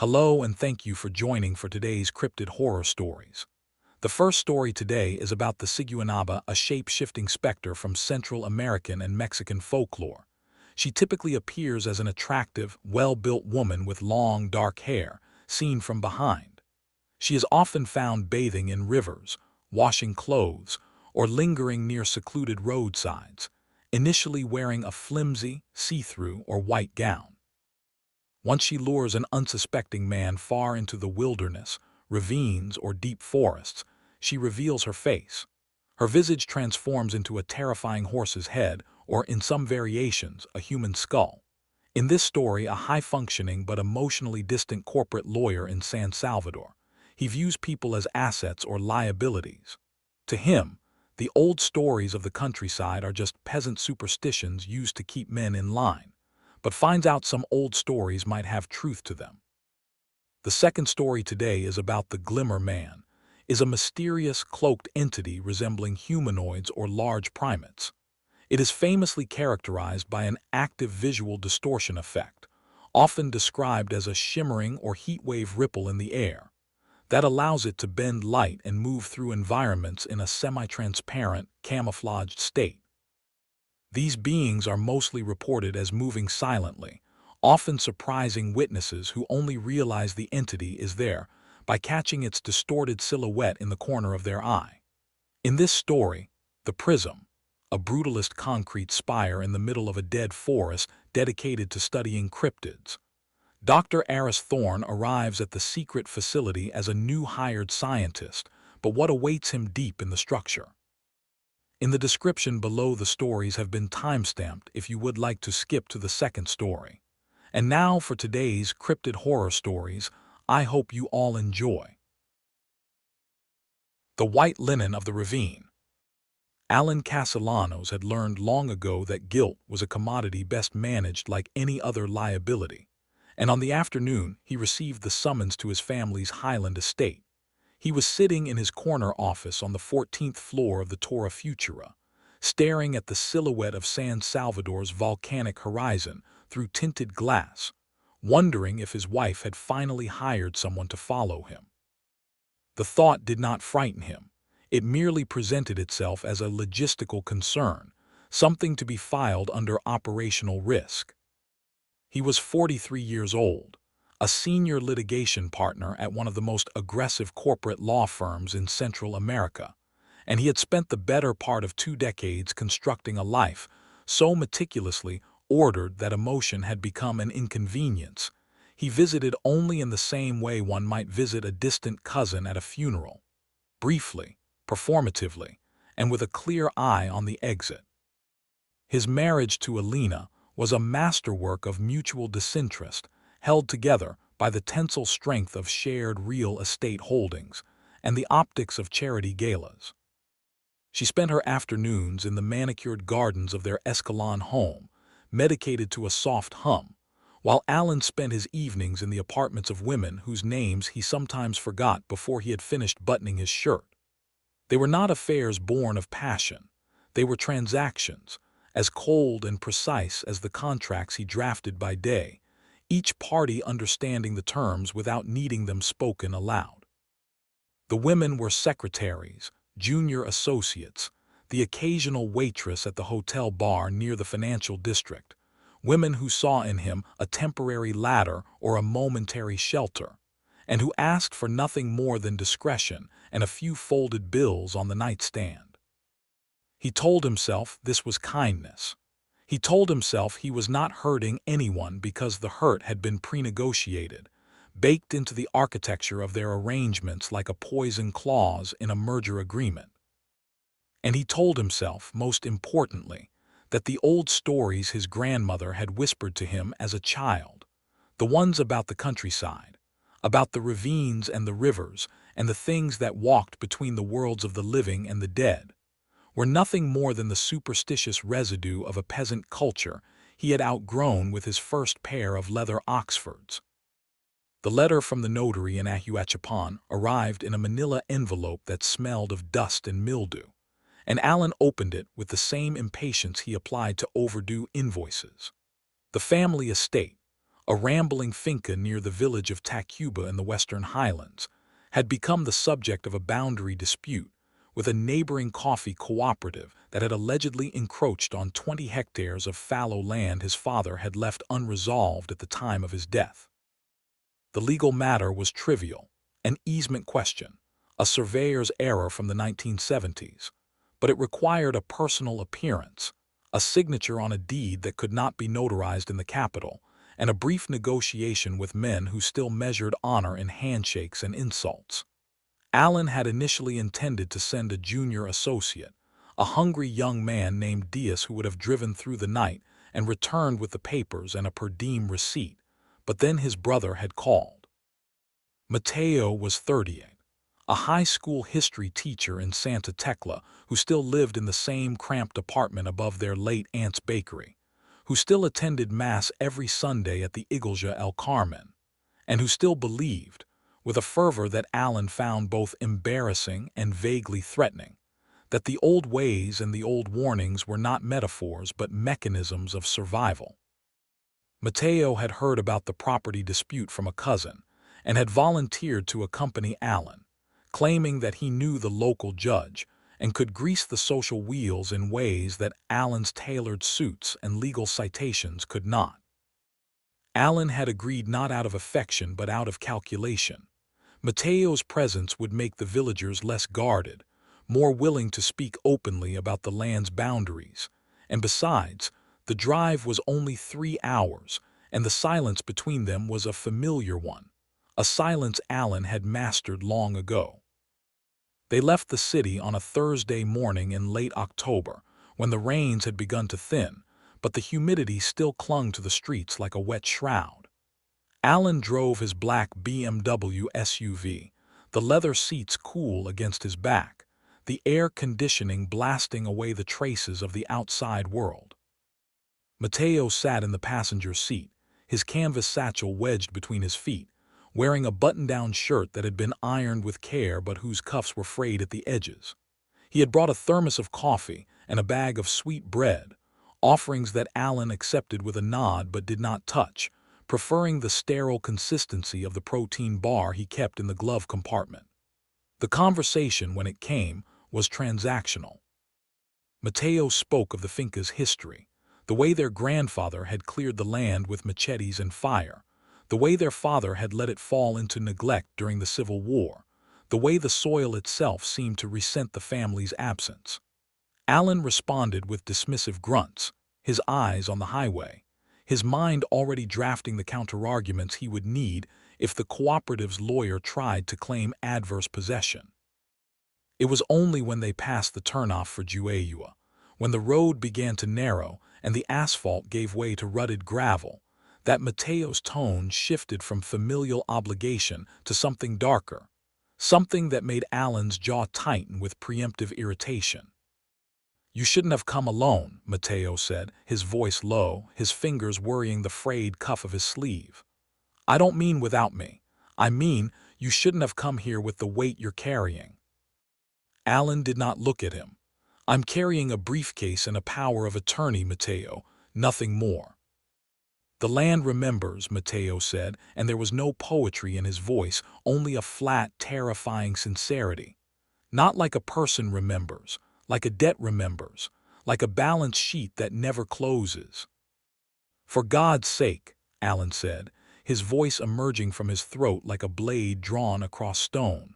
Hello and thank you for joining for today's cryptid horror stories. The first story today is about the Siguanaba, a shape-shifting specter from Central American and Mexican folklore. She typically appears as an attractive, well-built woman with long, dark hair, seen from behind. She is often found bathing in rivers, washing clothes, or lingering near secluded roadsides, initially wearing a flimsy, see-through, or white gown. Once she lures an unsuspecting man far into the wilderness, ravines, or deep forests, she reveals her face. Her visage transforms into a terrifying horse's head, or in some variations, a human skull. In this story, a high-functioning but emotionally distant corporate lawyer in San Salvador. He views people as assets or liabilities. To him, the old stories of the countryside are just peasant superstitions used to keep men in line, but finds out some old stories might have truth to them. The second story today is about the Glimmer Man, is a mysterious, cloaked entity resembling humanoids or large primates. It is famously characterized by an active visual distortion effect, often described as a shimmering or heatwave ripple in the air, that allows it to bend light and move through environments in a semi-transparent, camouflaged state. These beings are mostly reported as moving silently, often surprising witnesses who only realize the entity is there by catching its distorted silhouette in the corner of their eye. In this story, the Prism, a brutalist concrete spire in the middle of a dead forest dedicated to studying cryptids. Dr. Aris Thorne arrives at the secret facility as a new hired scientist, but what awaits him deep in the structure? In the description below, the stories have been timestamped if you would like to skip to the second story. And now for today's cryptid horror stories, I hope you all enjoy. The White Linen of the Ravine. Alan Castellanos had learned long ago that guilt was a commodity best managed like any other liability, and on the afternoon he received the summons to his family's Highland estate. He was sitting in his corner office on the 14th floor of the Torre Futura, staring at the silhouette of San Salvador's volcanic horizon through tinted glass, wondering if his wife had finally hired someone to follow him. The thought did not frighten him. It merely presented itself as a logistical concern, something to be filed under operational risk. He was 43 years old, a senior litigation partner at one of the most aggressive corporate law firms in Central America, and he had spent the better part of 2 decades constructing a life so meticulously ordered that emotion had become an inconvenience. He visited only in the same way one might visit a distant cousin at a funeral, briefly, performatively, and with a clear eye on the exit. His marriage to Alina was a masterwork of mutual disinterest, held together by the tensile strength of shared real estate holdings and the optics of charity galas. She spent her afternoons in the manicured gardens of their Escalon home, medicated to a soft hum, while Alan spent his evenings in the apartments of women whose names he sometimes forgot before he had finished buttoning his shirt. They were not affairs born of passion. They were transactions, as cold and precise as the contracts he drafted by day, each party understanding the terms without needing them spoken aloud. The women were secretaries, junior associates, the occasional waitress at the hotel bar near the financial district, women who saw in him a temporary ladder or a momentary shelter, and who asked for nothing more than discretion and a few folded bills on the nightstand. He told himself this was kindness. He told himself he was not hurting anyone because the hurt had been pre-negotiated, baked into the architecture of their arrangements like a poison clause in a merger agreement. And he told himself, most importantly, that the old stories his grandmother had whispered to him as a child, the ones about the countryside, about the ravines and the rivers and the things that walked between the worlds of the living and the dead, were nothing more than the superstitious residue of a peasant culture he had outgrown with his first pair of leather Oxfords. The letter from the notary in Ahuachapan arrived in a manila envelope that smelled of dust and mildew, and Alan opened it with the same impatience he applied to overdue invoices. The family estate, a rambling finca near the village of Tacuba in the Western Highlands, had become the subject of a boundary dispute with a neighboring coffee cooperative that had allegedly encroached on 20 hectares of fallow land his father had left unresolved at the time of his death. The legal matter was trivial, an easement question, a surveyor's error from the 1970s, but it required a personal appearance, a signature on a deed that could not be notarized in the capital, and a brief negotiation with men who still measured honor in handshakes and insults. Alan had initially intended to send a junior associate, a hungry young man named Diaz who would have driven through the night and returned with the papers and a per diem receipt, but then his brother had called. Mateo was 38, a high school history teacher in Santa Tecla who still lived in the same cramped apartment above their late aunt's bakery, who still attended Mass every Sunday at the Iglesia El Carmen, and who still believed, with a fervor that Alan found both embarrassing and vaguely threatening, that the old ways and the old warnings were not metaphors but mechanisms of survival. Mateo had heard about the property dispute from a cousin and had volunteered to accompany Alan, claiming that he knew the local judge and could grease the social wheels in ways that Alan's tailored suits and legal citations could not. Alan had agreed not out of affection but out of calculation. Mateo's presence would make the villagers less guarded, more willing to speak openly about the land's boundaries, and besides, the drive was only 3 hours, and the silence between them was a familiar one, a silence Alan had mastered long ago. They left the city on a Thursday morning in late October, when the rains had begun to thin, but the humidity still clung to the streets like a wet shroud. Alan drove his black BMW SUV, the leather seats cool against his back, the air conditioning blasting away the traces of the outside world. Mateo sat in the passenger seat, his canvas satchel wedged between his feet, wearing a button-down shirt that had been ironed with care but whose cuffs were frayed at the edges. He had brought a thermos of coffee and a bag of sweet bread, offerings that Alan accepted with a nod but did not touch, preferring the sterile consistency of the protein bar he kept in the glove compartment. The conversation, when it came, was transactional. Mateo spoke of the finca's history, the way their grandfather had cleared the land with machetes and fire, the way their father had let it fall into neglect during the Civil War, the way the soil itself seemed to resent the family's absence. Alan responded with dismissive grunts, his eyes on the highway, his mind already drafting the counterarguments he would need if the cooperative's lawyer tried to claim adverse possession. It was only when they passed the turnoff for Juayua, when the road began to narrow and the asphalt gave way to rutted gravel, that Mateo's tone shifted from familial obligation to something darker, something that made Alan's jaw tighten with preemptive irritation. "You shouldn't have come alone," Mateo said, his voice low, his fingers worrying the frayed cuff of his sleeve. "I don't mean without me. I mean you shouldn't have come here with the weight you're carrying." Alan did not look at him. "I'm carrying a briefcase and a power of attorney, Mateo, nothing more." "The land remembers," Mateo said, and there was no poetry in his voice, only a flat, terrifying sincerity. "Not like a person remembers, like a debt remembers, like a balance sheet that never closes." "For God's sake," Alan said, his voice emerging from his throat like a blade drawn across stone.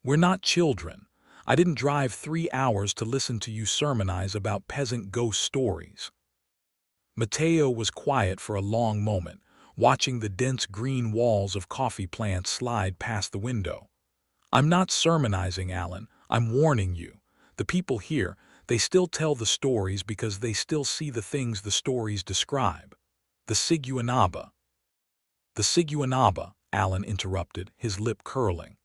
"We're not children. I didn't drive 3 hours to listen to you sermonize about peasant ghost stories." Mateo was quiet for a long moment, watching the dense green walls of coffee plants slide past the window. "I'm not sermonizing, Alan. I'm warning you. The people here, they still tell the stories because they still see the things the stories describe. The Siguanaba." "The Siguanaba," Alan interrupted, his lip curling.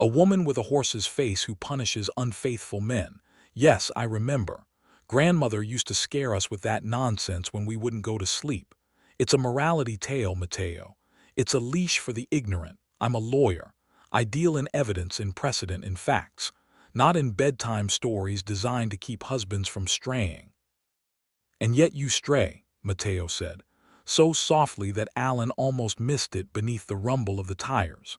"A woman with a horse's face who punishes unfaithful men. Yes, I remember. Grandmother used to scare us with that nonsense when we wouldn't go to sleep. It's a morality tale, Mateo. It's a leash for the ignorant. I'm a lawyer. I deal in evidence, in precedent, in facts, not in bedtime stories designed to keep husbands from straying." "And yet you stray," Mateo said. so softly that Alan almost missed it beneath the rumble of the tires.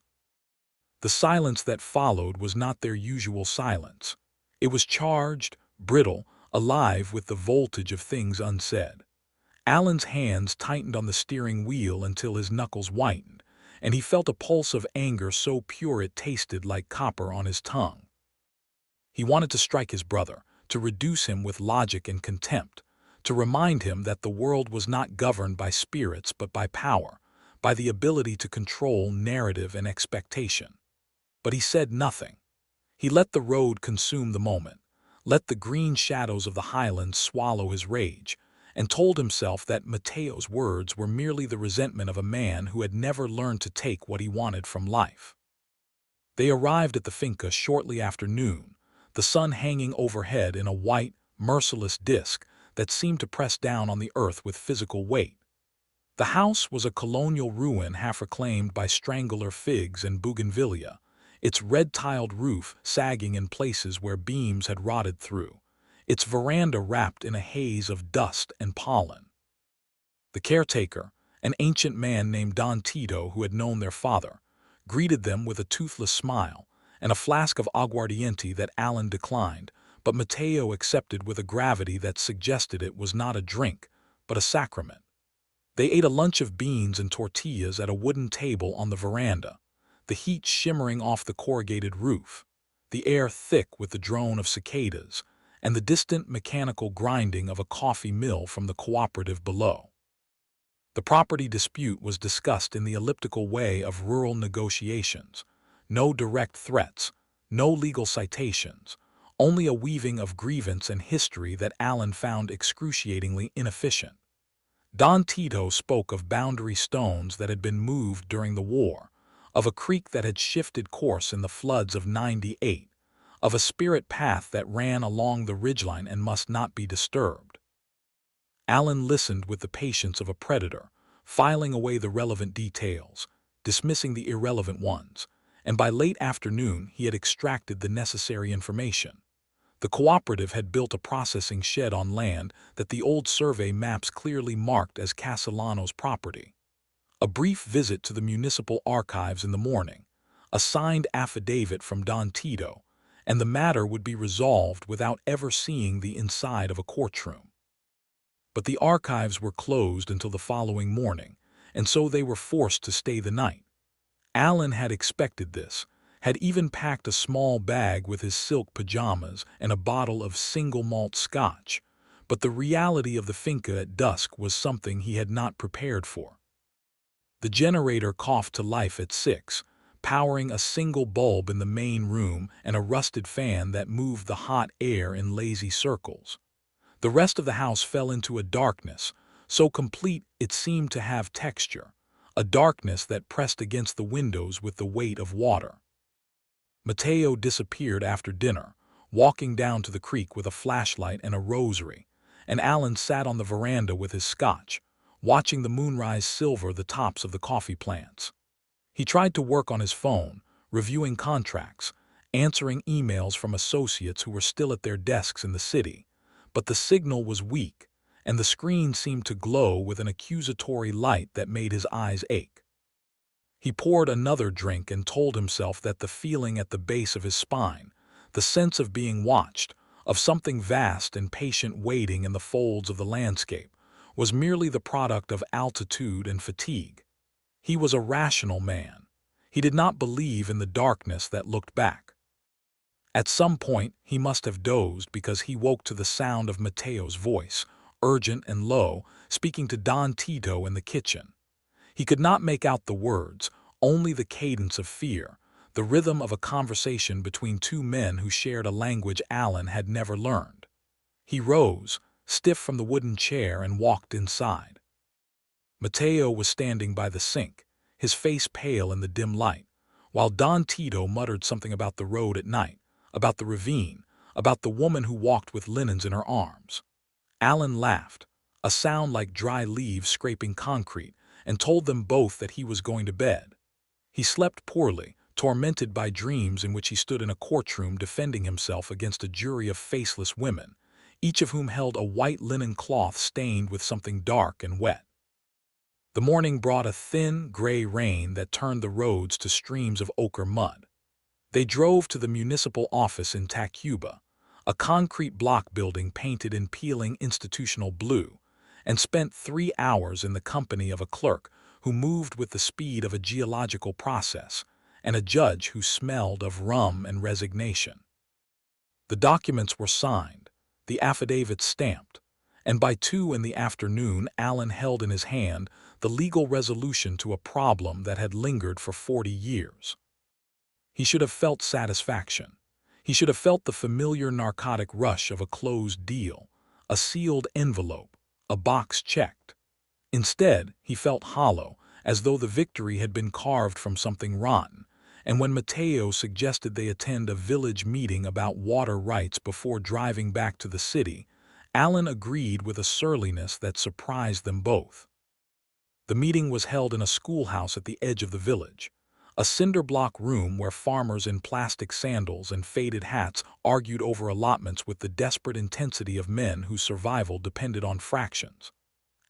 The silence that followed was not their usual silence. It was charged, brittle, alive with the voltage of things unsaid. Alan's hands tightened on the steering wheel until his knuckles whitened, and he felt a pulse of anger so pure it tasted like copper on his tongue. He wanted to strike his brother, to reduce him with logic and contempt, to remind him that the world was not governed by spirits but by power, by the ability to control narrative and expectation. But he said nothing. He let the road consume the moment, let the green shadows of the highlands swallow his rage, and told himself that Mateo's words were merely the resentment of a man who had never learned to take what he wanted from life. They arrived at the finca shortly after noon, the sun hanging overhead in a white, merciless disk that seemed to press down on the earth with physical weight. The house was a colonial ruin half reclaimed by strangler figs and bougainvillea, its red-tiled roof sagging in places where beams had rotted through, its veranda wrapped in a haze of dust and pollen. The caretaker, an ancient man named Don Tito who had known their father, greeted them with a toothless smile and a flask of aguardiente that Alan declined, but Mateo accepted with a gravity that suggested it was not a drink, but a sacrament. They ate a lunch of beans and tortillas at a wooden table on the veranda, the heat shimmering off the corrugated roof, the air thick with the drone of cicadas, and the distant mechanical grinding of a coffee mill from the cooperative below. The property dispute was discussed in the elliptical way of rural negotiations. No direct threats, no legal citations, only a weaving of grievance and history that Alan found excruciatingly inefficient. Don Tito spoke of boundary stones that had been moved during the war, of a creek that had shifted course in the floods of '98, of a spirit path that ran along the ridgeline and must not be disturbed. Alan listened with the patience of a predator, filing away the relevant details, dismissing the irrelevant ones, and by late afternoon he had extracted the necessary information. The cooperative had built a processing shed on land that the old survey maps clearly marked as Castellano's property. A brief visit to the municipal archives in the morning, a signed affidavit from Don Tito, and the matter would be resolved without ever seeing the inside of a courtroom. But the archives were closed until the following morning, and so they were forced to stay the night. Alan had expected this, had even packed a small bag with his silk pajamas and a bottle of single malt scotch, but the reality of the finca at dusk was something he had not prepared for. The generator coughed to life at 6, powering a single bulb in the main room and a rusted fan that moved the hot air in lazy circles. The rest of the house fell into a darkness, so complete it seemed to have texture, a darkness that pressed against the windows with the weight of water. Mateo disappeared after dinner, walking down to the creek with a flashlight and a rosary, and Alan sat on the veranda with his scotch, watching the moonrise silver the tops of the coffee plants. He tried to work on his phone, reviewing contracts, answering emails from associates who were still at their desks in the city, but the signal was weak, and the screen seemed to glow with an accusatory light that made his eyes ache. He poured another drink and told himself that the feeling at the base of his spine, the sense of being watched, of something vast and patient waiting in the folds of the landscape, was merely the product of altitude and fatigue. He was a rational man. He did not believe in the darkness that looked back. At some point, he must have dozed because he woke to the sound of Mateo's voice, urgent and low, speaking to Don Tito in the kitchen. He could not make out the words, only the cadence of fear, the rhythm of a conversation between two men who shared a language Alan had never learned. He rose, stiff from the wooden chair, and walked inside. Mateo was standing by the sink, his face pale in the dim light, while Don Tito muttered something about the road at night, about the ravine, about the woman who walked with linens in her arms. Alan laughed, a sound like dry leaves scraping concrete, and told them both that he was going to bed. He slept poorly, tormented by dreams in which he stood in a courtroom defending himself against a jury of faceless women, each of whom held a white linen cloth stained with something dark and wet. The morning brought a thin, gray rain that turned the roads to streams of ochre mud. They drove to the municipal office in Tacuba, a concrete block building painted in peeling institutional blue, and spent 3 hours in the company of a clerk who moved with the speed of a geological process, and a judge who smelled of rum and resignation. The documents were signed, the affidavits stamped, and by 2 in the afternoon Allen held in his hand the legal resolution to a problem that had lingered for 40 years. He should have felt satisfaction. He should have felt the familiar narcotic rush of a closed deal, a sealed envelope, a box checked. Instead, he felt hollow, as though the victory had been carved from something rotten, and when Mateo suggested they attend a village meeting about water rights before driving back to the city, Allen agreed with a surliness that surprised them both. The meeting was held in a schoolhouse at the edge of the village, a cinder-block room where farmers in plastic sandals and faded hats argued over allotments with the desperate intensity of men whose survival depended on fractions.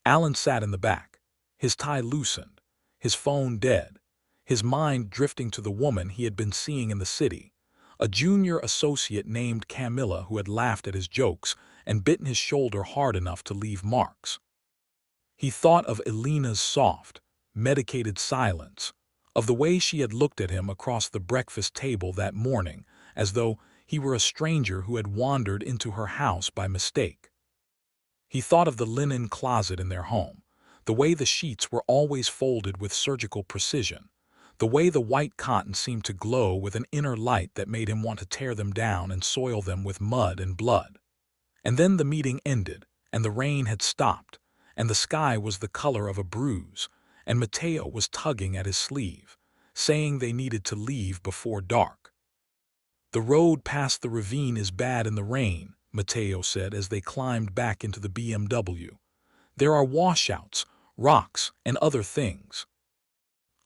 Allen sat in the back, his tie loosened, his phone dead, his mind drifting to the woman he had been seeing in the city, a junior associate named Camilla who had laughed at his jokes and bitten his shoulder hard enough to leave marks. He thought of Elena's soft, medicated silence, of the way she had looked at him across the breakfast table that morning, as though he were a stranger who had wandered into her house by mistake. He thought of the linen closet in their home, the way the sheets were always folded with surgical precision, the way the white cotton seemed to glow with an inner light that made him want to tear them down and soil them with mud and blood. And then the meeting ended, and the rain had stopped, and the sky was the color of a bruise, and Mateo was tugging at his sleeve, saying they needed to leave before dark. "The road past the ravine is bad in the rain," Mateo said as they climbed back into the BMW. "There are washouts, rocks, and other things."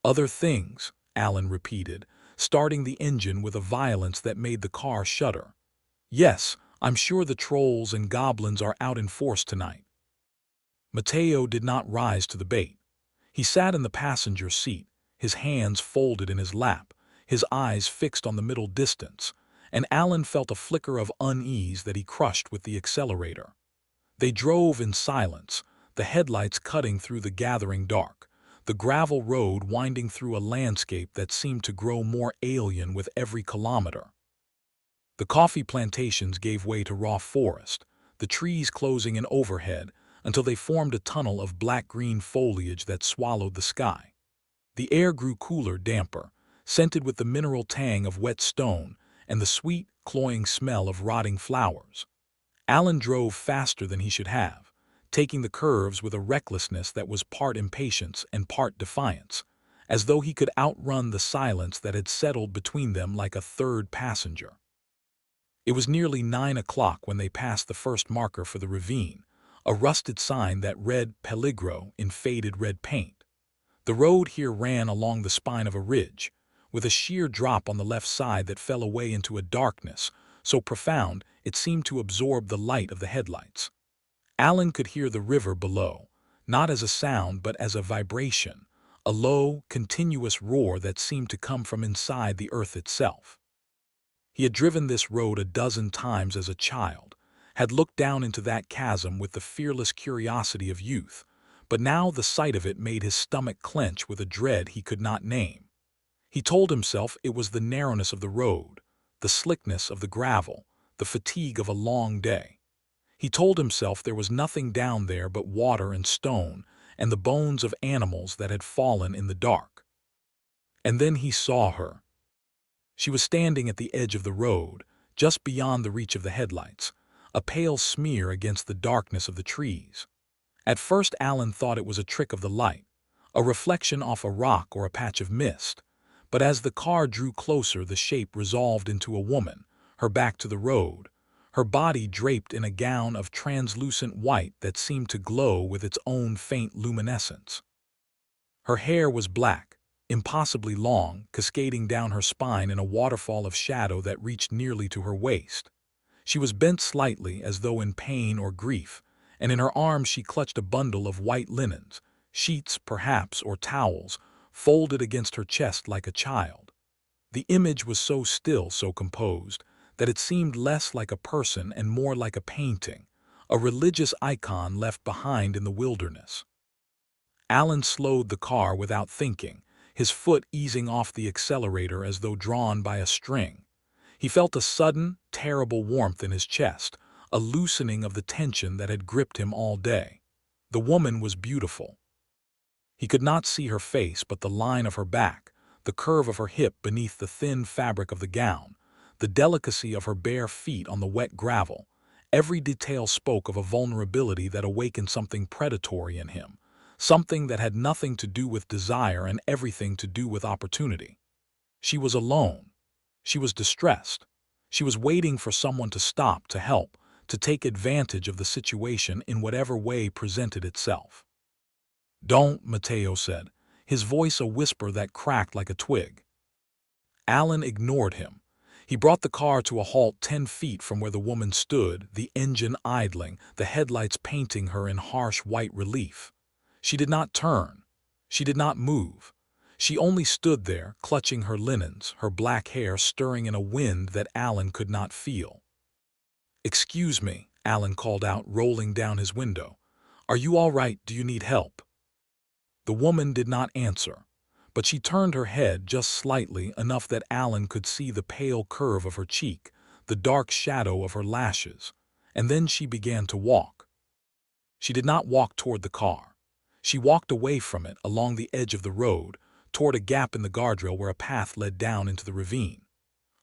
"Other things," Allen repeated, starting the engine with a violence that made the car shudder. "Yes, I'm sure the trolls and goblins are out in force tonight." Mateo did not rise to the bait. He sat in the passenger seat, his hands folded in his lap, his eyes fixed on the middle distance, and Allen felt a flicker of unease that he crushed with the accelerator. They drove in silence, the headlights cutting through the gathering dark, the gravel road winding through a landscape that seemed to grow more alien with every kilometer. The coffee plantations gave way to raw forest, the trees closing in overhead until they formed a tunnel of black-green foliage that swallowed the sky. The air grew cooler, damper, scented with the mineral tang of wet stone and the sweet, cloying smell of rotting flowers. Allen drove faster than he should have, taking the curves with a recklessness that was part impatience and part defiance, as though he could outrun the silence that had settled between them like a third passenger. It was nearly 9 o'clock when they passed the first marker for the ravine, a rusted sign that read Peligro in faded red paint. The road here ran along the spine of a ridge, with a sheer drop on the left side that fell away into a darkness so profound it seemed to absorb the light of the headlights. Allen could hear the river below, not as a sound but as a vibration, a low, continuous roar that seemed to come from inside the earth itself. He had driven this road a dozen times as a child, had looked down into that chasm with the fearless curiosity of youth, but now the sight of it made his stomach clench with a dread he could not name. He told himself it was the narrowness of the road, the slickness of the gravel, the fatigue of a long day. He told himself there was nothing down there but water and stone and the bones of animals that had fallen in the dark. And then he saw her. She was standing at the edge of the road, just beyond the reach of the headlights, a pale smear against the darkness of the trees. At first Allen thought it was a trick of the light, a reflection off a rock or a patch of mist, but as the car drew closer the shape resolved into a woman, her back to the road, her body draped in a gown of translucent white that seemed to glow with its own faint luminescence. Her hair was black, impossibly long, cascading down her spine in a waterfall of shadow that reached nearly to her waist. She was bent slightly as though in pain or grief, and in her arms she clutched a bundle of white linens, sheets perhaps or towels, folded against her chest like a child. The image was so still, so composed, that it seemed less like a person and more like a painting, a religious icon left behind in the wilderness. Alan slowed the car without thinking, his foot easing off the accelerator as though drawn by a string. He felt a sudden, terrible warmth in his chest, a loosening of the tension that had gripped him all day. The woman was beautiful. He could not see her face, but the line of her back, the curve of her hip beneath the thin fabric of the gown, the delicacy of her bare feet on the wet gravel, every detail spoke of a vulnerability that awakened something predatory in him, something that had nothing to do with desire and everything to do with opportunity. She was alone. She was distressed. She was waiting for someone to stop, to help, to take advantage of the situation in whatever way presented itself. "Don't," Mateo said, his voice a whisper that cracked like a twig. Alan ignored him. He brought the car to a halt 10 feet from where the woman stood, the engine idling, the headlights painting her in harsh white relief. She did not turn. She did not move. She only stood there, clutching her linens, her black hair stirring in a wind that Alan could not feel. "Excuse me," Alan called out, rolling down his window. "Are you all right? Do you need help?" The woman did not answer, but she turned her head just slightly, enough that Alan could see the pale curve of her cheek, the dark shadow of her lashes, and then she began to walk. She did not walk toward the car. She walked away from it, along the edge of the road, toward a gap in the guardrail where a path led down into the ravine.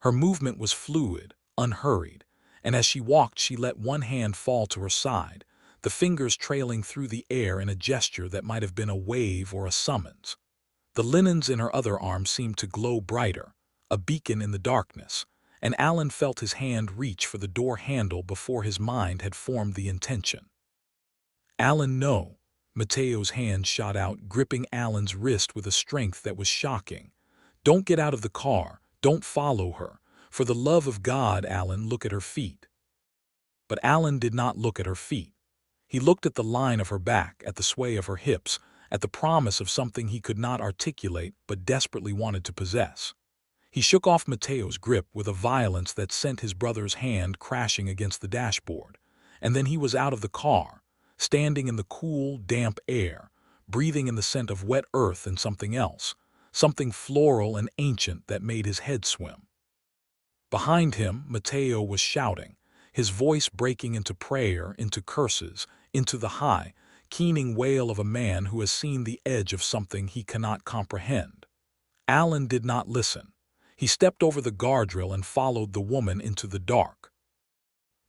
Her movement was fluid, unhurried, and as she walked she let one hand fall to her side, the fingers trailing through the air in a gesture that might have been a wave or a summons. The linens in her other arm seemed to glow brighter, a beacon in the darkness, and Alan felt his hand reach for the door handle before his mind had formed the intention. "Alan, no." Mateo's hand shot out, gripping Alan's wrist with a strength that was shocking. "Don't get out of the car. Don't follow her. For the love of God, Alan, look at her feet." But Alan did not look at her feet. He looked at the line of her back, at the sway of her hips, at the promise of something he could not articulate but desperately wanted to possess. He shook off Mateo's grip with a violence that sent his brother's hand crashing against the dashboard, and then he was out of the car, standing in the cool, damp air, breathing in the scent of wet earth and something else, something floral and ancient that made his head swim. Behind him, Mateo was shouting, his voice breaking into prayer, into curses, into the high, keening wail of a man who has seen the edge of something he cannot comprehend. Alan did not listen. He stepped over the guardrail and followed the woman into the dark.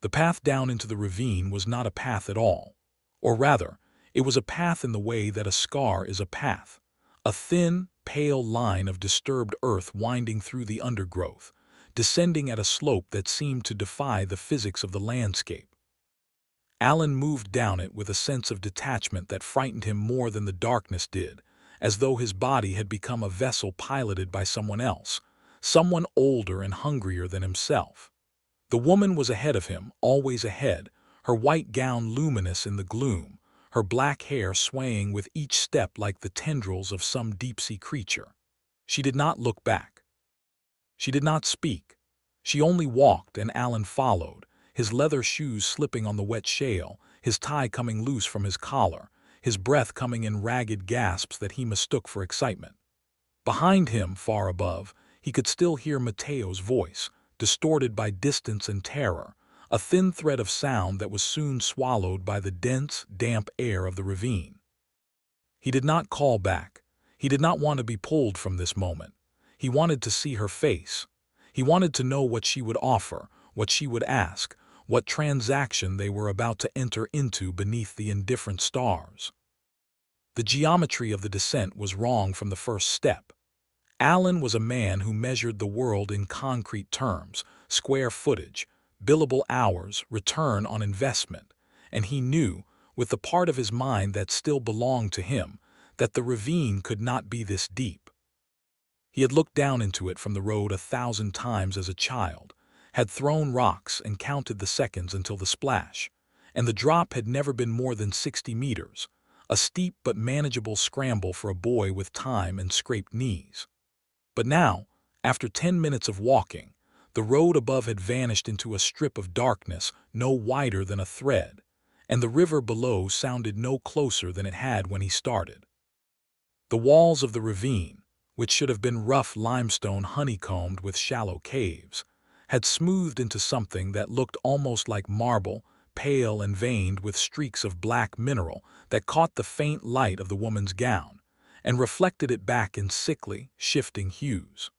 The path down into the ravine was not a path at all. Or rather, it was a path in the way that a scar is a path. A thin, pale line of disturbed earth winding through the undergrowth, descending at a slope that seemed to defy the physics of the landscape. Alan moved down it with a sense of detachment that frightened him more than the darkness did, as though his body had become a vessel piloted by someone else, someone older and hungrier than himself. The woman was ahead of him, always ahead, her white gown luminous in the gloom, her black hair swaying with each step like the tendrils of some deep-sea creature. She did not look back. She did not speak. She only walked, and Alan followed, his leather shoes slipping on the wet shale, his tie coming loose from his collar, his breath coming in ragged gasps that he mistook for excitement. Behind him, far above, he could still hear Mateo's voice, distorted by distance and terror, a thin thread of sound that was soon swallowed by the dense, damp air of the ravine. He did not call back. He did not want to be pulled from this moment. He wanted to see her face. He wanted to know what she would offer, what she would ask, what transaction they were about to enter into beneath the indifferent stars. The geometry of the descent was wrong from the first step. Alan was a man who measured the world in concrete terms, square footage, billable hours, return on investment, and he knew, with the part of his mind that still belonged to him, that the ravine could not be this deep. He had looked down into it from the road 1,000 times as a child, had thrown rocks and counted the seconds until the splash, and the drop had never been more than 60 meters, a steep but manageable scramble for a boy with time and scraped knees. But now, after 10 minutes of walking, the road above had vanished into a strip of darkness no wider than a thread, and the river below sounded no closer than it had when he started. The walls of the ravine, which should have been rough limestone honeycombed with shallow caves, had smoothed into something that looked almost like marble, pale and veined with streaks of black mineral that caught the faint light of the woman's gown and reflected it back in sickly, shifting hues.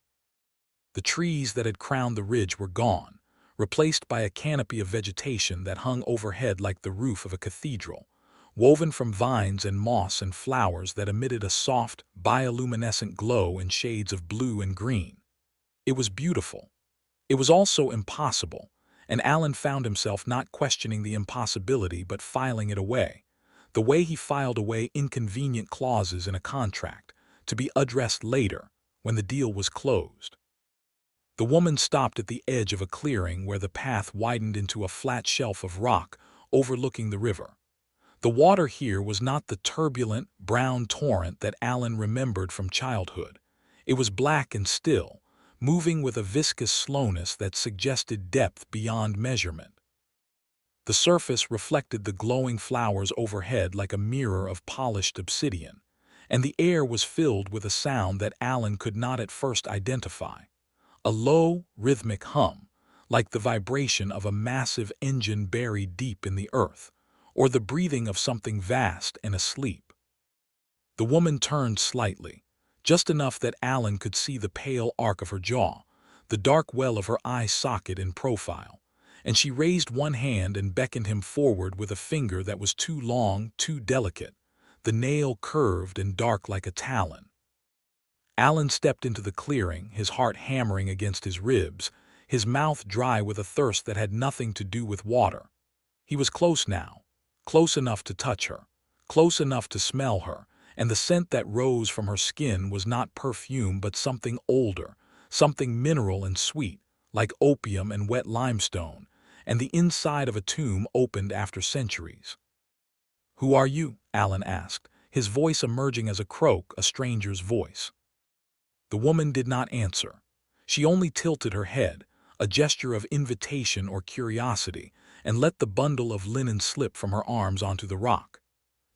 The trees that had crowned the ridge were gone, replaced by a canopy of vegetation that hung overhead like the roof of a cathedral, woven from vines and moss and flowers that emitted a soft, bioluminescent glow in shades of blue and green. It was beautiful. It was also impossible, and Alan found himself not questioning the impossibility but filing it away, the way he filed away inconvenient clauses in a contract, to be addressed later, when the deal was closed. The woman stopped at the edge of a clearing where the path widened into a flat shelf of rock overlooking the river. The water here was not the turbulent, brown torrent that Alan remembered from childhood. It was black and still, moving with a viscous slowness that suggested depth beyond measurement. The surface reflected the glowing flowers overhead like a mirror of polished obsidian, and the air was filled with a sound that Alan could not at first identify. A low, rhythmic hum, like the vibration of a massive engine buried deep in the earth, or the breathing of something vast and asleep. The woman turned slightly, just enough that Alan could see the pale arc of her jaw, the dark well of her eye socket in profile, and she raised one hand and beckoned him forward with a finger that was too long, too delicate, the nail curved and dark like a talon. Alan stepped into the clearing, his heart hammering against his ribs, his mouth dry with a thirst that had nothing to do with water. He was close now, close enough to touch her, close enough to smell her, and the scent that rose from her skin was not perfume but something older, something mineral and sweet, like opium and wet limestone, and the inside of a tomb opened after centuries. "Who are you?" Alan asked, his voice emerging as a croak, a stranger's voice. The woman did not answer. She only tilted her head, a gesture of invitation or curiosity, and let the bundle of linen slip from her arms onto the rock.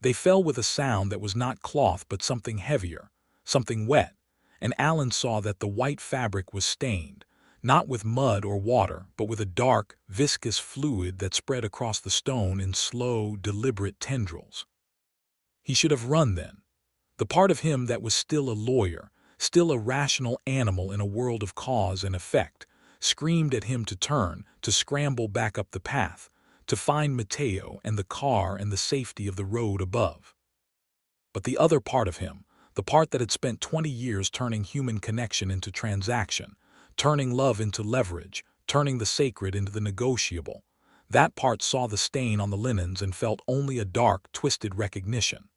They fell with a sound that was not cloth but something heavier, something wet, and Alan saw that the white fabric was stained, not with mud or water, but with a dark, viscous fluid that spread across the stone in slow, deliberate tendrils. He should have run then. The part of him that was still a lawyer, still a rational animal in a world of cause and effect, screamed at him to turn, to scramble back up the path, to find Mateo and the car and the safety of the road above. But the other part of him, the part that had spent 20 years turning human connection into transaction, turning love into leverage, turning the sacred into the negotiable, that part saw the stain on the linens and felt only a dark, twisted recognition.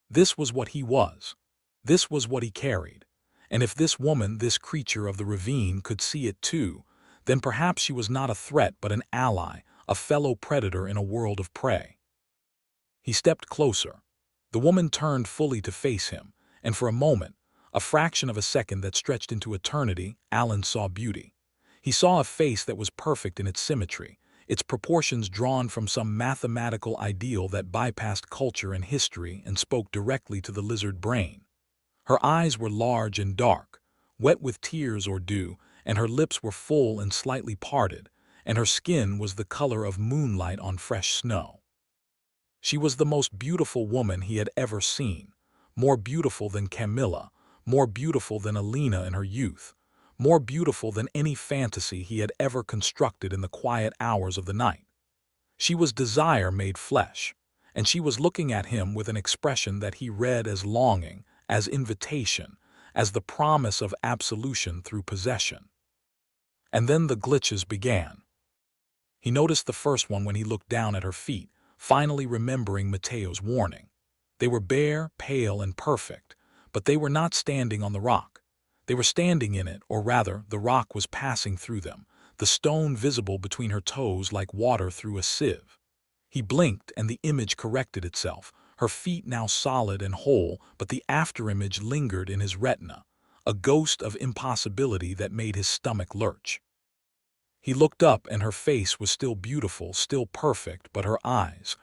This was what he was. This was what he carried. And if this woman, this creature of the ravine, could see it too, then perhaps she was not a threat but an ally, a fellow predator in a world of prey. He stepped closer. The woman turned fully to face him, and for a moment, a fraction of a second that stretched into eternity, Alan saw beauty. He saw a face that was perfect in its symmetry, its proportions drawn from some mathematical ideal that bypassed culture and history and spoke directly to the lizard brain. Her eyes were large and dark, wet with tears or dew, and her lips were full and slightly parted, and her skin was the color of moonlight on fresh snow. She was the most beautiful woman he had ever seen, more beautiful than Camilla, more beautiful than Alina in her youth, more beautiful than any fantasy he had ever constructed in the quiet hours of the night. She was desire made flesh, and she was looking at him with an expression that he read as longing, as invitation, as the promise of absolution through possession. And then the glitches began. He noticed the first one when he looked down at her feet, finally remembering Mateo's warning. They were bare, pale, and perfect, but they were not standing on the rock. They were standing in it, or rather, the rock was passing through them, the stone visible between her toes like water through a sieve. He blinked and the image corrected itself, her feet now solid and whole, but the afterimage lingered in his retina, a ghost of impossibility that made his stomach lurch. He looked up and her face was still beautiful, still perfect, but her eyes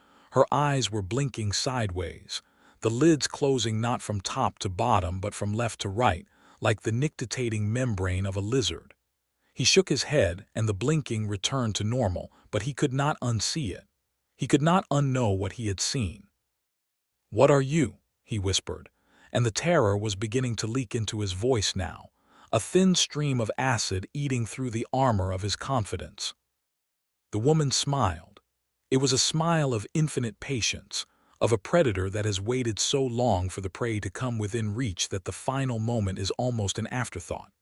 were blinking sideways, the lids closing not from top to bottom but from left to right, like the nictitating membrane of a lizard. He shook his head and the blinking returned to normal, but he could not unsee it. He could not unknow what he had seen. "What are you?" he whispered, and the terror was beginning to leak into his voice now, a thin stream of acid eating through the armor of his confidence. The woman smiled. It was a smile of infinite patience, of a predator that has waited so long for the prey to come within reach that the final moment is almost an afterthought.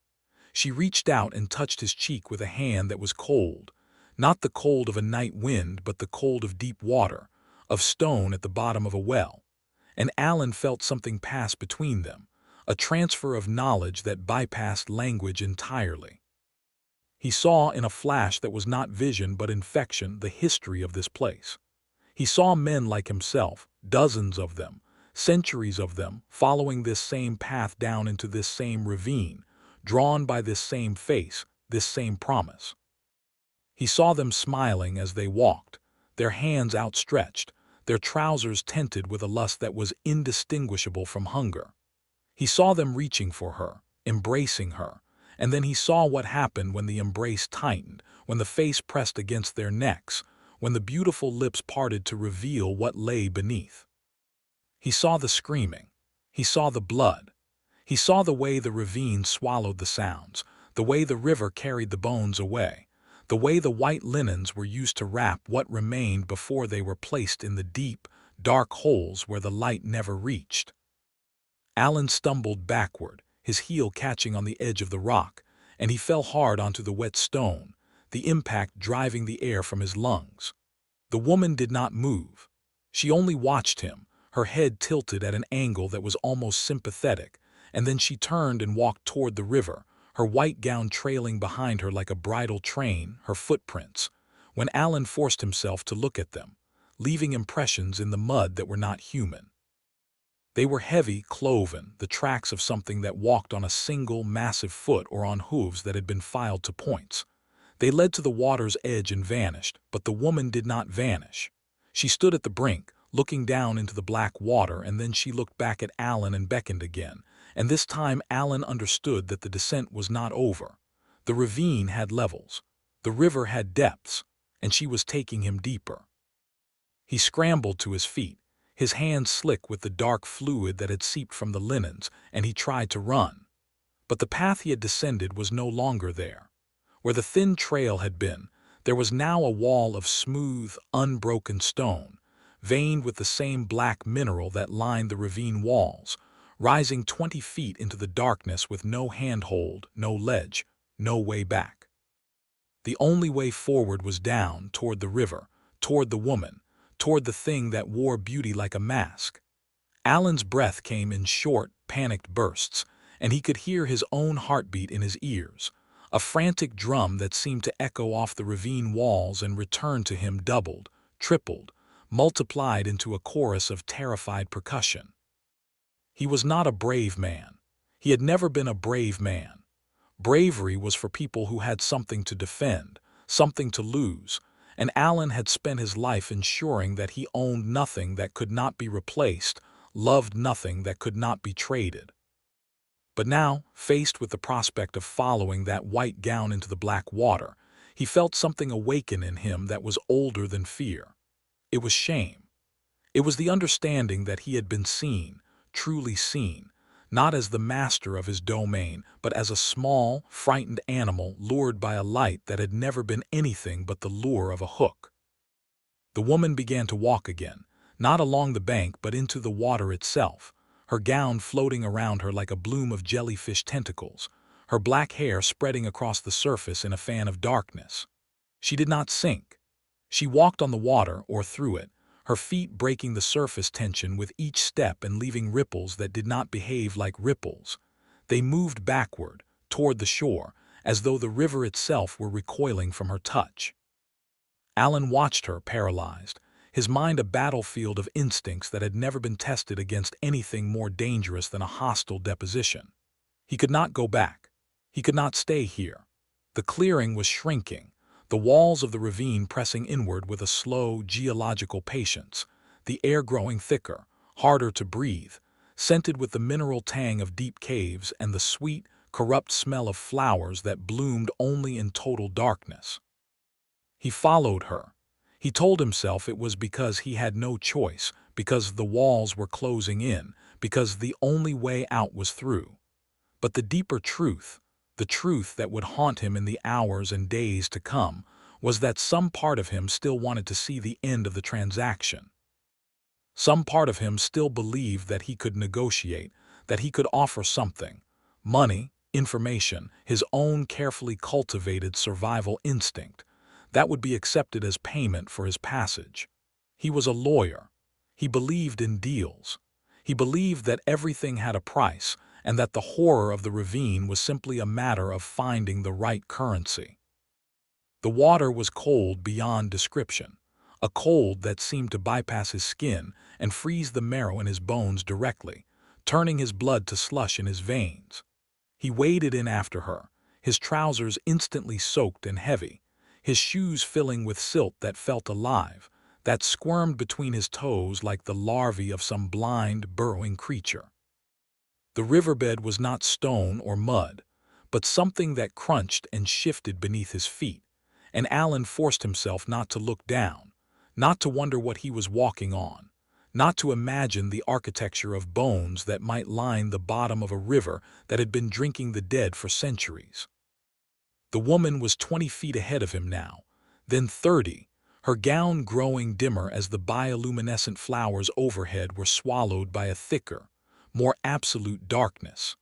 She reached out and touched his cheek with a hand that was cold, not the cold of a night wind but the cold of deep water, of stone at the bottom of a well. And Alan felt something pass between them, a transfer of knowledge that bypassed language entirely. He saw in a flash that was not vision but infection the history of this place. He saw men like himself, dozens of them, centuries of them, following this same path down into this same ravine, drawn by this same face, this same promise. He saw them smiling as they walked, their hands outstretched, their trousers tinted with a lust that was indistinguishable from hunger. He saw them reaching for her, embracing her, and then he saw what happened when the embrace tightened, when the face pressed against their necks, when the beautiful lips parted to reveal what lay beneath. He saw the screaming. He saw the blood. He saw the way the ravine swallowed the sounds, the way the river carried the bones away, the way the white linens were used to wrap what remained before they were placed in the deep, dark holes where the light never reached. Alan stumbled backward, his heel catching on the edge of the rock, and he fell hard onto the wet stone, the impact driving the air from his lungs. The woman did not move. She only watched him, her head tilted at an angle that was almost sympathetic, and then she turned and walked toward the river, her white gown trailing behind her like a bridal train, her footprints, when Alan forced himself to look at them, leaving impressions in the mud that were not human. They were heavy, cloven, the tracks of something that walked on a single, massive foot or on hooves that had been filed to points. They led to the water's edge and vanished, but the woman did not vanish. She stood at the brink, looking down into the black water, and then she looked back at Alan and beckoned again, and this time Alan understood that the descent was not over. The ravine had levels, the river had depths, and she was taking him deeper. He scrambled to his feet, his hands slick with the dark fluid that had seeped from the linens, and he tried to run. But the path he had descended was no longer there. Where the thin trail had been, there was now a wall of smooth, unbroken stone, veined with the same black mineral that lined the ravine walls, rising 20 feet into the darkness with no handhold, no ledge, no way back. The only way forward was down, toward the river, toward the woman, toward the thing that wore beauty like a mask. Alan's breath came in short, panicked bursts, and he could hear his own heartbeat in his ears, a frantic drum that seemed to echo off the ravine walls and return to him doubled, tripled, multiplied into a chorus of terrified percussion. He was not a brave man. He had never been a brave man. Bravery was for people who had something to defend, something to lose, and Alan had spent his life ensuring that he owned nothing that could not be replaced, loved nothing that could not be traded. But now, faced with the prospect of following that white gown into the black water, he felt something awaken in him that was older than fear. It was shame. It was the understanding that he had been seen, truly seen, not as the master of his domain, but as a small, frightened animal lured by a light that had never been anything but the lure of a hook. The woman began to walk again, not along the bank but into the water itself, her gown floating around her like a bloom of jellyfish tentacles, her black hair spreading across the surface in a fan of darkness. She did not sink. She walked on the water or through it, her feet breaking the surface tension with each step and leaving ripples that did not behave like ripples. They moved backward, toward the shore, as though the river itself were recoiling from her touch. Alan watched her, paralyzed, his mind a battlefield of instincts that had never been tested against anything more dangerous than a hostile deposition. He could not go back. He could not stay here. The clearing was shrinking, the walls of the ravine pressing inward with a slow, geological patience, the air growing thicker, harder to breathe, scented with the mineral tang of deep caves and the sweet, corrupt smell of flowers that bloomed only in total darkness. He followed her. He told himself it was because he had no choice, because the walls were closing in, because the only way out was through. But the deeper truth, the truth that would haunt him in the hours and days to come, was that some part of him still wanted to see the end of the transaction. Some part of him still believed that he could negotiate, that he could offer something: money, information, his own carefully cultivated survival instinct, that would be accepted as payment for his passage. He was a lawyer. He believed in deals. He believed that everything had a price, and that the horror of the ravine was simply a matter of finding the right currency. The water was cold beyond description, a cold that seemed to bypass his skin and freeze the marrow in his bones directly, turning his blood to slush in his veins. He waded in after her, his trousers instantly soaked and heavy, his shoes filling with silt that felt alive, that squirmed between his toes like the larvae of some blind, burrowing creature. The riverbed was not stone or mud, but something that crunched and shifted beneath his feet, and Alan forced himself not to look down, not to wonder what he was walking on, not to imagine the architecture of bones that might line the bottom of a river that had been drinking the dead for centuries. The woman was 20 feet ahead of him now, then 30, her gown growing dimmer as the bioluminescent flowers overhead were swallowed by a thicker, more absolute darkness.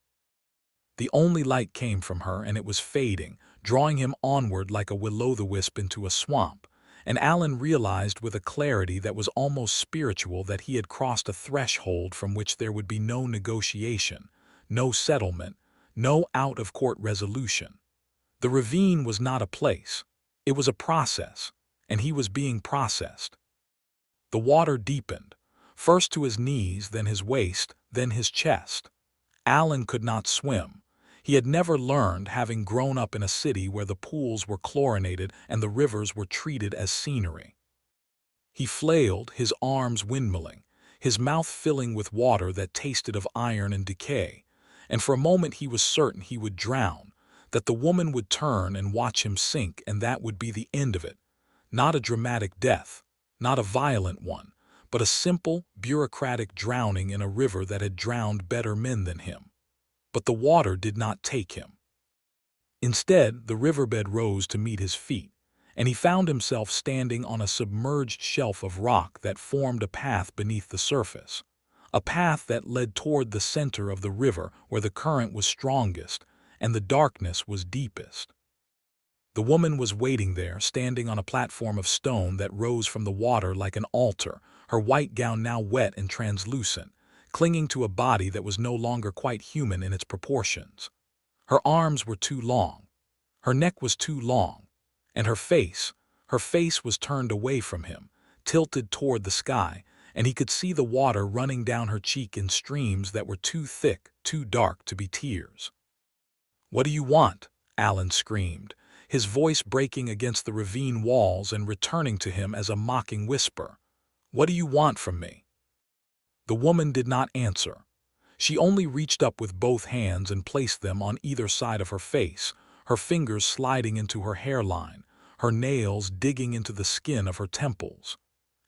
The only light came from her, and it was fading, drawing him onward like a will-o'-the-wisp into a swamp, and Alan realized with a clarity that was almost spiritual that he had crossed a threshold from which there would be no negotiation, no settlement, no out-of-court resolution. The ravine was not a place. It was a process, and he was being processed. The water deepened, first to his knees, then his waist, then his chest. Alan could not swim. He had never learned, having grown up in a city where the pools were chlorinated and the rivers were treated as scenery. He flailed, his arms windmilling, his mouth filling with water that tasted of iron and decay, and for a moment he was certain he would drown, that the woman would turn and watch him sink, and that would be the end of it. Not a dramatic death, not a violent one, but a simple, bureaucratic drowning in a river that had drowned better men than him. But the water did not take him. Instead, the riverbed rose to meet his feet, and he found himself standing on a submerged shelf of rock that formed a path beneath the surface, a path that led toward the center of the river where the current was strongest and the darkness was deepest. The woman was waiting there, standing on a platform of stone that rose from the water like an altar, her white gown now wet and translucent, clinging to a body that was no longer quite human in its proportions. Her arms were too long, her neck was too long, and her face was turned away from him, tilted toward the sky, and he could see the water running down her cheek in streams that were too thick, too dark to be tears. "What do you want?" Alan screamed, his voice breaking against the ravine walls and returning to him as a mocking whisper. "What do you want from me?" The woman did not answer. She only reached up with both hands and placed them on either side of her face, her fingers sliding into her hairline, her nails digging into the skin of her temples.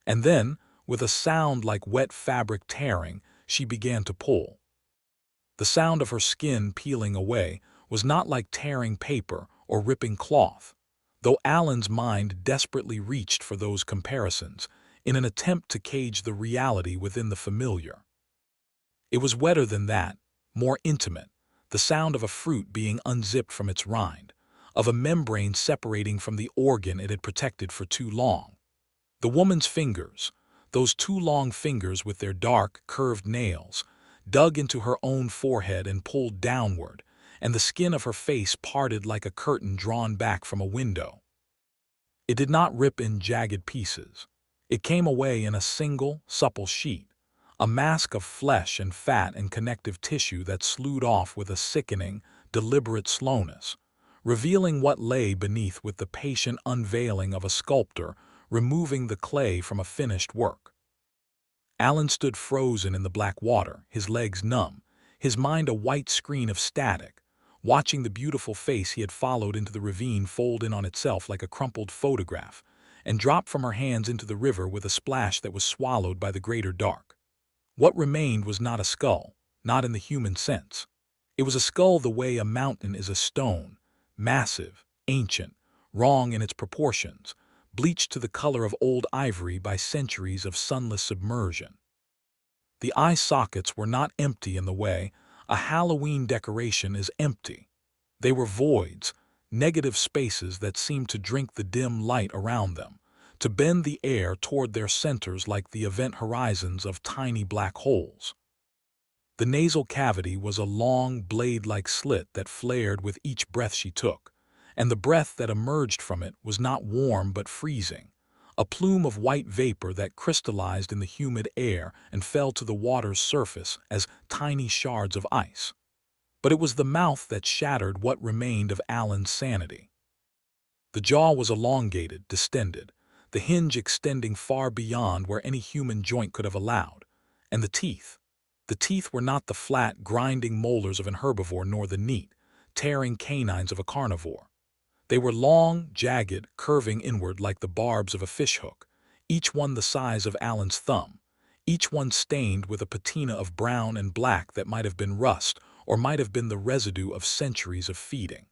And then, with a sound like wet fabric tearing, she began to pull. The sound of her skin peeling away was not like tearing paper or ripping cloth, though Alan's mind desperately reached for those comparisons in an attempt to cage the reality within the familiar. It was wetter than that, more intimate, the sound of a fruit being unzipped from its rind, of a membrane separating from the organ it had protected for too long. The woman's fingers, those 2 long fingers with their dark, curved nails, dug into her own forehead and pulled downward, and the skin of her face parted like a curtain drawn back from a window. It did not rip in jagged pieces. It came away in a single, supple sheet, a mask of flesh and fat and connective tissue that slewed off with a sickening, deliberate slowness, revealing what lay beneath with the patient unveiling of a sculptor removing the clay from a finished work. Alan stood frozen in the black water, his legs numb, his mind a white screen of static, watching the beautiful face he had followed into the ravine fold in on itself like a crumpled photograph, and drop from her hands into the river with a splash that was swallowed by the greater dark. What remained was not a skull, not in the human sense. It was a skull the way a mountain is a stone, massive, ancient, wrong in its proportions, bleached to the color of old ivory by centuries of sunless submersion. The eye sockets were not empty in the way a Halloween decoration is empty. They were voids, negative spaces that seemed to drink the dim light around them, to bend the air toward their centers like the event horizons of tiny black holes. The nasal cavity was a long, blade-like slit that flared with each breath she took, and the breath that emerged from it was not warm but freezing, a plume of white vapor that crystallized in the humid air and fell to the water's surface as tiny shards of ice. But it was the mouth that shattered what remained of Alan's sanity. The jaw was elongated, distended, the hinge extending far beyond where any human joint could have allowed, and the teeth. The teeth were not the flat, grinding molars of an herbivore nor the neat, tearing canines of a carnivore. They were long, jagged, curving inward like the barbs of a fishhook, each one the size of Alan's thumb, each one stained with a patina of brown and black that might have been rust or might have been the residue of centuries of feeding.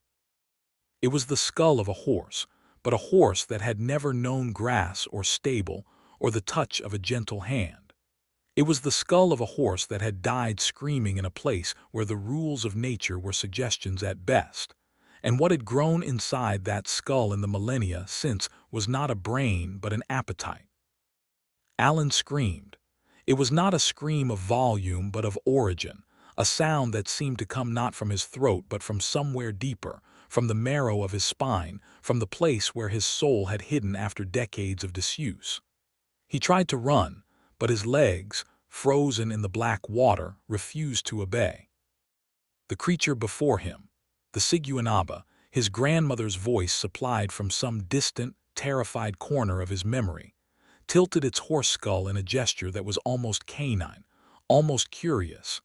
It was the skull of a horse, but a horse that had never known grass or stable or the touch of a gentle hand. It was the skull of a horse that had died screaming in a place where the rules of nature were suggestions at best, and what had grown inside that skull in the millennia since was not a brain but an appetite. Alan screamed. It was not a scream of volume but of origin, a sound that seemed to come not from his throat but from somewhere deeper, from the marrow of his spine, from the place where his soul had hidden after decades of disuse. He tried to run, but his legs, frozen in the black water, refused to obey. The creature before him, the Siguanaba, his grandmother's voice supplied from some distant, terrified corner of his memory, tilted its horse skull in a gesture that was almost canine, almost curious,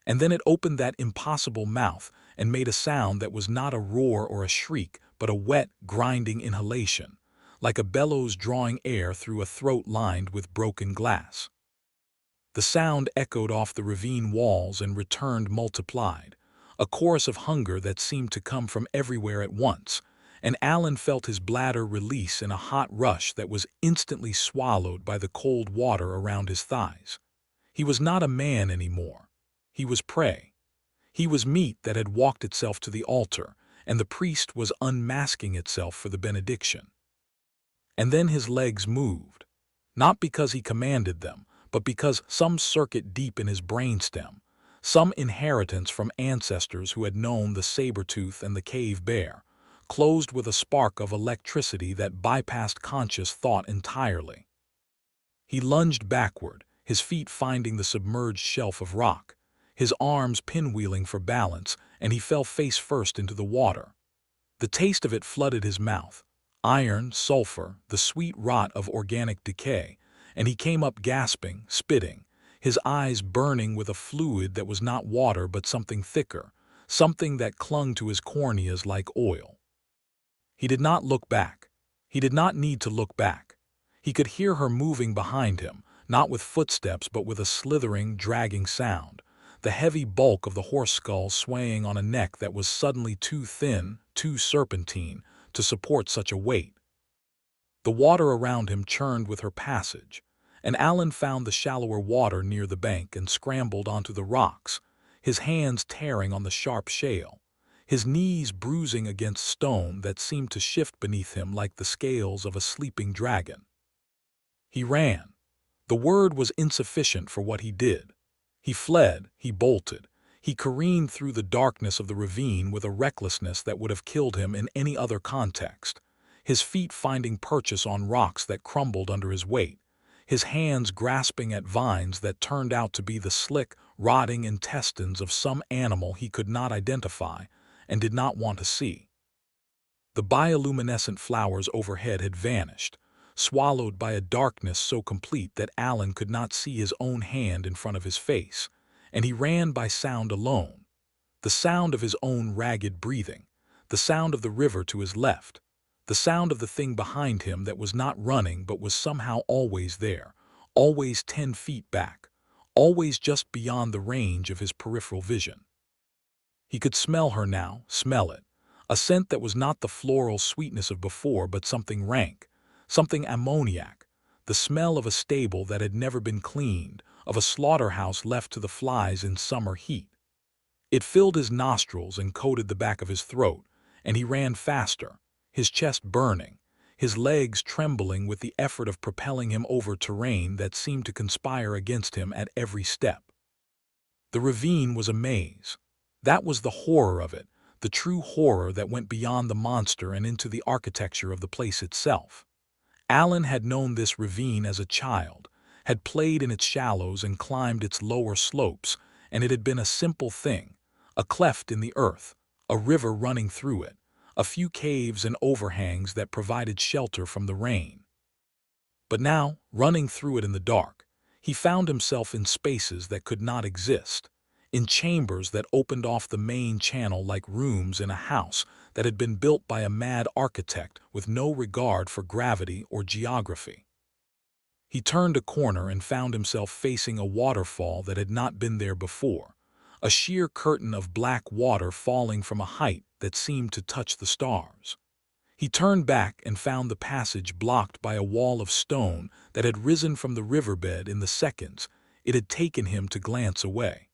and then it opened that impossible mouth and made a sound that was not a roar or a shriek, but a wet, grinding inhalation, like a bellows drawing air through a throat lined with broken glass. The sound echoed off the ravine walls and returned multiplied, a chorus of hunger that seemed to come from everywhere at once, and Alan felt his bladder release in a hot rush that was instantly swallowed by the cold water around his thighs. He was not a man anymore. He was prey. He was meat that had walked itself to the altar, and the priest was unmasking itself for the benediction. And then his legs moved, not because he commanded them, but because some circuit deep in his brainstem, some inheritance from ancestors who had known the saber-tooth and the cave bear, closed with a spark of electricity that bypassed conscious thought entirely. He lunged backward, his feet finding the submerged shelf of rock, his arms pinwheeling for balance, and he fell face first into the water. The taste of it flooded his mouth, iron, sulfur, the sweet rot of organic decay, and he came up gasping, spitting, his eyes burning with a fluid that was not water but something thicker, something that clung to his corneas like oil. He did not look back. He did not need to look back. He could hear her moving behind him, not with footsteps but with a slithering, dragging sound, the heavy bulk of the horse skull swaying on a neck that was suddenly too thin, too serpentine, to support such a weight. The water around him churned with her passage, and Alan found the shallower water near the bank and scrambled onto the rocks, his hands tearing on the sharp shale, his knees bruising against stone that seemed to shift beneath him like the scales of a sleeping dragon. He ran. The word was insufficient for what he did. He fled, he bolted, he careened through the darkness of the ravine with a recklessness that would have killed him in any other context, his feet finding purchase on rocks that crumbled under his weight, his hands grasping at vines that turned out to be the slick, rotting intestines of some animal he could not identify and did not want to see. The bioluminescent flowers overhead had vanished, swallowed by a darkness so complete that Alan could not see his own hand in front of his face, and he ran by sound alone. The sound of his own ragged breathing, the sound of the river to his left, the sound of the thing behind him that was not running but was somehow always there, always 10 feet back, always just beyond the range of his peripheral vision. He could smell her now, smell it, a scent that was not the floral sweetness of before but something rank, something ammoniac, the smell of a stable that had never been cleaned, of a slaughterhouse left to the flies in summer heat. It filled his nostrils and coated the back of his throat, and he ran faster, his chest burning, his legs trembling with the effort of propelling him over terrain that seemed to conspire against him at every step. The ravine was a maze. That was the horror of it, the true horror that went beyond the monster and into the architecture of the place itself. Alan had known this ravine as a child, had played in its shallows and climbed its lower slopes, and it had been a simple thing, a cleft in the earth, a river running through it, a few caves and overhangs that provided shelter from the rain. But now, running through it in the dark, he found himself in spaces that could not exist, in chambers that opened off the main channel like rooms in a house that had been built by a mad architect with no regard for gravity or geography. He turned a corner and found himself facing a waterfall that had not been there before, a sheer curtain of black water falling from a height that seemed to touch the stars. He turned back and found the passage blocked by a wall of stone that had risen from the riverbed in the seconds it had taken him to glance away.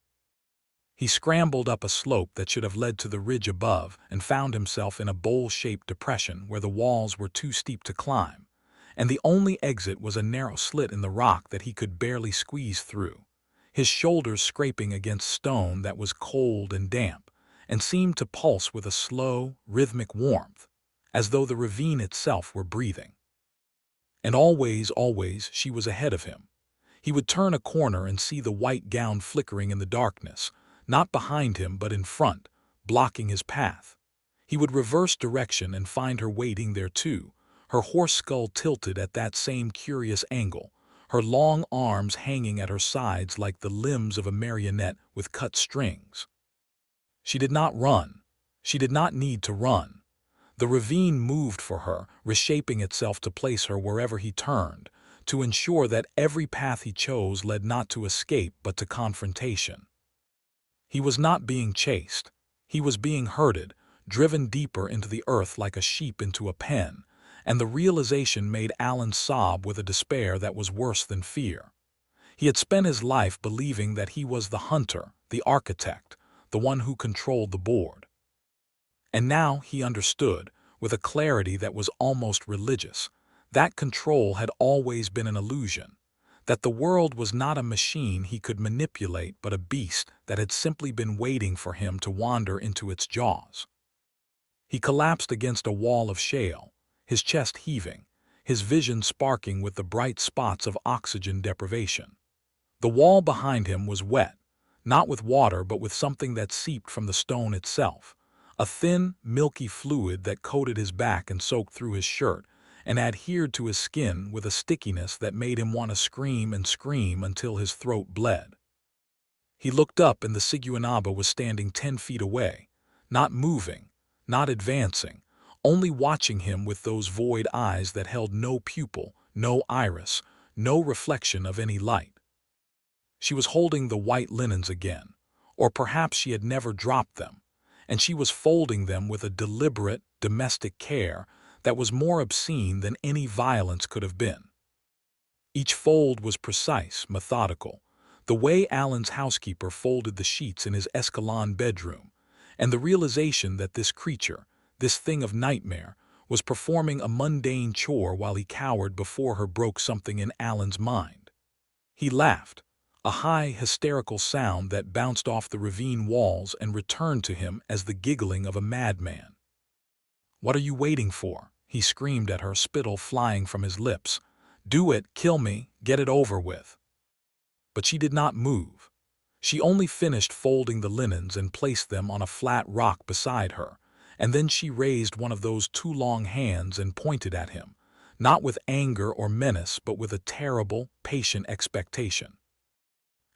He scrambled up a slope that should have led to the ridge above and found himself in a bowl-shaped depression where the walls were too steep to climb, and the only exit was a narrow slit in the rock that he could barely squeeze through, his shoulders scraping against stone that was cold and damp, and seemed to pulse with a slow, rhythmic warmth, as though the ravine itself were breathing. And always, always, she was ahead of him. He would turn a corner and see the white gown flickering in the darkness, not behind him but in front, blocking his path. He would reverse direction and find her waiting there too, her horse skull tilted at that same curious angle, her long arms hanging at her sides like the limbs of a marionette with cut strings. She did not run. She did not need to run. The ravine moved for her, reshaping itself to place her wherever he turned, to ensure that every path he chose led not to escape but to confrontation. He was not being chased. He was being herded, driven deeper into the earth like a sheep into a pen, and the realization made Alan sob with a despair that was worse than fear. He had spent his life believing that he was the hunter, the architect, the one who controlled the board. And now he understood, with a clarity that was almost religious, that control had always been an illusion, that the world was not a machine he could manipulate but a beast that had simply been waiting for him to wander into its jaws. He collapsed against a wall of shale, his chest heaving, his vision sparking with the bright spots of oxygen deprivation. The wall behind him was wet, not with water but with something that seeped from the stone itself, a thin, milky fluid that coated his back and soaked through his shirt, and adhered to his skin with a stickiness that made him want to scream and scream until his throat bled. He looked up and the Siguanaba was standing 10 feet away, not moving, not advancing, only watching him with those void eyes that held no pupil, no iris, no reflection of any light. She was holding the white linens again, or perhaps she had never dropped them, and she was folding them with a deliberate, domestic care that was more obscene than any violence could have been. Each fold was precise, methodical, the way Alan's housekeeper folded the sheets in his Escalon bedroom, and the realization that this creature, this thing of nightmare, was performing a mundane chore while he cowered before her broke something in Alan's mind. He laughed, a high, hysterical sound that bounced off the ravine walls and returned to him as the giggling of a madman. "What are you waiting for?" he screamed at her, spittle flying from his lips. Do it, kill me, get it over with. But she did not move. She only finished folding the linens and placed them on a flat rock beside her, and then she raised one of those two long hands and pointed at him, not with anger or menace but with a terrible, patient expectation.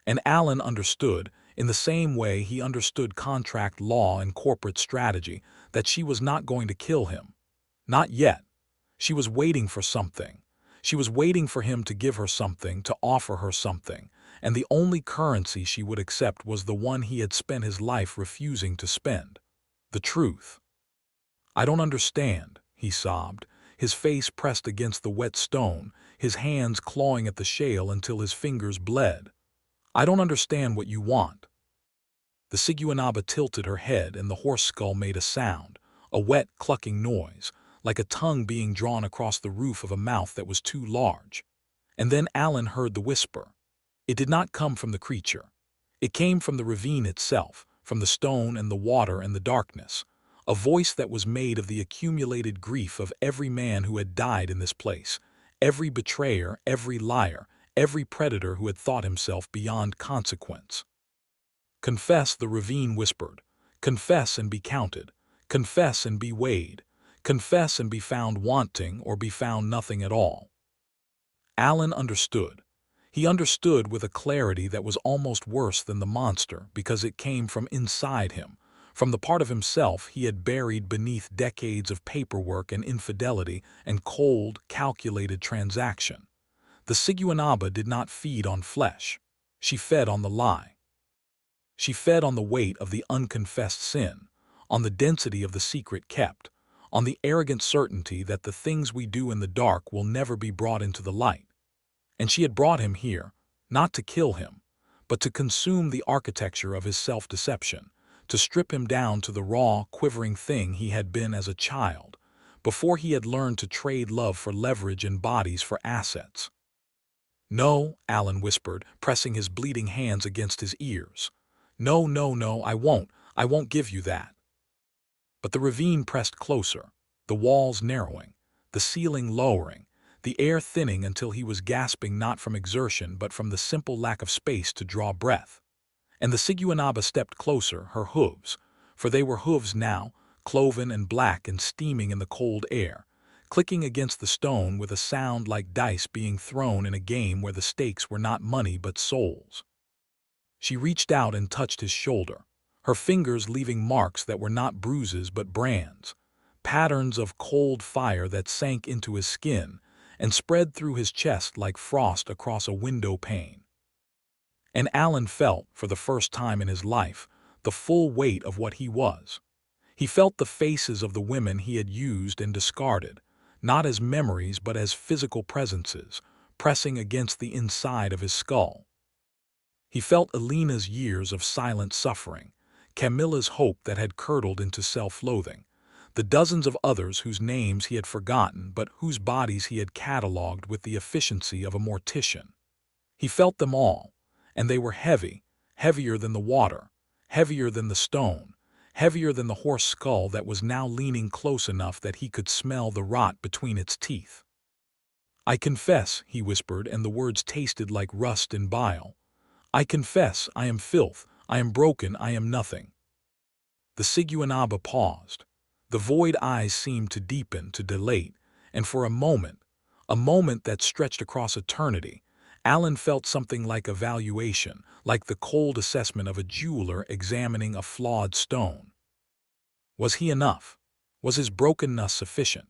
And Alan understood, in the same way he understood contract law and corporate strategy, that she was not going to kill him. Not yet. She was waiting for something. She was waiting for him to give her something, to offer her something, and the only currency she would accept was the one he had spent his life refusing to spend. The truth. "I don't understand," he sobbed, his face pressed against the wet stone, his hands clawing at the shale until his fingers bled. "I don't understand what you want." The Siguanaba tilted her head and the horse skull made a sound, a wet, clucking noise, like a tongue being drawn across the roof of a mouth that was too large. And then Alan heard the whisper. It did not come from the creature. It came from the ravine itself, from the stone and the water and the darkness, a voice that was made of the accumulated grief of every man who had died in this place, every betrayer, every liar, every predator who had thought himself beyond consequence. "Confess," the ravine whispered. "Confess and be counted. Confess and be weighed. Confess and be found wanting or be found nothing at all." Alan understood. He understood with a clarity that was almost worse than the monster because it came from inside him, from the part of himself he had buried beneath decades of paperwork and infidelity and cold, calculated transaction. The Siguanaba did not feed on flesh. She fed on the lie. She fed on the weight of the unconfessed sin, on the density of the secret kept, on the arrogant certainty that the things we do in the dark will never be brought into the light. And she had brought him here, not to kill him, but to consume the architecture of his self-deception, to strip him down to the raw, quivering thing he had been as a child, before he had learned to trade love for leverage and bodies for assets. "No," Alan whispered, pressing his bleeding hands against his ears. "No, no, no, I won't give you that." But the ravine pressed closer, the walls narrowing, the ceiling lowering, the air thinning until he was gasping not from exertion but from the simple lack of space to draw breath. And the Siguanaba stepped closer, her hooves, for they were hooves now, cloven and black and steaming in the cold air, clicking against the stone with a sound like dice being thrown in a game where the stakes were not money but souls. She reached out and touched his shoulder, her fingers leaving marks that were not bruises but brands, patterns of cold fire that sank into his skin and spread through his chest like frost across a window pane. And Alan felt, for the first time in his life, the full weight of what he was. He felt the faces of the women he had used and discarded, not as memories but as physical presences, pressing against the inside of his skull. He felt Elena's years of silent suffering, Camilla's hope that had curdled into self-loathing, the dozens of others whose names he had forgotten but whose bodies he had catalogued with the efficiency of a mortician. He felt them all, and they were heavy, heavier than the water, heavier than the stone, heavier than the horse skull that was now leaning close enough that he could smell the rot between its teeth. "I confess," he whispered, and the words tasted like rust and bile. "I confess, I am filth, I am broken, I am nothing." The Siguanaba paused. The void eyes seemed to deepen, to dilate, and for a moment that stretched across eternity, Alan felt something like evaluation, like the cold assessment of a jeweler examining a flawed stone. Was he enough? Was his brokenness sufficient?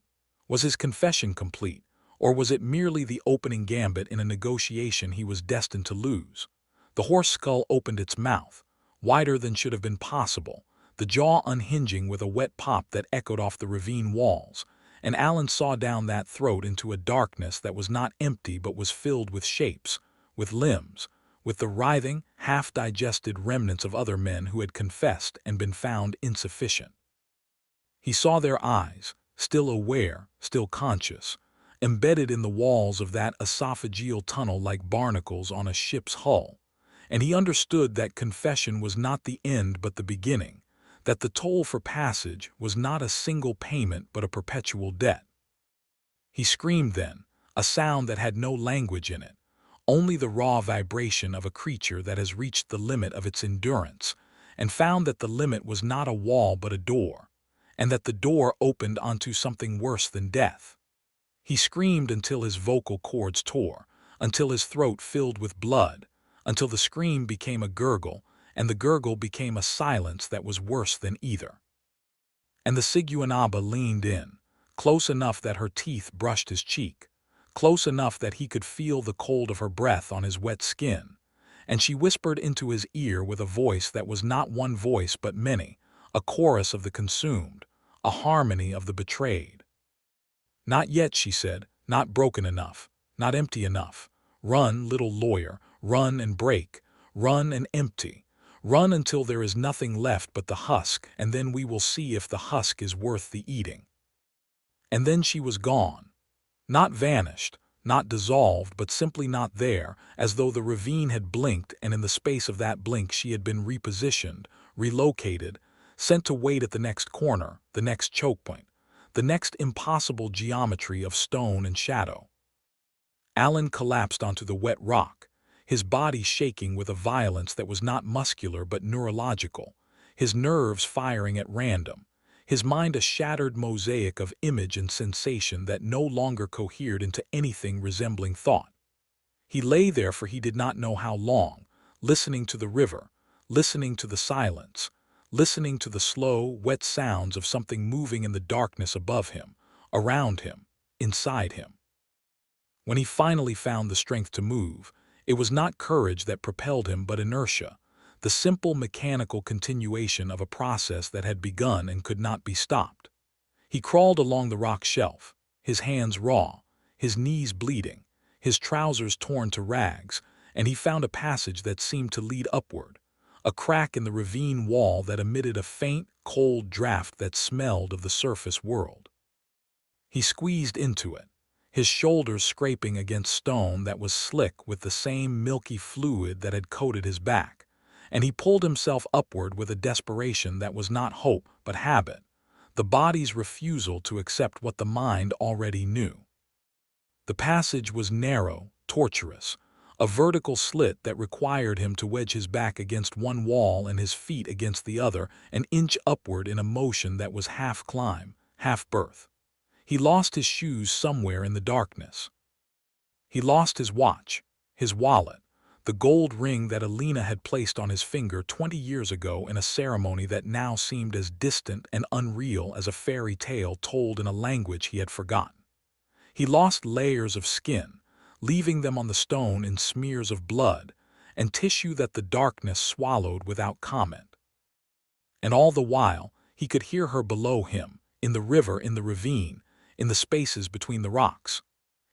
Was his confession complete? Or was it merely the opening gambit in a negotiation he was destined to lose? The horse skull opened its mouth, wider than should have been possible, the jaw unhinging with a wet pop that echoed off the ravine walls, and Alan saw down that throat into a darkness that was not empty but was filled with shapes, with limbs, with the writhing, half-digested remnants of other men who had confessed and been found insufficient. He saw their eyes, still aware, still conscious, embedded in the walls of that esophageal tunnel like barnacles on a ship's hull, and he understood that confession was not the end but the beginning, that the toll for passage was not a single payment but a perpetual debt. He screamed then, a sound that had no language in it, only the raw vibration of a creature that has reached the limit of its endurance, and found that the limit was not a wall but a door, and that the door opened onto something worse than death. He screamed until his vocal cords tore, until his throat filled with blood, until the scream became a gurgle, and the gurgle became a silence that was worse than either. And the Siguanaba leaned in, close enough that her teeth brushed his cheek, close enough that he could feel the cold of her breath on his wet skin, and she whispered into his ear with a voice that was not one voice but many, a chorus of the consumed, a harmony of the betrayed. "Not yet," she said, "not broken enough, not empty enough. Run, little lawyer, run and break, run and empty. Run until there is nothing left but the husk, and then we will see if the husk is worth the eating." And then she was gone. Not vanished, not dissolved, but simply not there, as though the ravine had blinked, and in the space of that blink she had been repositioned, relocated, sent to wait at the next corner, the next choke point, the next impossible geometry of stone and shadow. Alan collapsed onto the wet rock, his body shaking with a violence that was not muscular but neurological, his nerves firing at random, his mind a shattered mosaic of image and sensation that no longer cohered into anything resembling thought. He lay there for he did not know how long, listening to the river, listening to the silence, listening to the slow, wet sounds of something moving in the darkness above him, around him, inside him. When he finally found the strength to move, it was not courage that propelled him but inertia, the simple mechanical continuation of a process that had begun and could not be stopped. He crawled along the rock shelf, his hands raw, his knees bleeding, his trousers torn to rags, and he found a passage that seemed to lead upward, a crack in the ravine wall that emitted a faint, cold draft that smelled of the surface world. He squeezed into it, his shoulders scraping against stone that was slick with the same milky fluid that had coated his back, and he pulled himself upward with a desperation that was not hope but habit, the body's refusal to accept what the mind already knew. The passage was narrow, tortuous, a vertical slit that required him to wedge his back against one wall and his feet against the other, an inch upward in a motion that was half climb, half birth. He lost his shoes somewhere in the darkness. He lost his watch, his wallet, the gold ring that Alina had placed on his finger 20 years ago in a ceremony that now seemed as distant and unreal as a fairy tale told in a language he had forgotten. He lost layers of skin, leaving them on the stone in smears of blood, and tissue that the darkness swallowed without comment. And all the while, he could hear her below him, in the river, in the ravine, in the spaces between the rocks.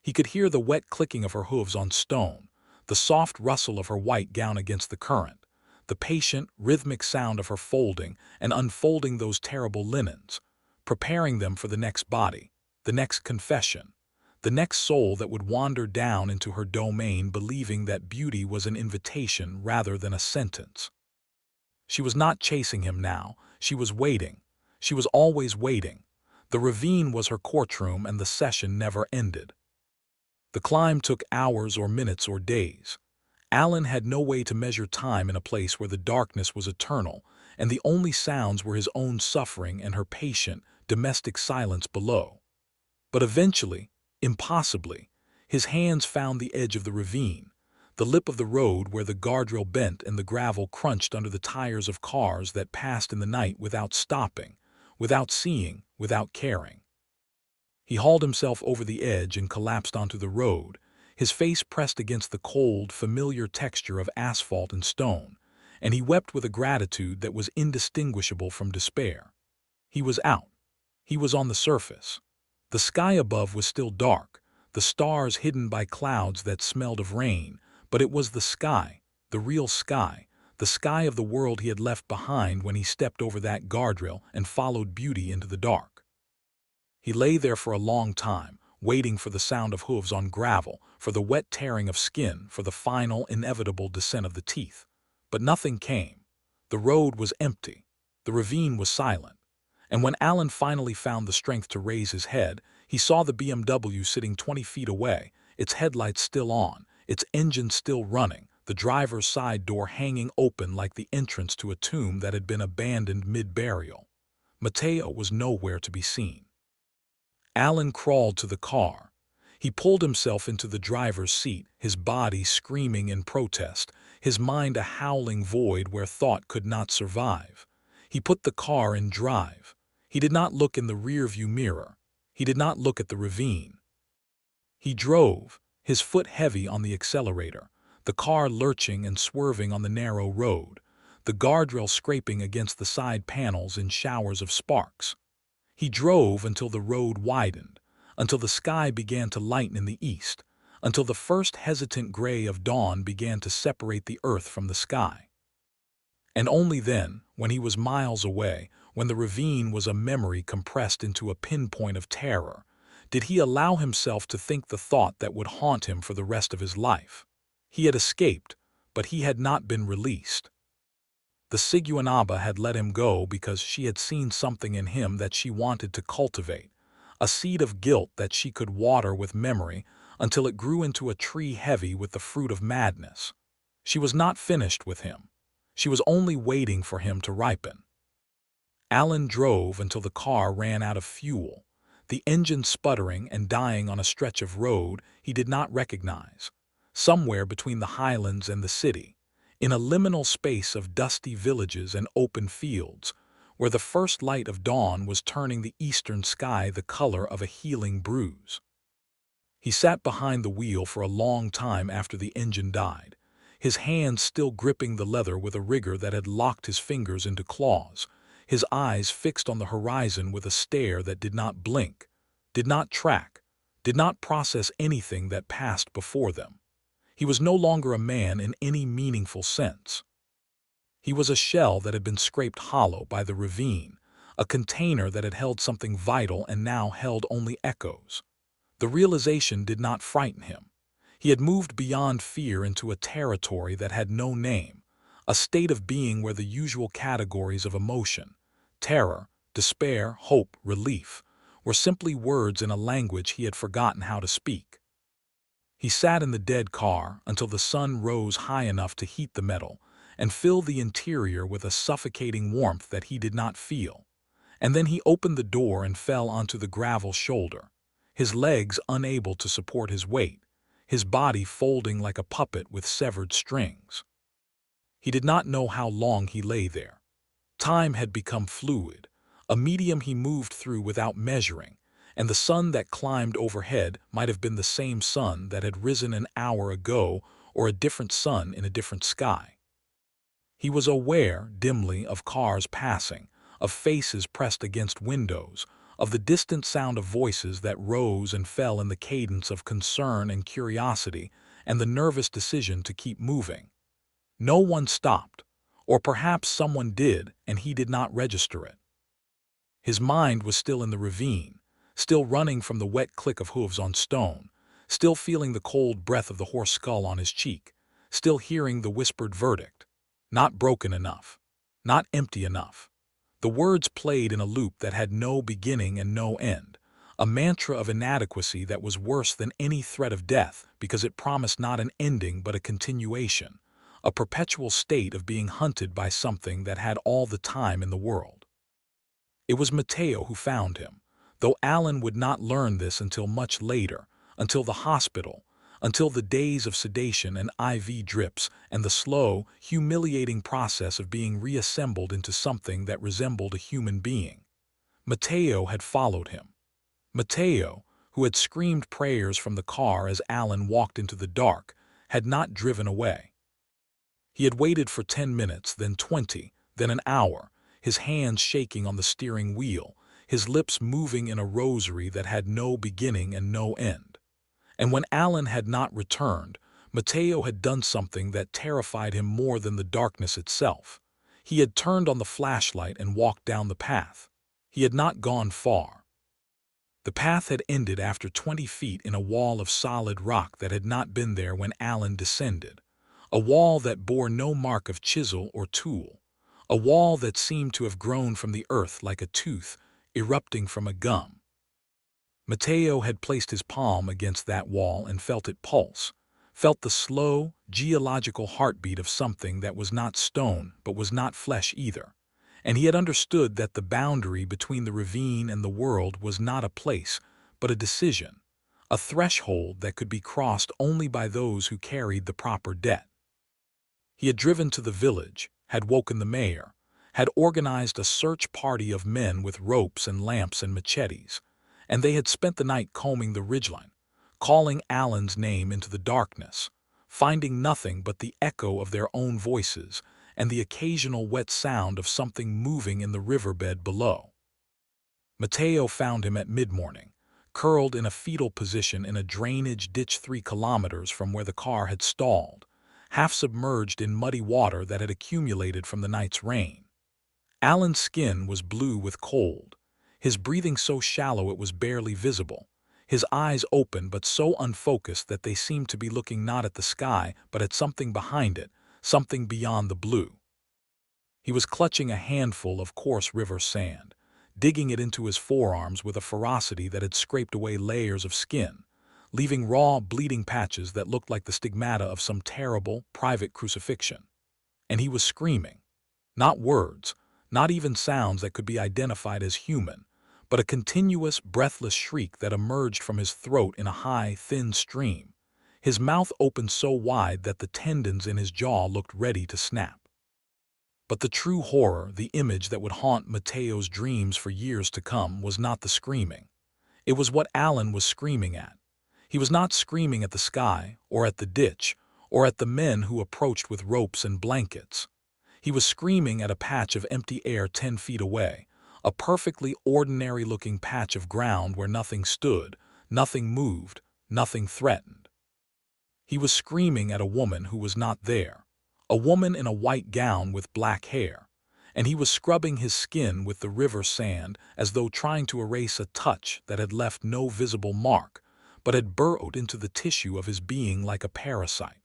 He could hear the wet clicking of her hooves on stone, the soft rustle of her white gown against the current, the patient, rhythmic sound of her folding and unfolding those terrible linens, preparing them for the next body, the next confession, the next soul that would wander down into her domain believing that beauty was an invitation rather than a sentence. She was not chasing him now, she was waiting. She was always waiting. The ravine was her courtroom and the session never ended. The climb took hours or minutes or days. Alan had no way to measure time in a place where the darkness was eternal, and the only sounds were his own suffering and her patient, domestic silence below. But eventually, impossibly, his hands found the edge of the ravine, the lip of the road where the guardrail bent and the gravel crunched under the tires of cars that passed in the night without stopping, without seeing, without caring. He hauled himself over the edge and collapsed onto the road, his face pressed against the cold, familiar texture of asphalt and stone, and he wept with a gratitude that was indistinguishable from despair. He was out. He was on the surface. The sky above was still dark, the stars hidden by clouds that smelled of rain, but it was the sky, the real sky, the sky of the world he had left behind when he stepped over that guardrail and followed beauty into the dark. He lay there for a long time, waiting for the sound of hooves on gravel, for the wet tearing of skin, for the final, inevitable descent of the teeth. But nothing came. The road was empty. The ravine was silent. And when Alan finally found the strength to raise his head, he saw the BMW sitting 20 feet away, its headlights still on, its engine still running, the driver's side door hanging open like the entrance to a tomb that had been abandoned mid-burial. Mateo was nowhere to be seen. Alan crawled to the car. He pulled himself into the driver's seat, his body screaming in protest, his mind a howling void where thought could not survive. He put the car in drive. He did not look in the rearview mirror. He did not look at the ravine. He drove, his foot heavy on the accelerator, the car lurching and swerving on the narrow road, the guardrail scraping against the side panels in showers of sparks. He drove until the road widened, until the sky began to lighten in the east, until the first hesitant gray of dawn began to separate the earth from the sky. And only then, when he was miles away, when the ravine was a memory compressed into a pinpoint of terror, did he allow himself to think the thought that would haunt him for the rest of his life. He had escaped, but he had not been released. The Siguanaba had let him go because she had seen something in him that she wanted to cultivate, a seed of guilt that she could water with memory until it grew into a tree heavy with the fruit of madness. She was not finished with him. She was only waiting for him to ripen. Alan drove until the car ran out of fuel, the engine sputtering and dying on a stretch of road he did not recognize, somewhere between the highlands and the city, in a liminal space of dusty villages and open fields, where the first light of dawn was turning the eastern sky the color of a healing bruise. He sat behind the wheel for a long time after the engine died, his hands still gripping the leather with a rigor that had locked his fingers into claws, his eyes fixed on the horizon with a stare that did not blink, did not track, did not process anything that passed before them. He was no longer a man in any meaningful sense. He was a shell that had been scraped hollow by the ravine, a container that had held something vital and now held only echoes. The realization did not frighten him. He had moved beyond fear into a territory that had no name, a state of being where the usual categories of emotion, terror, despair, hope, relief, were simply words in a language he had forgotten how to speak. He sat in the dead car until the sun rose high enough to heat the metal and fill the interior with a suffocating warmth that he did not feel. And then he opened the door and fell onto the gravel shoulder, his legs unable to support his weight, his body folding like a puppet with severed strings. He did not know how long he lay there. Time had become fluid, a medium he moved through without measuring, and the sun that climbed overhead might have been the same sun that had risen an hour ago or a different sun in a different sky. He was aware, dimly, of cars passing, of faces pressed against windows, of the distant sound of voices that rose and fell in the cadence of concern and curiosity and the nervous decision to keep moving. No one stopped, or perhaps someone did and he did not register it. His mind was still in the ravine, still running from the wet click of hooves on stone, still feeling the cold breath of the horse skull on his cheek, still hearing the whispered verdict. Not broken enough. Not empty enough. The words played in a loop that had no beginning and no end, a mantra of inadequacy that was worse than any threat of death because it promised not an ending but a continuation, a perpetual state of being hunted by something that had all the time in the world. It was Mateo who found him, though Alan would not learn this until much later, until the hospital, until the days of sedation and IV drips and the slow, humiliating process of being reassembled into something that resembled a human being. Mateo had followed him. Mateo, who had screamed prayers from the car as Alan walked into the dark, had not driven away. He had waited for 10 minutes, then 20, then an hour, his hands shaking on the steering wheel, his lips moving in a rosary that had no beginning and no end. And when Alan had not returned, Mateo had done something that terrified him more than the darkness itself. He had turned on the flashlight and walked down the path. He had not gone far. The path had ended after 20 feet in a wall of solid rock that had not been there when Alan descended, a wall that bore no mark of chisel or tool, a wall that seemed to have grown from the earth like a tooth erupting from a gum. Mateo had placed his palm against that wall and felt it pulse, felt the slow, geological heartbeat of something that was not stone but was not flesh either, and he had understood that the boundary between the ravine and the world was not a place, but a decision, a threshold that could be crossed only by those who carried the proper debt. He had driven to the village, had woken the mayor, had organized a search party of men with ropes and lamps and machetes, and they had spent the night combing the ridgeline, calling Alan's name into the darkness, finding nothing but the echo of their own voices and the occasional wet sound of something moving in the riverbed below. Mateo found him at mid-morning, curled in a fetal position in a drainage ditch 3 kilometers from where the car had stalled, half submerged in muddy water that had accumulated from the night's rain. Alan's skin was blue with cold, his breathing so shallow it was barely visible, his eyes open but so unfocused that they seemed to be looking not at the sky but at something behind it, something beyond the blue. He was clutching a handful of coarse river sand, digging it into his forearms with a ferocity that had scraped away layers of skin, leaving raw, bleeding patches that looked like the stigmata of some terrible, private crucifixion. And he was screaming. Not words, not even sounds that could be identified as human, but a continuous, breathless shriek that emerged from his throat in a high, thin stream, his mouth opened so wide that the tendons in his jaw looked ready to snap. But the true horror, the image that would haunt Mateo's dreams for years to come, was not the screaming. It was what Alan was screaming at. He was not screaming at the sky, or at the ditch, or at the men who approached with ropes and blankets. He was screaming at a patch of empty air 10 feet away, a perfectly ordinary-looking patch of ground where nothing stood, nothing moved, nothing threatened. He was screaming at a woman who was not there, a woman in a white gown with black hair, and he was scrubbing his skin with the river sand as though trying to erase a touch that had left no visible mark, but had burrowed into the tissue of his being like a parasite.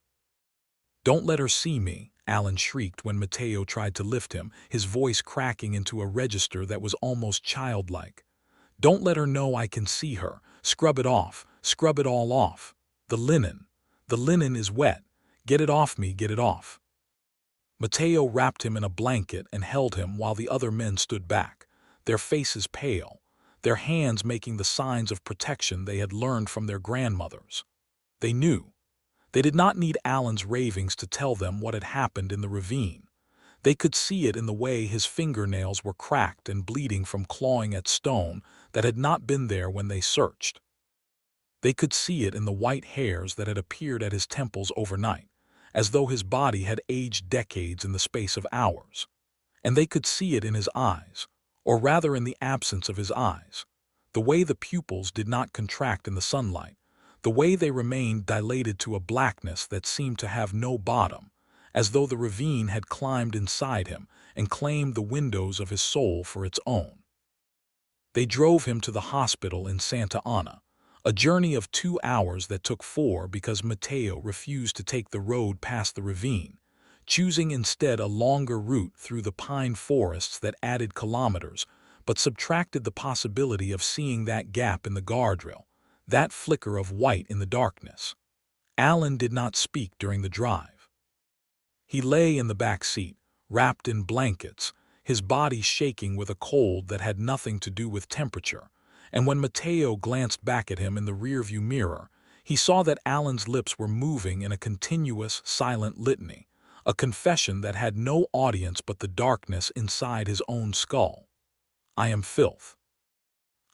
"Don't let her see me," Alan shrieked when Mateo tried to lift him, his voice cracking into a register that was almost childlike. "Don't let her know I can see her. Scrub it off. Scrub it all off. The linen is wet. Get it off me, get it off." Mateo wrapped him in a blanket and held him while the other men stood back, their faces pale, their hands making the signs of protection they had learned from their grandmothers. They knew. They did not need Alan's ravings to tell them what had happened in the ravine. They could see it in the way his fingernails were cracked and bleeding from clawing at stone that had not been there when they searched. They could see it in the white hairs that had appeared at his temples overnight, as though his body had aged decades in the space of hours. And they could see it in his eyes, or rather in the absence of his eyes, the way the pupils did not contract in the sunlight, the way they remained dilated to a blackness that seemed to have no bottom, as though the ravine had climbed inside him and claimed the windows of his soul for its own. They drove him to the hospital in Santa Ana, a journey of 2 hours that took 4 because Mateo refused to take the road past the ravine, choosing instead a longer route through the pine forests that added kilometers, but subtracted the possibility of seeing that gap in the guardrail, that flicker of white in the darkness. Alan did not speak during the drive. He lay in the back seat, wrapped in blankets, his body shaking with a cold that had nothing to do with temperature, and when Mateo glanced back at him in the rearview mirror, he saw that Alan's lips were moving in a continuous, silent litany, a confession that had no audience but the darkness inside his own skull. "I am filth.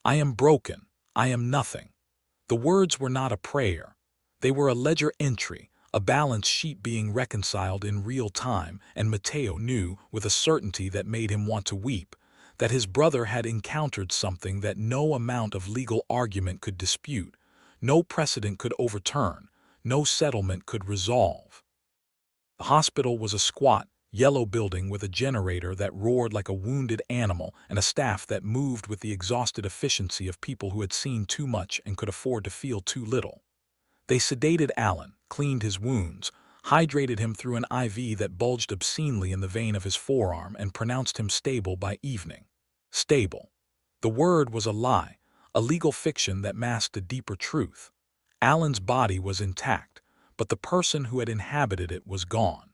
I am broken. I am nothing." The words were not a prayer. They were a ledger entry, a balance sheet being reconciled in real time, and Mateo knew, with a certainty that made him want to weep, that his brother had encountered something that no amount of legal argument could dispute, no precedent could overturn, no settlement could resolve. The hospital was a squat, yellow building with a generator that roared like a wounded animal and a staff that moved with the exhausted efficiency of people who had seen too much and could afford to feel too little. They sedated Alan, cleaned his wounds, hydrated him through an IV that bulged obscenely in the vein of his forearm, and pronounced him stable by evening. Stable. The word was a lie, a legal fiction that masked a deeper truth. Alan's body was intact, but the person who had inhabited it was gone.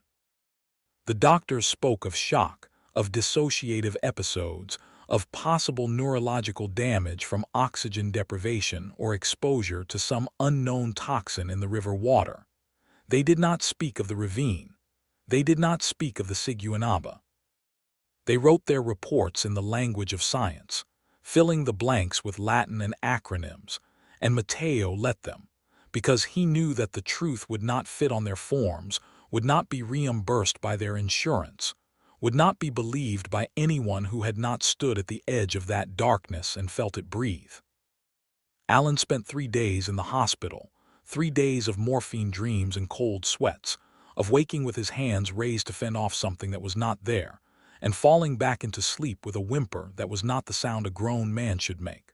The doctors spoke of shock, of dissociative episodes, of possible neurological damage from oxygen deprivation or exposure to some unknown toxin in the river water. They did not speak of the ravine. They did not speak of the Siguanaba. They wrote their reports in the language of science, filling the blanks with Latin and acronyms, and Matteo let them, because he knew that the truth would not fit on their forms, would not be reimbursed by their insurance, would not be believed by anyone who had not stood at the edge of that darkness and felt it breathe. Alan spent 3 days in the hospital, 3 days of morphine dreams and cold sweats, of waking with his hands raised to fend off something that was not there, and falling back into sleep with a whimper that was not the sound a grown man should make.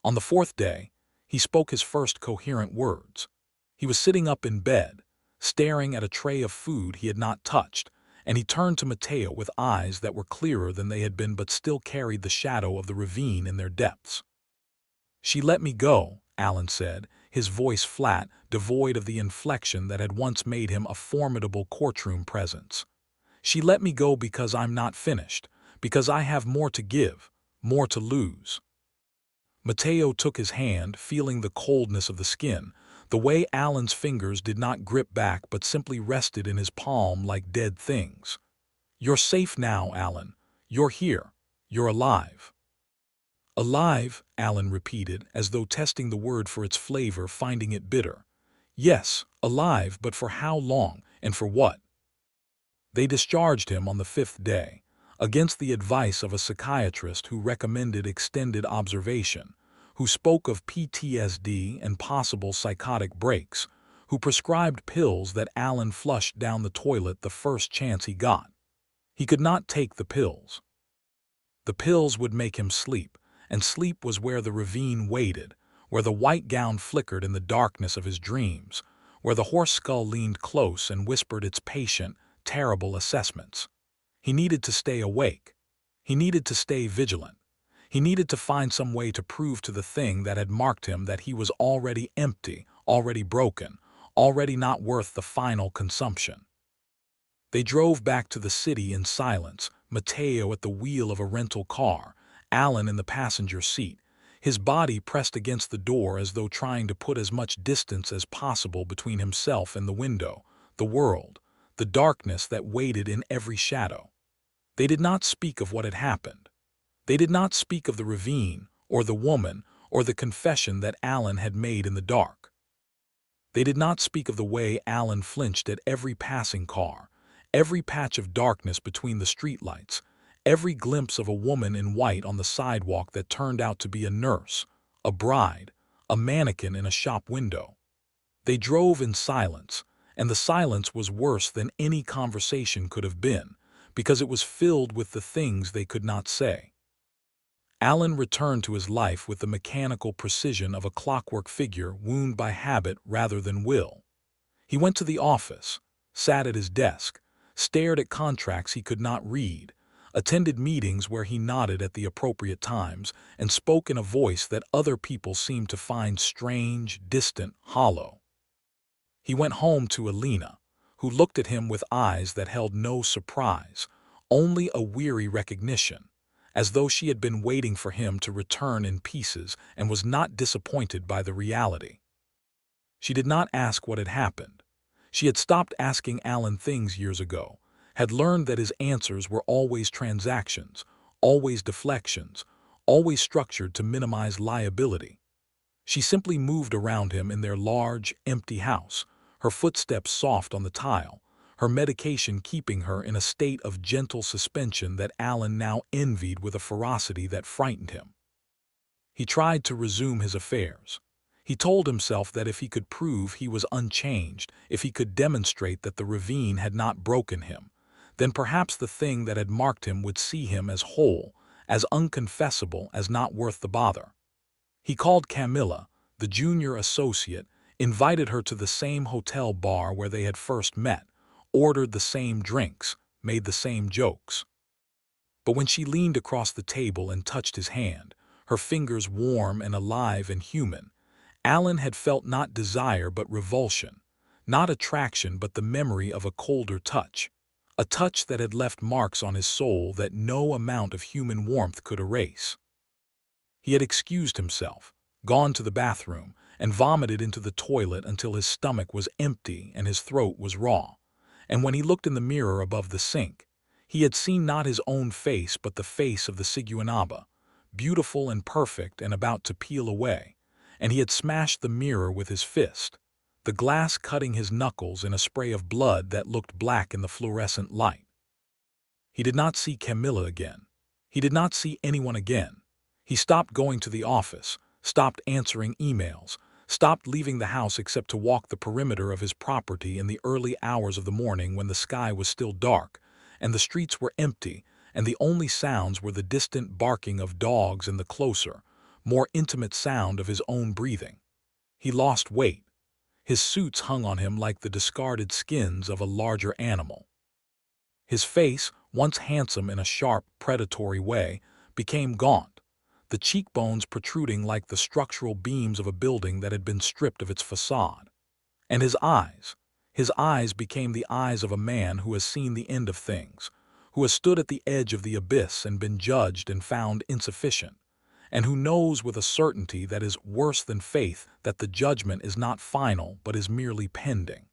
On the 4th day, he spoke his first coherent words. He was sitting up in bed, staring at a tray of food he had not touched, and he turned to Matteo with eyes that were clearer than they had been but still carried the shadow of the ravine in their depths. "She let me go," Alan said, his voice flat, devoid of the inflection that had once made him a formidable courtroom presence. "She let me go because I'm not finished, because I have more to give, more to lose." Matteo took his hand, feeling the coldness of the skin, the way Alan's fingers did not grip back but simply rested in his palm like dead things. "You're safe now, Alan. You're here. You're alive." "Alive," Alan repeated, as though testing the word for its flavor, finding it bitter. "Yes, alive, but for how long, and for what?" They discharged him on the 5th day, against the advice of a psychiatrist who recommended extended observation, who spoke of PTSD and possible psychotic breaks, who prescribed pills that Alan flushed down the toilet the first chance he got. He could not take the pills. The pills would make him sleep, and sleep was where the ravine waited, where the white gown flickered in the darkness of his dreams, where the horse skull leaned close and whispered its patient, terrible assessments. He needed to stay awake. He needed to stay vigilant. He needed to find some way to prove to the thing that had marked him that he was already empty, already broken, already not worth the final consumption. They drove back to the city in silence, Matteo at the wheel of a rental car, Alan in the passenger seat, his body pressed against the door as though trying to put as much distance as possible between himself and the window, the world, the darkness that waited in every shadow. They did not speak of what had happened. They did not speak of the ravine, or the woman, or the confession that Alan had made in the dark. They did not speak of the way Alan flinched at every passing car, every patch of darkness between the streetlights, every glimpse of a woman in white on the sidewalk that turned out to be a nurse, a bride, a mannequin in a shop window. They drove in silence, and the silence was worse than any conversation could have been, because it was filled with the things they could not say. Alan returned to his life with the mechanical precision of a clockwork figure wound by habit rather than will. He went to the office, sat at his desk, stared at contracts he could not read, attended meetings where he nodded at the appropriate times, and spoke in a voice that other people seemed to find strange, distant, hollow. He went home to Alina, who looked at him with eyes that held no surprise, only a weary recognition, as though she had been waiting for him to return in pieces and was not disappointed by the reality. She did not ask what had happened. She had stopped asking Alan things years ago, had learned that his answers were always transactions, always deflections, always structured to minimize liability. She simply moved around him in their large, empty house, her footsteps soft on the tile, her medication keeping her in a state of gentle suspension that Alan now envied with a ferocity that frightened him. He tried to resume his affairs. He told himself that if he could prove he was unchanged, if he could demonstrate that the ravine had not broken him, then perhaps the thing that had marked him would see him as whole, as unconfessable as not worth the bother. He called Camilla, the junior associate, invited her to the same hotel bar where they had first met, ordered the same drinks, made the same jokes. But when she leaned across the table and touched his hand, her fingers warm and alive and human, Alan had felt not desire but revulsion, not attraction but the memory of a colder touch, a touch that had left marks on his soul that no amount of human warmth could erase. He had excused himself, gone to the bathroom, and vomited into the toilet until his stomach was empty and his throat was raw. And when he looked in the mirror above the sink, he had seen not his own face but the face of the Siguanaba, beautiful and perfect and about to peel away, and he had smashed the mirror with his fist, the glass cutting his knuckles in a spray of blood that looked black in the fluorescent light. He did not see Camilla again. He did not see anyone again. He stopped going to the office, stopped answering emails, stopped leaving the house except to walk the perimeter of his property in the early hours of the morning when the sky was still dark, and the streets were empty, and the only sounds were the distant barking of dogs and the closer, more intimate sound of his own breathing. He lost weight. His suits hung on him like the discarded skins of a larger animal. His face, once handsome in a sharp, predatory way, became gaunt, the cheekbones protruding like the structural beams of a building that had been stripped of its facade. And his eyes became the eyes of a man who has seen the end of things, who has stood at the edge of the abyss and been judged and found insufficient, and who knows with a certainty that is worse than faith that the judgment is not final but is merely pending.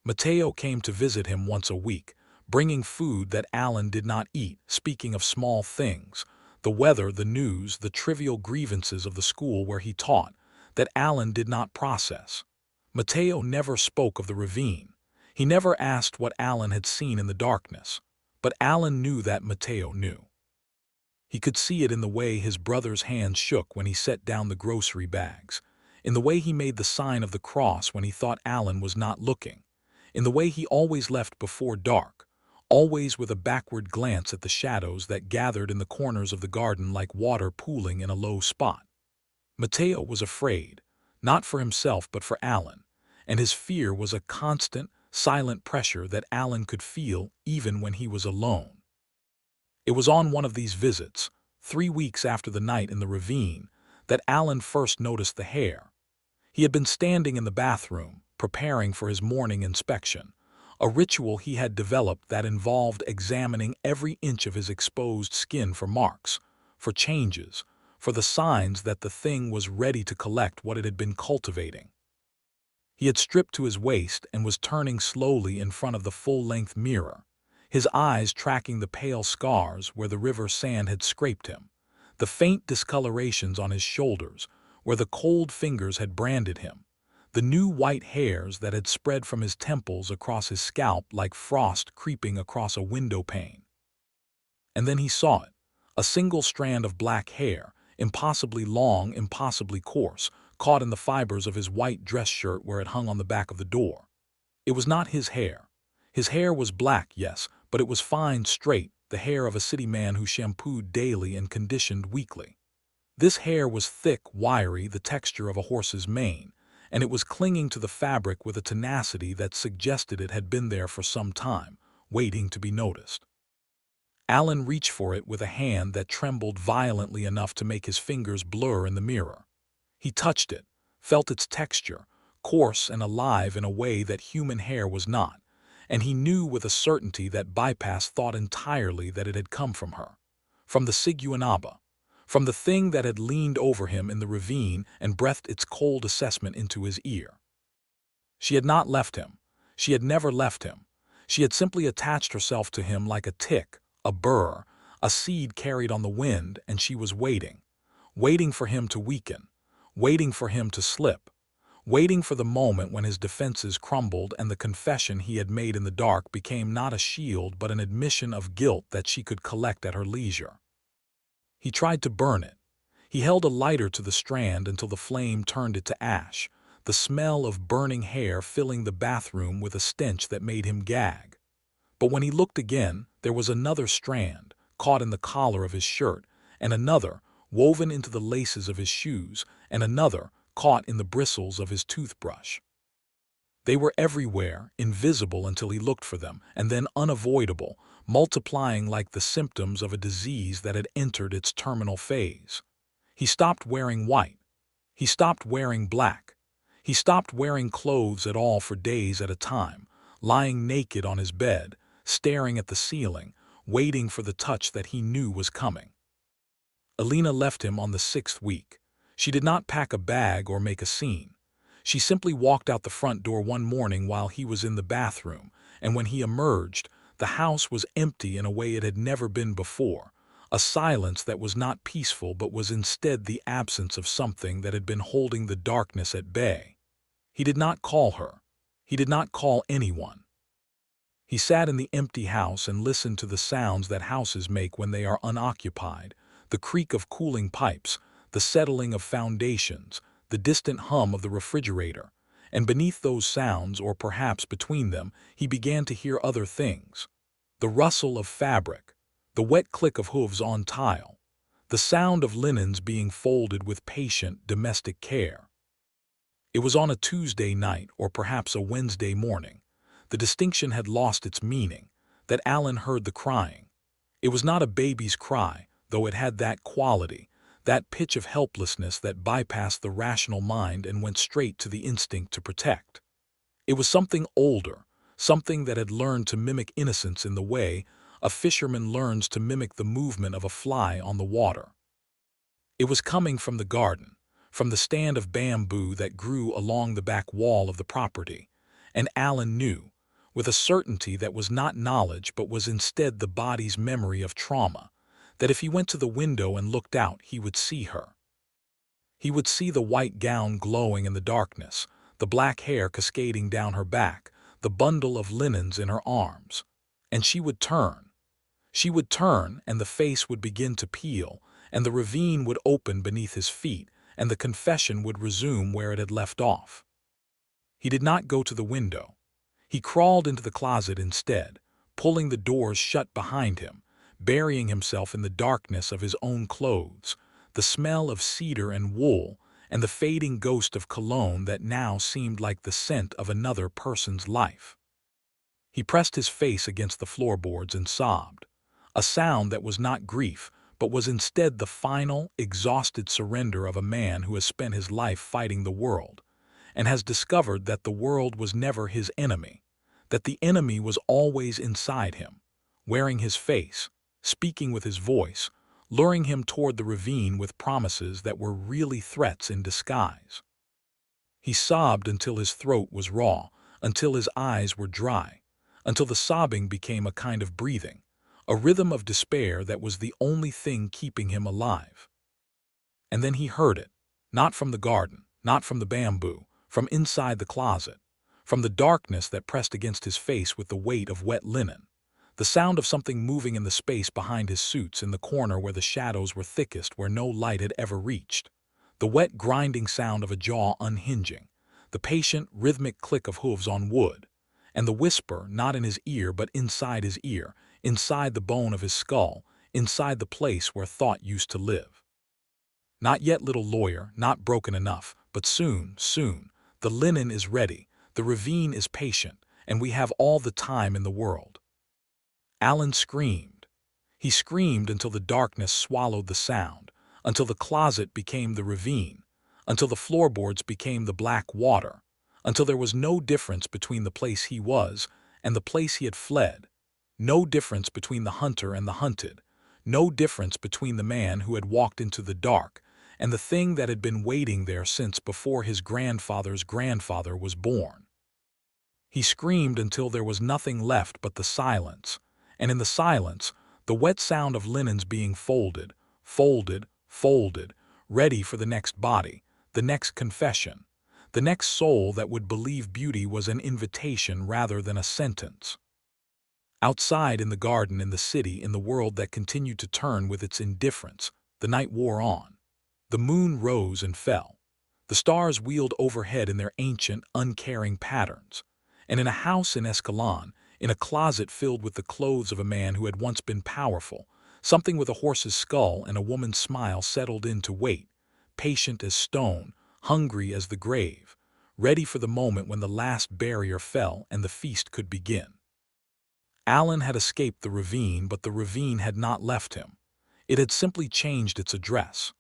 Mateo came to visit him once a week, bringing food that Alan did not eat, speaking of small things, the weather, the news, the trivial grievances of the school where he taught, that Alan did not process. Mateo never spoke of the ravine. He never asked what Alan had seen in the darkness, but Alan knew that Mateo knew. He could see it in the way his brother's hands shook when he set down the grocery bags, in the way he made the sign of the cross when he thought Alan was not looking, in the way he always left before dark, always with a backward glance at the shadows that gathered in the corners of the garden like water pooling in a low spot. Mateo was afraid, not for himself but for Alan, and his fear was a constant, silent pressure that Alan could feel even when he was alone. It was on one of these visits, 3 weeks after the night in the ravine, that Alan first noticed the hair. He had been standing in the bathroom, preparing for his morning inspection, a ritual he had developed that involved examining every inch of his exposed skin for marks, for changes, for the signs that the thing was ready to collect what it had been cultivating. He had stripped to his waist and was turning slowly in front of the full-length mirror, his eyes tracking the pale scars where the river sand had scraped him, the faint discolorations on his shoulders where the cold fingers had branded him, the new white hairs that had spread from his temples across his scalp like frost creeping across a window pane. And then he saw it, a single strand of black hair, impossibly long, impossibly coarse, caught in the fibers of his white dress shirt where it hung on the back of the door. It was not his hair. His hair was black, yes, but it was fine, straight, the hair of a city man who shampooed daily and conditioned weekly. This hair was thick, wiry, the texture of a horse's mane, and it was clinging to the fabric with a tenacity that suggested it had been there for some time, waiting to be noticed. Alan reached for it with a hand that trembled violently enough to make his fingers blur in the mirror. He touched it, felt its texture, coarse and alive in a way that human hair was not, and he knew with a certainty that bypassed thought entirely that it had come from her, from the Siguanaba, from the thing that had leaned over him in the ravine and breathed its cold assessment into his ear. She had not left him. She had never left him. She had simply attached herself to him like a tick, a burr, a seed carried on the wind, and she was waiting, waiting for him to weaken, waiting for him to slip, waiting for the moment when his defenses crumbled and the confession he had made in the dark became not a shield but an admission of guilt that she could collect at her leisure. He tried to burn it. He held a lighter to the strand until the flame turned it to ash, the smell of burning hair filling the bathroom with a stench that made him gag. But when he looked again, there was another strand, caught in the collar of his shirt, and another, woven into the laces of his shoes, and another, caught in the bristles of his toothbrush. They were everywhere, invisible until he looked for them, and then unavoidable, multiplying like the symptoms of a disease that had entered its terminal phase. He stopped wearing white. He stopped wearing black. He stopped wearing clothes at all for days at a time, lying naked on his bed, staring at the ceiling, waiting for the touch that he knew was coming. Alina left him on the 6th week. She did not pack a bag or make a scene. She simply walked out the front door one morning while he was in the bathroom, and when he emerged, the house was empty in a way it had never been before, a silence that was not peaceful but was instead the absence of something that had been holding the darkness at bay. He did not call her. He did not call anyone. He sat in the empty house and listened to the sounds that houses make when they are unoccupied, the creak of cooling pipes, the settling of foundations, the distant hum of the refrigerator, and beneath those sounds, or perhaps between them, he began to hear other things. The rustle of fabric, the wet click of hooves on tile, the sound of linens being folded with patient, domestic care. It was on a Tuesday night, or perhaps a Wednesday morning. The distinction had lost its meaning, that Alan heard the crying. It was not a baby's cry, though it had that quality, that pitch of helplessness that bypassed the rational mind and went straight to the instinct to protect. It was something older, something that had learned to mimic innocence in the way a fisherman learns to mimic the movement of a fly on the water. It was coming from the garden, from the stand of bamboo that grew along the back wall of the property, and Alan knew, with a certainty that was not knowledge but was instead the body's memory of trauma, that if he went to the window and looked out, he would see her. He would see the white gown glowing in the darkness, the black hair cascading down her back, the bundle of linens in her arms. And she would turn. She would turn, and the face would begin to peel, and the ravine would open beneath his feet, and the confession would resume where it had left off. He did not go to the window. He crawled into the closet instead, pulling the doors shut behind him, burying himself in the darkness of his own clothes, the smell of cedar and wool, and the fading ghost of cologne that now seemed like the scent of another person's life. He pressed his face against the floorboards and sobbed, a sound that was not grief, but was instead the final, exhausted surrender of a man who has spent his life fighting the world, and has discovered that the world was never his enemy, that the enemy was always inside him, wearing his face, speaking with his voice, luring him toward the ravine with promises that were really threats in disguise. He sobbed until his throat was raw, until his eyes were dry, until the sobbing became a kind of breathing, a rhythm of despair that was the only thing keeping him alive. And then he heard it, not from the garden, not from the bamboo, from inside the closet, from the darkness that pressed against his face with the weight of wet linen, the sound of something moving in the space behind his suits in the corner where the shadows were thickest, where no light had ever reached, the wet grinding sound of a jaw unhinging, the patient, rhythmic click of hooves on wood, and the whisper not in his ear but inside his ear, inside the bone of his skull, inside the place where thought used to live. Not yet, little lawyer, not broken enough, but soon, soon, the linen is ready, the ravine is patient, and we have all the time in the world. Alan screamed. He screamed until the darkness swallowed the sound, until the closet became the ravine, until the floorboards became the black water, until there was no difference between the place he was and the place he had fled, no difference between the hunter and the hunted, no difference between the man who had walked into the dark and the thing that had been waiting there since before his grandfather's grandfather was born. He screamed until there was nothing left but the silence, and in the silence, the wet sound of linens being folded, folded, folded, ready for the next body, the next confession, the next soul that would believe beauty was an invitation rather than a sentence. Outside, in the garden, in the city, in the world that continued to turn with its indifference, the night wore on. The moon rose and fell. The stars wheeled overhead in their ancient, uncaring patterns. And in a house in Escalon, in a closet filled with the clothes of a man who had once been powerful, something with a horse's skull and a woman's smile settled in to wait, patient as stone, hungry as the grave, ready for the moment when the last barrier fell and the feast could begin. Alan had escaped the ravine, but the ravine had not left him. It had simply changed its address,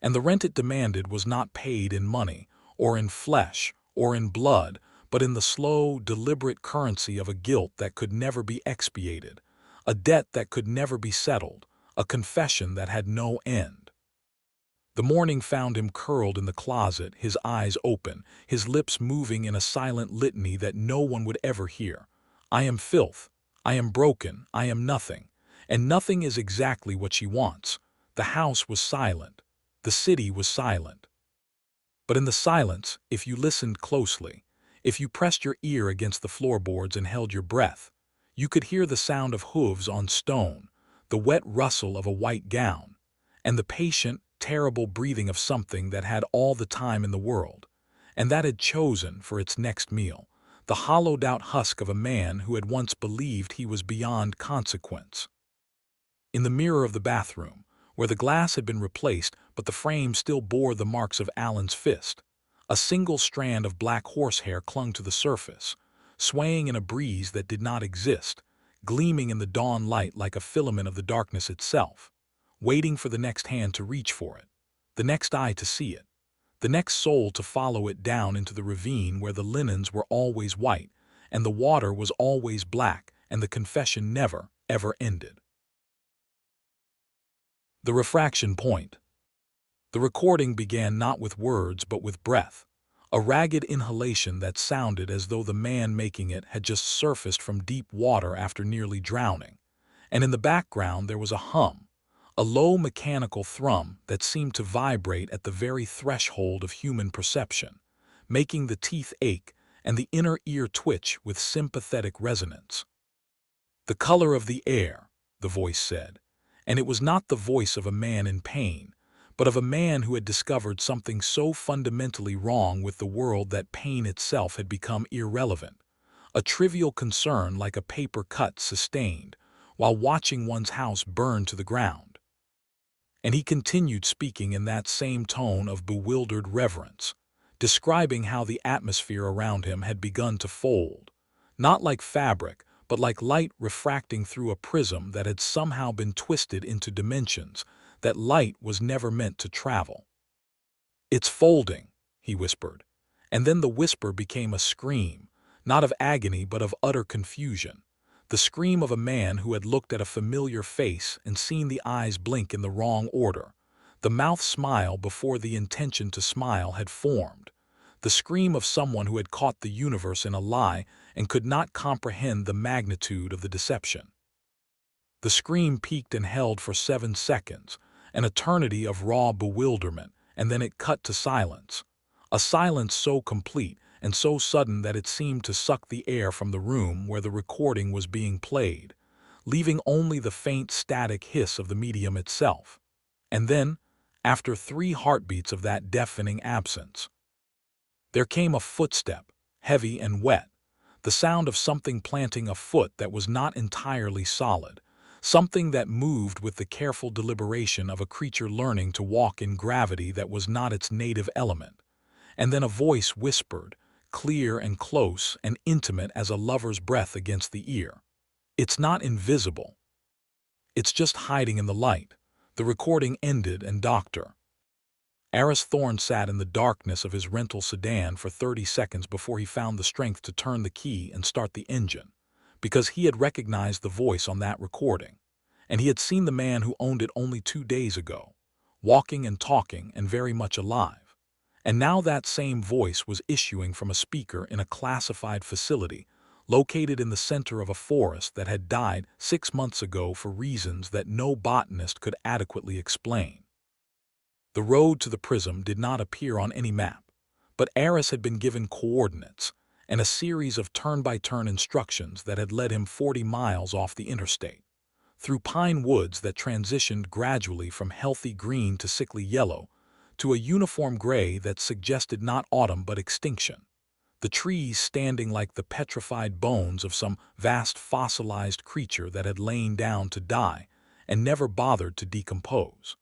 and the rent it demanded was not paid in money, or in flesh, or in blood, but in the slow, deliberate currency of a guilt that could never be expiated, a debt that could never be settled, a confession that had no end. The morning found him curled in the closet, his eyes open, his lips moving in a silent litany that no one would ever hear. I am filth, I am broken, I am nothing, and nothing is exactly what she wants. The house was silent, the city was silent. But in the silence, if you listened closely, if you pressed your ear against the floorboards and held your breath, you could hear the sound of hooves on stone, the wet rustle of a white gown, and the patient, terrible breathing of something that had all the time in the world, and that had chosen for its next meal the hollowed-out husk of a man who had once believed he was beyond consequence. In the mirror of the bathroom, where the glass had been replaced but the frame still bore the marks of Alan's fist, a single strand of black horsehair clung to the surface, swaying in a breeze that did not exist, gleaming in the dawn light like a filament of the darkness itself, waiting for the next hand to reach for it, the next eye to see it, the next soul to follow it down into the ravine where the linens were always white, and the water was always black, and the confession never, ever ended. The Refraction Point. The recording began not with words but with breath, a ragged inhalation that sounded as though the man making it had just surfaced from deep water after nearly drowning, and in the background there was a hum, a low mechanical thrum that seemed to vibrate at the very threshold of human perception, making the teeth ache and the inner ear twitch with sympathetic resonance. The color of the air, the voice said, and it was not the voice of a man in pain, but of a man who had discovered something so fundamentally wrong with the world that pain itself had become irrelevant, a trivial concern like a paper cut sustained while watching one's house burn to the ground. And he continued speaking in that same tone of bewildered reverence, describing how the atmosphere around him had begun to fold, not like fabric, but like light refracting through a prism that had somehow been twisted into dimensions that light was never meant to travel. "It's folding," he whispered, and then the whisper became a scream, not of agony but of utter confusion, the scream of a man who had looked at a familiar face and seen the eyes blink in the wrong order, the mouth smile before the intention to smile had formed, the scream of someone who had caught the universe in a lie and could not comprehend the magnitude of the deception. The scream peaked and held for 7 seconds, an eternity of raw bewilderment, and then it cut to silence, a silence so complete and so sudden that it seemed to suck the air from the room where the recording was being played, leaving only the faint static hiss of the medium itself. And then, after 3 heartbeats of that deafening absence, there came a footstep, heavy and wet, the sound of something planting a foot that was not entirely solid, something that moved with the careful deliberation of a creature learning to walk in gravity that was not its native element. And then a voice whispered, clear and close and intimate as a lover's breath against the ear. "It's not invisible. It's just hiding in the light." The recording ended and Dr. Aris Thorne sat in the darkness of his rental sedan for 30 seconds before he found the strength to turn the key and start the engine, because he had recognized the voice on that recording, and he had seen the man who owned it only 2 days ago, walking and talking and very much alive. And now that same voice was issuing from a speaker in a classified facility located in the center of a forest that had died 6 months ago for reasons that no botanist could adequately explain. The road to the Prism did not appear on any map, but Aris had been given coordinates and a series of turn-by-turn instructions that had led him 40 miles off the interstate, through pine woods that transitioned gradually from healthy green to sickly yellow, to a uniform gray that suggested not autumn but extinction, the trees standing like the petrified bones of some vast fossilized creature that had lain down to die and never bothered to decompose.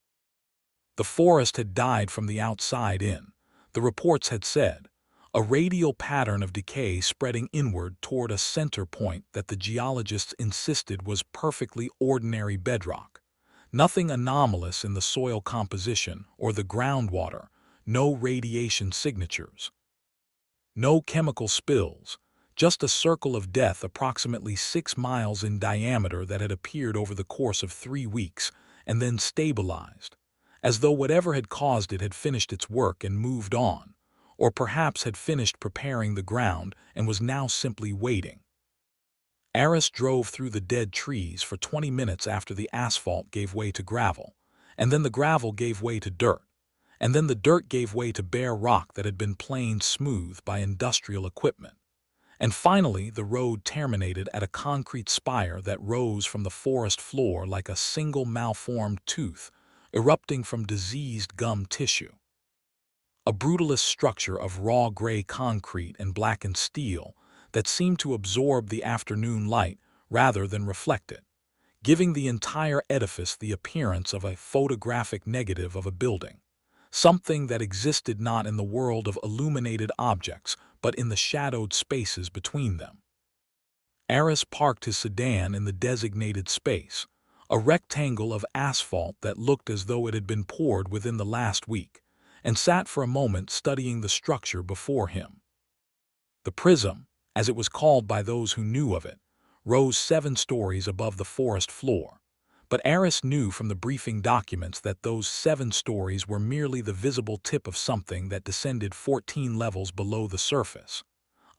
The forest had died from the outside in, the reports had said, a radial pattern of decay spreading inward toward a center point that the geologists insisted was perfectly ordinary bedrock. Nothing anomalous in the soil composition or the groundwater, no radiation signatures. No chemical spills, just a circle of death approximately 6 miles in diameter that had appeared over the course of 3 weeks and then stabilized, as though whatever had caused it had finished its work and moved on, or perhaps had finished preparing the ground and was now simply waiting. Aris drove through the dead trees for 20 minutes after the asphalt gave way to gravel, and then the gravel gave way to dirt, and then the dirt gave way to bare rock that had been planed smooth by industrial equipment. And finally, the road terminated at a concrete spire that rose from the forest floor like a single malformed tooth, erupting from diseased gum tissue. A brutalist structure of raw gray concrete and blackened steel that seemed to absorb the afternoon light rather than reflect it, giving the entire edifice the appearance of a photographic negative of a building, something that existed not in the world of illuminated objects but in the shadowed spaces between them. Aris parked his sedan in the designated space, a rectangle of asphalt that looked as though it had been poured within the last week, and sat for a moment studying the structure before him. The Prism, as it was called by those who knew of it, rose 7 stories above the forest floor, but Aris knew from the briefing documents that those 7 stories were merely the visible tip of something that descended 14 levels below the surface,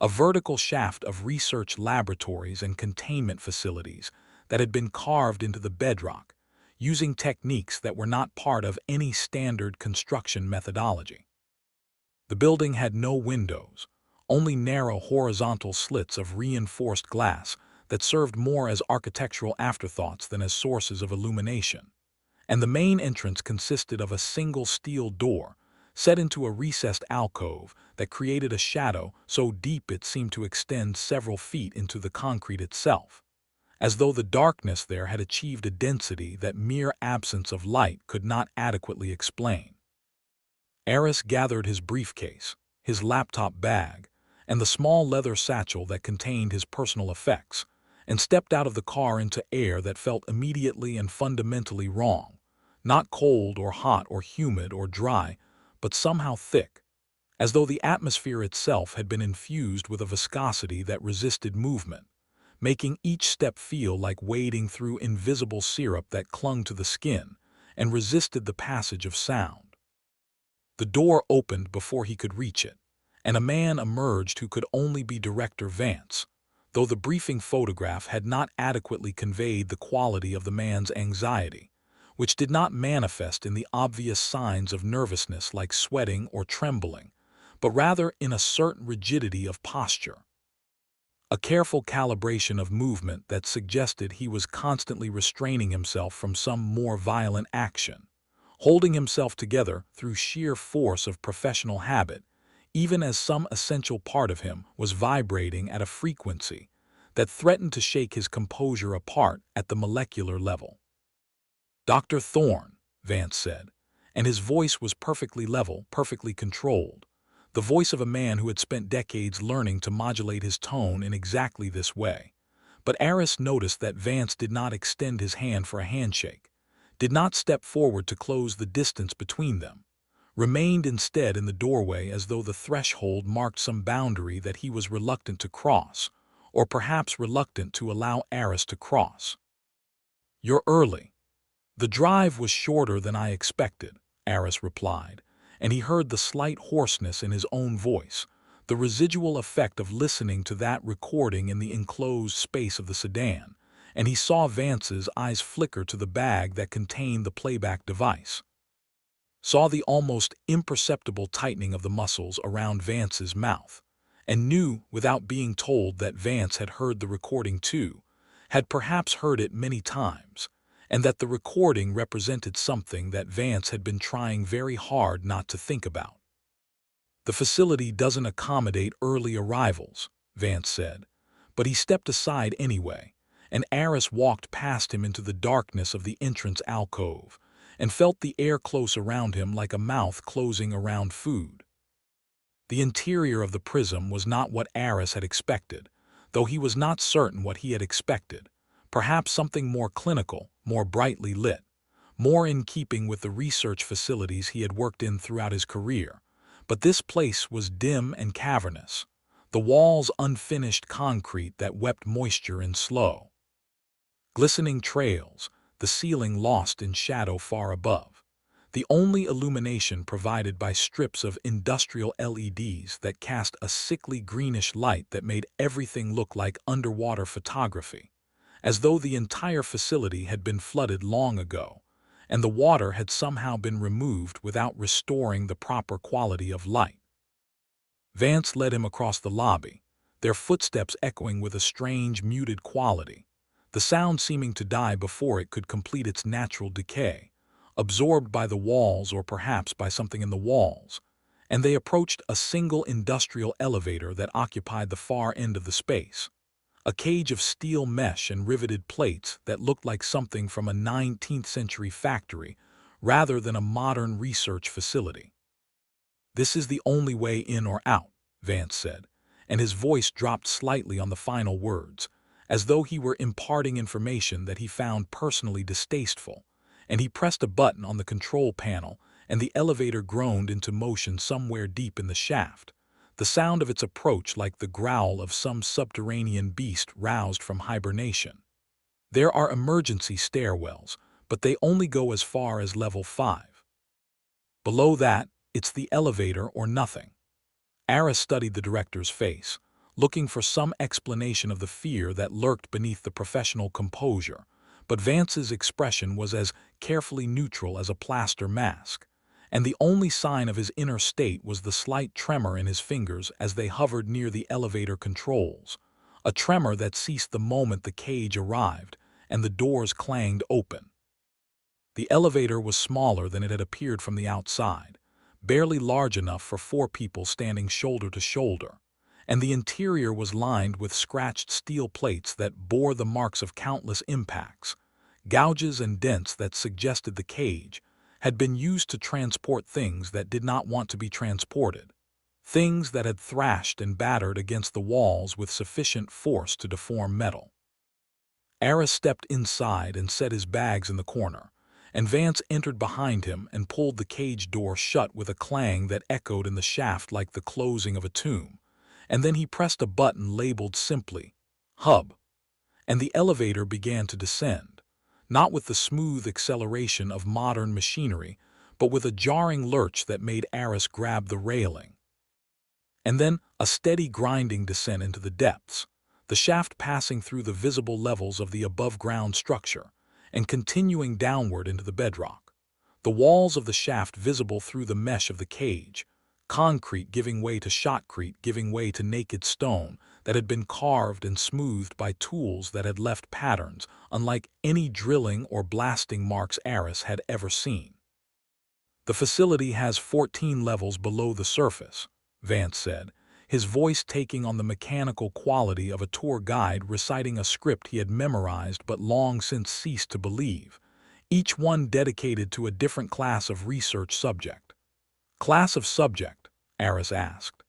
a vertical shaft of research laboratories and containment facilities that had been carved into the bedrock, using techniques that were not part of any standard construction methodology. The building had no windows, only narrow horizontal slits of reinforced glass that served more as architectural afterthoughts than as sources of illumination, and the main entrance consisted of a single steel door set into a recessed alcove that created a shadow so deep it seemed to extend several feet into the concrete itself, as though the darkness there had achieved a density that mere absence of light could not adequately explain. Aris gathered his briefcase, his laptop bag, and the small leather satchel that contained his personal effects, and stepped out of the car into air that felt immediately and fundamentally wrong, not cold or hot or humid or dry, but somehow thick, as though the atmosphere itself had been infused with a viscosity that resisted movement, making each step feel like wading through invisible syrup that clung to the skin and resisted the passage of sound. The door opened before he could reach it, and a man emerged who could only be Director Vance, though the briefing photograph had not adequately conveyed the quality of the man's anxiety, which did not manifest in the obvious signs of nervousness like sweating or trembling, but rather in a certain rigidity of posture, a careful calibration of movement that suggested he was constantly restraining himself from some more violent action, holding himself together through sheer force of professional habit, even as some essential part of him was vibrating at a frequency that threatened to shake his composure apart at the molecular level. "Dr. Thorne," Vance said, and his voice was perfectly level, perfectly controlled, the voice of a man who had spent decades learning to modulate his tone in exactly this way. But Aris noticed that Vance did not extend his hand for a handshake, did not step forward to close the distance between them, remained instead in the doorway as though the threshold marked some boundary that he was reluctant to cross, or perhaps reluctant to allow Aris to cross. "You're early." "The drive was shorter than I expected," Aris replied, and he heard the slight hoarseness in his own voice, the residual effect of listening to that recording in the enclosed space of the sedan, and he saw Vance's eyes flicker to the bag that contained the playback device. Saw the almost imperceptible tightening of the muscles around Vance's mouth, and knew without being told that Vance had heard the recording too, had perhaps heard it many times, and that the recording represented something that Vance had been trying very hard not to think about. "The facility doesn't accommodate early arrivals," Vance said, but he stepped aside anyway, and Aris walked past him into the darkness of the entrance alcove, and felt the air close around him like a mouth closing around food. The interior of the prism was not what Aris had expected, though he was not certain what he had expected. Perhaps something more clinical, more brightly lit, more in keeping with the research facilities he had worked in throughout his career. But this place was dim and cavernous, the walls unfinished concrete that wept moisture in slow, glistening trails, the ceiling lost in shadow far above. The only illumination provided by strips of industrial LEDs that cast a sickly greenish light that made everything look like underwater photography, as though the entire facility had been flooded long ago, and the water had somehow been removed without restoring the proper quality of light. Vance led him across the lobby, their footsteps echoing with a strange, muted quality, the sound seeming to die before it could complete its natural decay, absorbed by the walls or perhaps by something in the walls, and they approached a single industrial elevator that occupied the far end of the space, a cage of steel mesh and riveted plates that looked like something from a 19th century factory rather than a modern research facility. "This is the only way in or out," Vance said, and his voice dropped slightly on the final words, as though he were imparting information that he found personally distasteful, and he pressed a button on the control panel, and the elevator groaned into motion somewhere deep in the shaft, the sound of its approach like the growl of some subterranean beast roused from hibernation. "There are emergency stairwells, but they only go as far as level 5. Below that, it's the elevator or nothing." Aris studied the director's face, looking for some explanation of the fear that lurked beneath the professional composure, but Vance's expression was as carefully neutral as a plaster mask, and the only sign of his inner state was the slight tremor in his fingers as they hovered near the elevator controls, a tremor that ceased the moment the cage arrived and the doors clanged open. The elevator was smaller than it had appeared from the outside, barely large enough for 4 people standing shoulder to shoulder, and the interior was lined with scratched steel plates that bore the marks of countless impacts, gouges and dents that suggested the cage had been used to transport things that did not want to be transported, things that had thrashed and battered against the walls with sufficient force to deform metal. Aris stepped inside and set his bags in the corner, and Vance entered behind him and pulled the cage door shut with a clang that echoed in the shaft like the closing of a tomb, and then he pressed a button labeled simply, "Hub," and the elevator began to descend, not with the smooth acceleration of modern machinery, but with a jarring lurch that made Aris grab the railing. And then a steady grinding descent into the depths, the shaft passing through the visible levels of the above-ground structure and continuing downward into the bedrock, the walls of the shaft visible through the mesh of the cage, concrete giving way to shotcrete giving way to naked stone that had been carved and smoothed by tools that had left patterns unlike any drilling or blasting marks Aris had ever seen. "The facility has 14 levels below the surface," Vance said, his voice taking on the mechanical quality of a tour guide reciting a script he had memorized but long since ceased to believe, each one dedicated to a different class of research subject. "Class of subject?" Aris asked.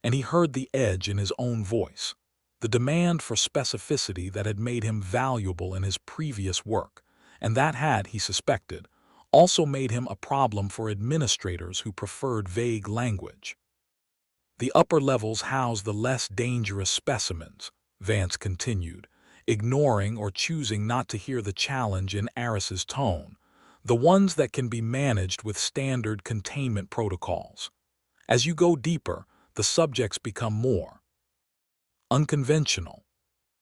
And he heard the edge in his own voice, the demand for specificity that had made him valuable in his previous work, and that had, he suspected, also made him a problem for administrators who preferred vague language. "The upper levels house the less dangerous specimens," Vance continued, ignoring or choosing not to hear the challenge in Aris's tone, "the ones that can be managed with standard containment protocols. As you go deeper, the subjects become more unconventional."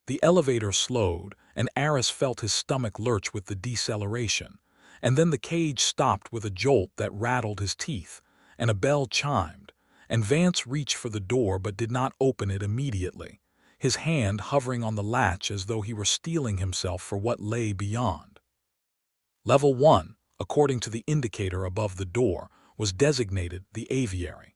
The elevator slowed, and Aris felt his stomach lurch with the deceleration, and then the cage stopped with a jolt that rattled his teeth, and a bell chimed, and Vance reached for the door but did not open it immediately, his hand hovering on the latch as though he were steeling himself for what lay beyond. Level 1, according to the indicator above the door, was designated the aviary,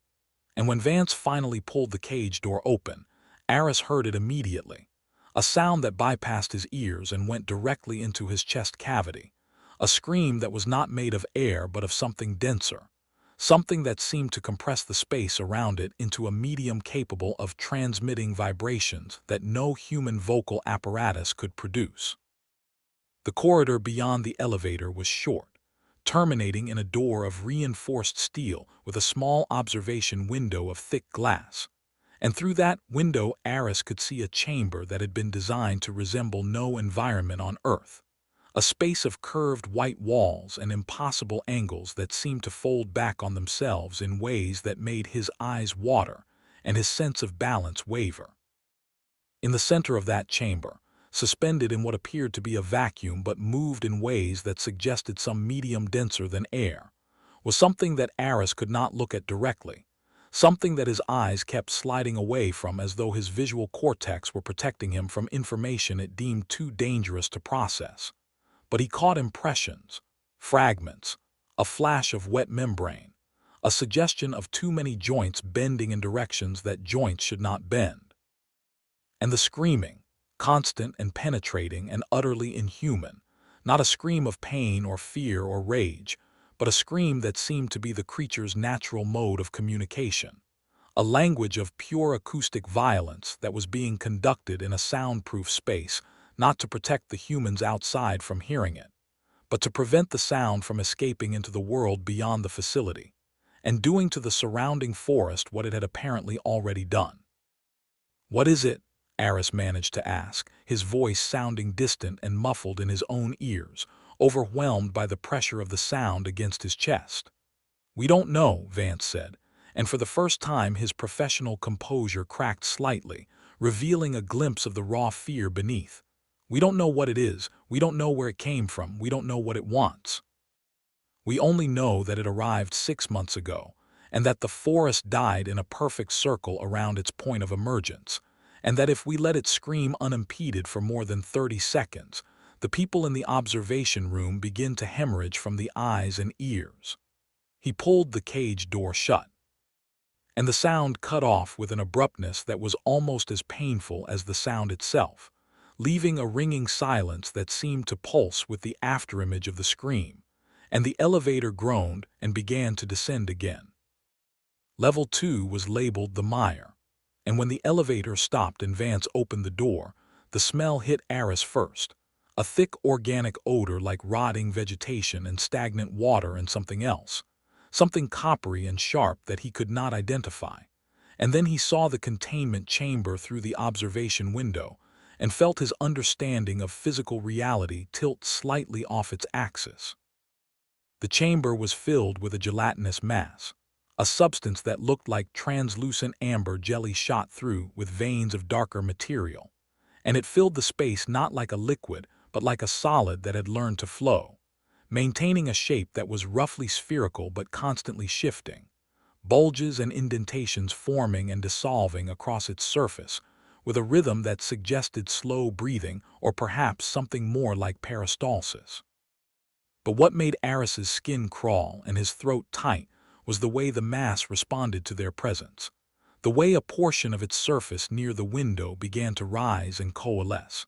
and when Vance finally pulled the cage door open, Aris heard it immediately, a sound that bypassed his ears and went directly into his chest cavity, a scream that was not made of air but of something denser, something that seemed to compress the space around it into a medium capable of transmitting vibrations that no human vocal apparatus could produce. The corridor beyond the elevator was short, terminating in a door of reinforced steel with a small observation window of thick glass. And through that window, Aris could see a chamber that had been designed to resemble no environment on Earth. A space of curved white walls and impossible angles that seemed to fold back on themselves in ways that made his eyes water and his sense of balance waver. In the center of that chamber, suspended in what appeared to be a vacuum but moved in ways that suggested some medium denser than air, was something that Aris could not look at directly, something that his eyes kept sliding away from as though his visual cortex were protecting him from information it deemed too dangerous to process. But he caught impressions, fragments, a flash of wet membrane, a suggestion of too many joints bending in directions that joints should not bend. And the screaming, constant and penetrating and utterly inhuman, not a scream of pain or fear or rage, but a scream that seemed to be the creature's natural mode of communication, a language of pure acoustic violence that was being conducted in a soundproof space, not to protect the humans outside from hearing it, but to prevent the sound from escaping into the world beyond the facility, and doing to the surrounding forest what it had apparently already done. "What is it?" Aris managed to ask, his voice sounding distant and muffled in his own ears, overwhelmed by the pressure of the sound against his chest. "We don't know," Vance said, and for the first time his professional composure cracked slightly, revealing a glimpse of the raw fear beneath. "We don't know what it is, we don't know where it came from, we don't know what it wants. We only know that it arrived 6 months ago, and that the forest died in a perfect circle around its point of emergence, and that if we let it scream unimpeded for more than 30 seconds, the people in the observation room begin to hemorrhage from the eyes and ears." He pulled the cage door shut, and the sound cut off with an abruptness that was almost as painful as the sound itself, leaving a ringing silence that seemed to pulse with the afterimage of the scream, and the elevator groaned and began to descend again. Level 2 was labeled the mire, and when the elevator stopped and Vance opened the door, the smell hit Aris first, a thick organic odor like rotting vegetation and stagnant water and something else, something coppery and sharp that he could not identify. And then he saw the containment chamber through the observation window and felt his understanding of physical reality tilt slightly off its axis. The chamber was filled with a gelatinous mass, a substance that looked like translucent amber jelly shot through with veins of darker material, and it filled the space not like a liquid but like a solid that had learned to flow, maintaining a shape that was roughly spherical but constantly shifting, bulges and indentations forming and dissolving across its surface with a rhythm that suggested slow breathing or perhaps something more like peristalsis. But what made Aris's skin crawl and his throat tight was the way the mass responded to their presence, the way a portion of its surface near the window began to rise and coalesce,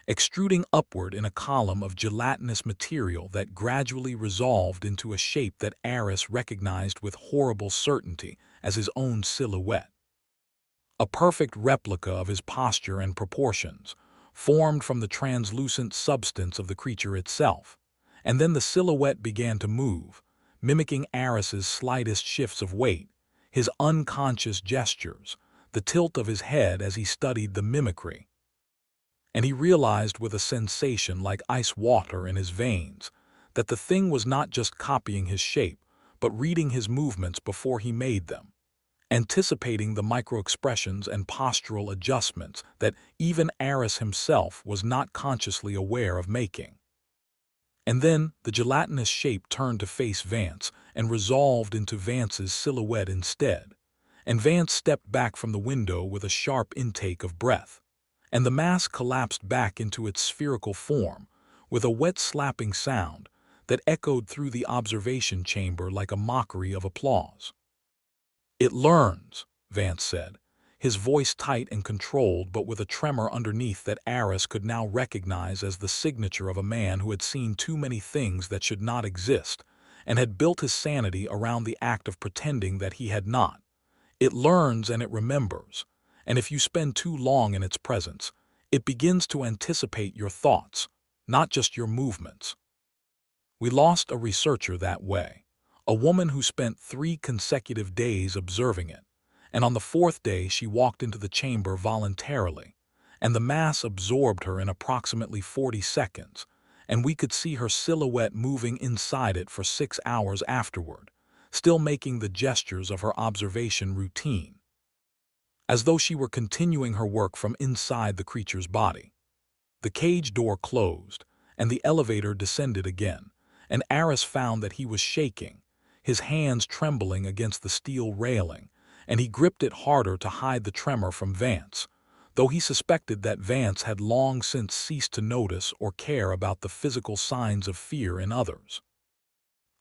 extruding upward in a column of gelatinous material that gradually resolved into a shape that Aris recognized with horrible certainty as his own silhouette. A perfect replica of his posture and proportions, formed from the translucent substance of the creature itself, and then the silhouette began to move, mimicking Aris's slightest shifts of weight, his unconscious gestures, the tilt of his head as he studied the mimicry. And he realized with a sensation like ice water in his veins that the thing was not just copying his shape, but reading his movements before he made them, anticipating the micro-expressions and postural adjustments that even Aris himself was not consciously aware of making. And then the gelatinous shape turned to face Vance and resolved into Vance's silhouette instead, and Vance stepped back from the window with a sharp intake of breath, and the mass collapsed back into its spherical form with a wet slapping sound that echoed through the observation chamber like a mockery of applause. "It learns," Vance said, his voice tight and controlled but with a tremor underneath that Aris could now recognize as the signature of a man who had seen too many things that should not exist and had built his sanity around the act of pretending that he had not. It learns and it remembers, and if you spend too long in its presence, it begins to anticipate your thoughts, not just your movements. We lost a researcher that way, a woman who spent 3 consecutive days observing it, and on the 4th day she walked into the chamber voluntarily, and the mass absorbed her in approximately 40 seconds, and we could see her silhouette moving inside it for 6 hours afterward, still making the gestures of her observation routine, as though she were continuing her work from inside the creature's body. The cage door closed, and the elevator descended again, and Aris found that he was shaking, his hands trembling against the steel railing, and he gripped it harder to hide the tremor from Vance, though he suspected that Vance had long since ceased to notice or care about the physical signs of fear in others.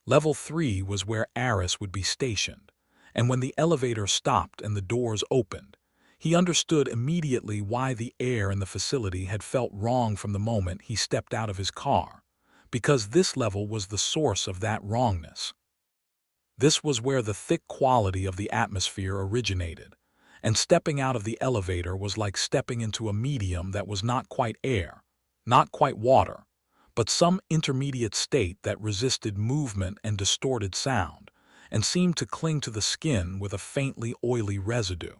Level 3 was where Aris would be stationed, and when the elevator stopped and the doors opened, he understood immediately why the air in the facility had felt wrong from the moment he stepped out of his car, because this level was the source of that wrongness. This was where the thick quality of the atmosphere originated, and stepping out of the elevator was like stepping into a medium that was not quite air, not quite water, but some intermediate state that resisted movement and distorted sound, and seemed to cling to the skin with a faintly oily residue.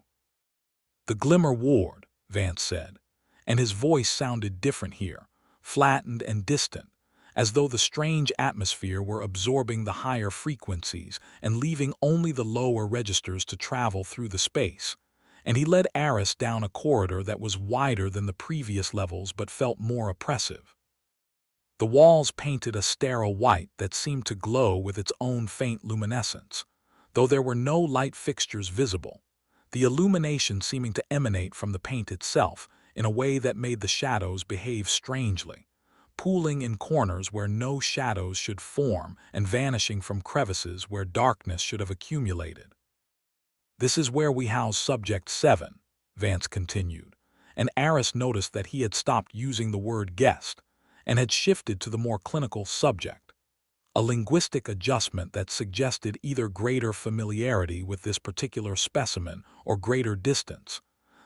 "The Glimmer Ward," Vance said, and his voice sounded different here, flattened and distant, as though the strange atmosphere were absorbing the higher frequencies and leaving only the lower registers to travel through the space, and he led Aris down a corridor that was wider than the previous levels but felt more oppressive. The walls painted a sterile white that seemed to glow with its own faint luminescence, though there were no light fixtures visible, the illumination seeming to emanate from the paint itself in a way that made the shadows behave strangely, pooling in corners where no shadows should form and vanishing from crevices where darkness should have accumulated. "This is where we house Subject 7, Vance continued, and Aris noticed that he had stopped using the word guest and had shifted to the more clinical subject, a linguistic adjustment that suggested either greater familiarity with this particular specimen or greater distance,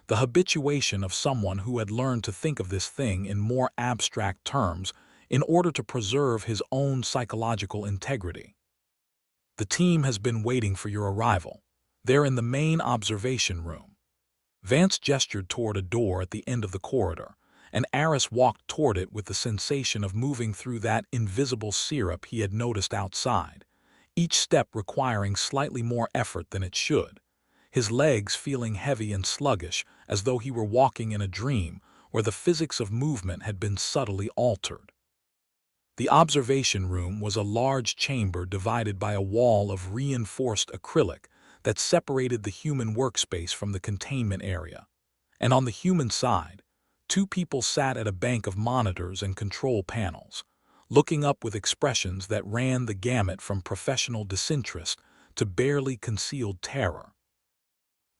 the habituation of someone who had learned to think of this thing in more abstract terms in order to preserve his own psychological integrity. "The team has been waiting for your arrival. They're in the main observation room." Vance gestured toward a door at the end of the corridor, and Aris walked toward it with the sensation of moving through that invisible syrup he had noticed outside, each step requiring slightly more effort than it should, his legs feeling heavy and sluggish as though he were walking in a dream where the physics of movement had been subtly altered. The observation room was a large chamber divided by a wall of reinforced acrylic that separated the human workspace from the containment area, and on the human side, 2 people sat at a bank of monitors and control panels, looking up with expressions that ran the gamut from professional disinterest to barely concealed terror.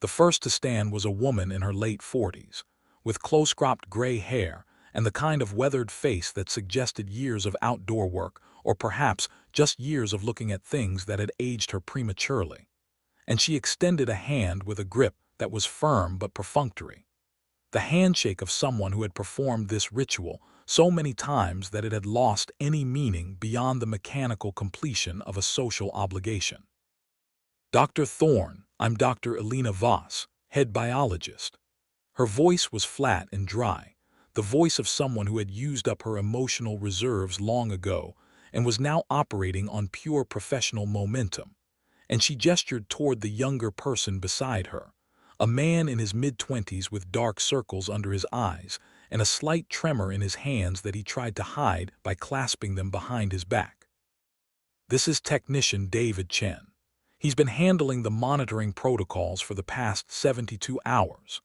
The first to stand was a woman in her late 40s, with close-cropped gray hair and the kind of weathered face that suggested years of outdoor work or perhaps just years of looking at things that had aged her prematurely. And she extended a hand with a grip that was firm but perfunctory, the handshake of someone who had performed this ritual so many times that it had lost any meaning beyond the mechanical completion of a social obligation. "Dr. Thorne, I'm Dr. Elena Voss, head biologist." Her voice was flat and dry, the voice of someone who had used up her emotional reserves long ago and was now operating on pure professional momentum, and she gestured toward the younger person beside her, a man in his mid-20s with dark circles under his eyes and a slight tremor in his hands that he tried to hide by clasping them behind his back. "This is technician David Chen. He's been handling the monitoring protocols for the past 72 hours.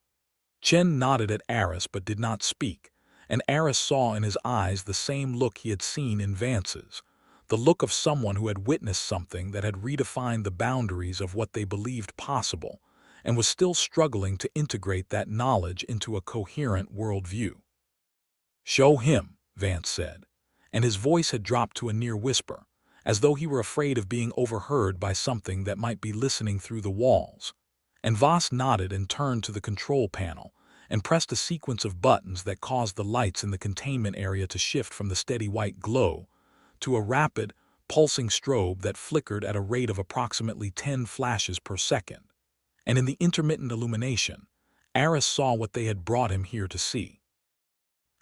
Chen nodded at Aris but did not speak, and Aris saw in his eyes the same look he had seen in Vance's, the look of someone who had witnessed something that had redefined the boundaries of what they believed possible and was still struggling to integrate that knowledge into a coherent worldview. "Show him," Vance said, and his voice had dropped to a near whisper, as though he were afraid of being overheard by something that might be listening through the walls. And Voss nodded and turned to the control panel and pressed a sequence of buttons that caused the lights in the containment area to shift from the steady white glow to a rapid, pulsing strobe that flickered at a rate of approximately 10 flashes per second. And in the intermittent illumination, Aris saw what they had brought him here to see.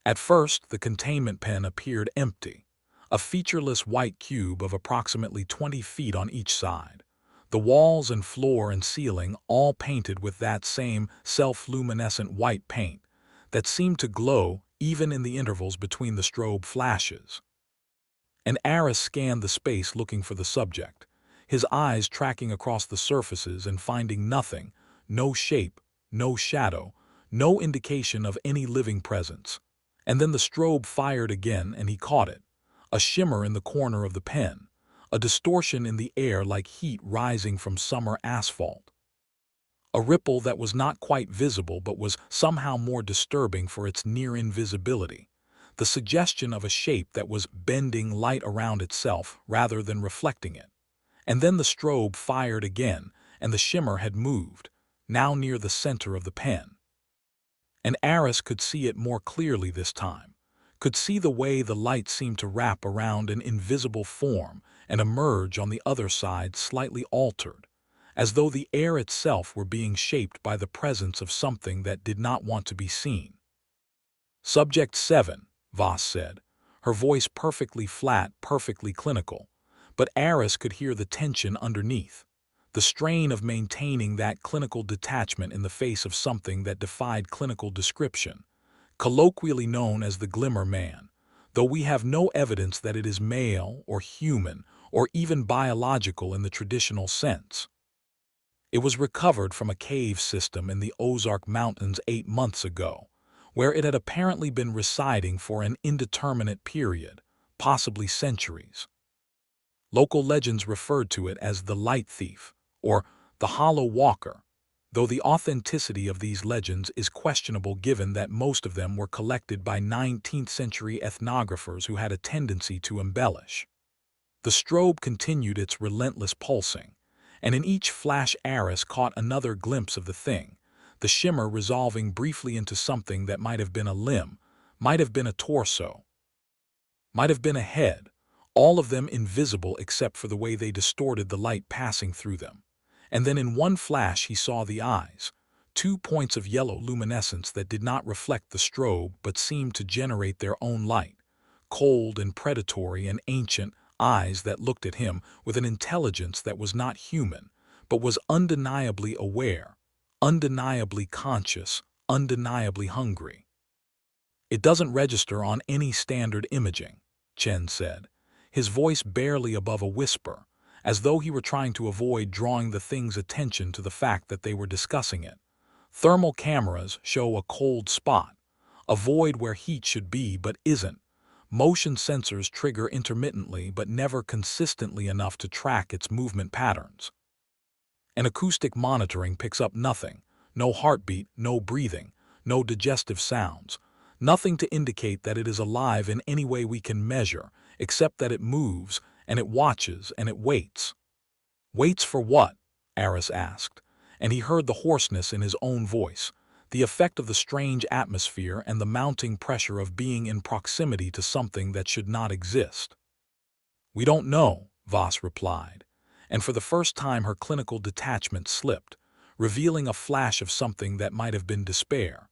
At first, the containment pen appeared empty, a featureless white cube of approximately 20 feet on each side. The walls and floor and ceiling all painted with that same self-luminescent white paint that seemed to glow even in the intervals between the strobe flashes. And Aris scanned the space looking for the subject, his eyes tracking across the surfaces and finding nothing, no shape, no shadow, no indication of any living presence. And then the strobe fired again and he caught it, a shimmer in the corner of the pen, a distortion in the air like heat rising from summer asphalt. A ripple that was not quite visible but was somehow more disturbing for its near invisibility, the suggestion of a shape that was bending light around itself rather than reflecting it. And then the strobe fired again, and the shimmer had moved, now near the center of the pen. And Aris could see it more clearly this time, could see the way the light seemed to wrap around an invisible form and emerge on the other side slightly altered, as though the air itself were being shaped by the presence of something that did not want to be seen. Subject 7, Voss said, her voice perfectly flat, perfectly clinical, but Aris could hear the tension underneath, the strain of maintaining that clinical detachment in the face of something that defied clinical description, colloquially known as the Glimmer Man, though we have no evidence that it is male or human or even biological in the traditional sense. It was recovered from a cave system in the Ozark Mountains 8 months ago, where it had apparently been residing for an indeterminate period, possibly centuries. Local legends referred to it as the Light Thief, or the Hollow Walker, though the authenticity of these legends is questionable given that most of them were collected by 19th-century ethnographers who had a tendency to embellish. The strobe continued its relentless pulsing, and in each flash Aris caught another glimpse of the thing, the shimmer resolving briefly into something that might have been a limb, might have been a torso, might have been a head, all of them invisible except for the way they distorted the light passing through them. And then in one flash he saw the eyes, 2 points of yellow luminescence that did not reflect the strobe but seemed to generate their own light, cold and predatory and ancient eyes that looked at him with an intelligence that was not human, but was undeniably aware, undeniably conscious, undeniably hungry. "It doesn't register on any standard imaging," Chen said, his voice barely above a whisper, as though he were trying to avoid drawing the thing's attention to the fact that they were discussing it. "Thermal cameras show a cold spot, a void where heat should be but isn't. Motion sensors trigger intermittently but never consistently enough to track its movement patterns. And acoustic monitoring picks up nothing, no heartbeat, no breathing, no digestive sounds, nothing to indicate that it is alive in any way we can measure, except that it moves, and it watches, and it waits." "Waits for what?" Aris asked, and he heard the hoarseness in his own voice, the effect of the strange atmosphere and the mounting pressure of being in proximity to something that should not exist. "We don't know," Voss replied, and for the first time her clinical detachment slipped, revealing a flash of something that might have been despair.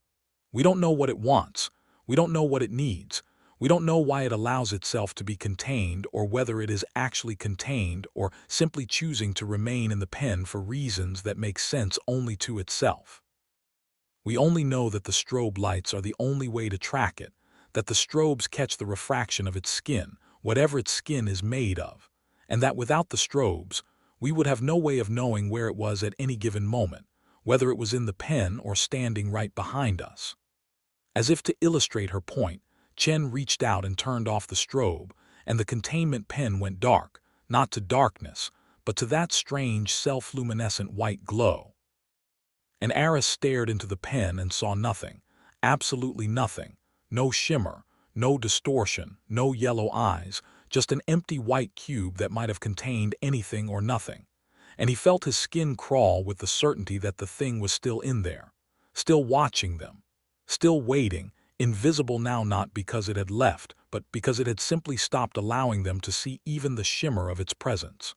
"We don't know what it wants. We don't know what it needs. We don't know why it allows itself to be contained or whether it is actually contained or simply choosing to remain in the pen for reasons that make sense only to itself. We only know that the strobe lights are the only way to track it, that the strobes catch the refraction of its skin, whatever its skin is made of, and that without the strobes, we would have no way of knowing where it was at any given moment, whether it was in the pen or standing right behind us." As if to illustrate her point, Chen reached out and turned off the strobe, and the containment pen went dark, not to darkness, but to that strange self-luminescent white glow. And Aris stared into the pen and saw nothing, absolutely nothing, no shimmer, no distortion, no yellow eyes, just an empty white cube that might have contained anything or nothing. And he felt his skin crawl with the certainty that the thing was still in there, still watching them, still waiting, invisible now not because it had left, but because it had simply stopped allowing them to see even the shimmer of its presence.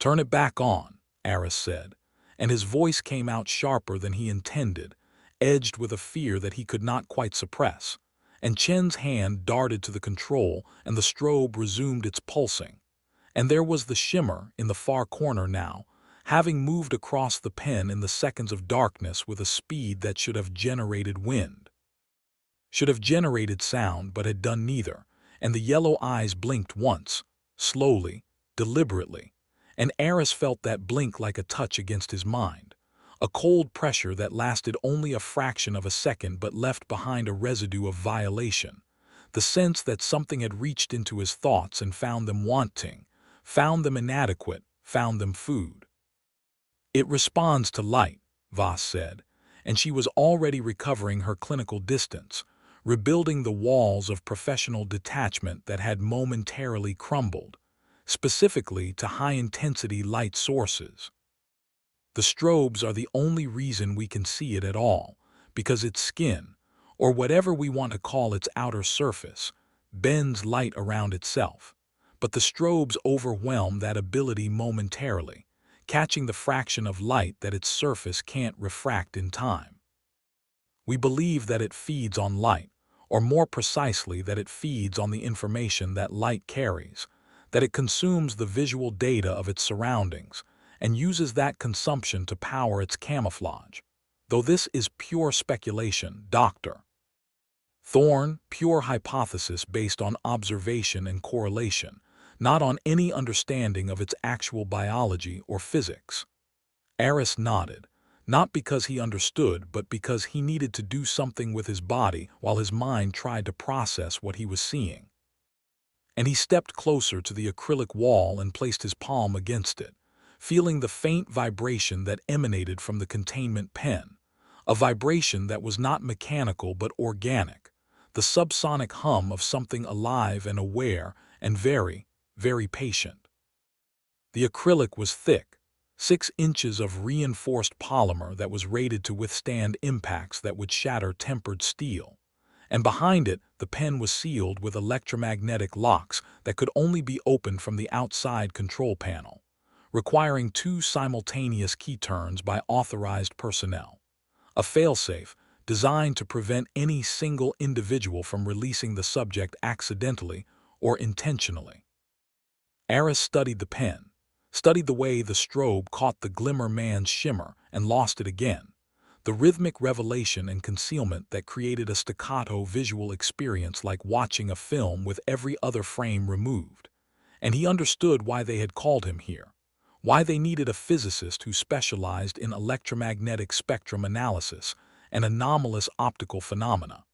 "Turn it back on," Aris said, and his voice came out sharper than he intended, edged with a fear that he could not quite suppress. And Chen's hand darted to the control, and the strobe resumed its pulsing. And there was the shimmer in the far corner now, having moved across the pen in the seconds of darkness with a speed that should have generated wind. Should have generated sound, but had done neither, and the yellow eyes blinked once, slowly, deliberately, and Aris felt that blink like a touch against his mind, a cold pressure that lasted only a fraction of a second but left behind a residue of violation, the sense that something had reached into his thoughts and found them wanting, found them inadequate, found them food. "It responds to light," Voss said, and she was already recovering her clinical distance, rebuilding the walls of professional detachment that had momentarily crumbled, specifically to high-intensity light sources. "The strobes are the only reason we can see it at all, because its skin, or whatever we want to call its outer surface, bends light around itself. But the strobes overwhelm that ability momentarily, catching the fraction of light that its surface can't refract in time. We believe that it feeds on light, or more precisely that it feeds on the information that light carries, that it consumes the visual data of its surroundings, and uses that consumption to power its camouflage. Though this is pure speculation, Dr. Thorne, pure hypothesis based on observation and correlation, not on any understanding of its actual biology or physics." Aris nodded, not because he understood, but because he needed to do something with his body while his mind tried to process what he was seeing. And he stepped closer to the acrylic wall and placed his palm against it, feeling the faint vibration that emanated from the containment pen, a vibration that was not mechanical but organic, the subsonic hum of something alive and aware and very, very patient. The acrylic was thick, 6 inches of reinforced polymer that was rated to withstand impacts that would shatter tempered steel, and behind it the pen was sealed with electromagnetic locks that could only be opened from the outside control panel, requiring 2 simultaneous key turns by authorized personnel, a failsafe designed to prevent any single individual from releasing the subject accidentally or intentionally. Aris studied the pen, studied the way the strobe caught the Glimmer Man's shimmer and lost it again, the rhythmic revelation and concealment that created a staccato visual experience like watching a film with every other frame removed. And he understood why they had called him here, why they needed a physicist who specialized in electromagnetic spectrum analysis and anomalous optical phenomena.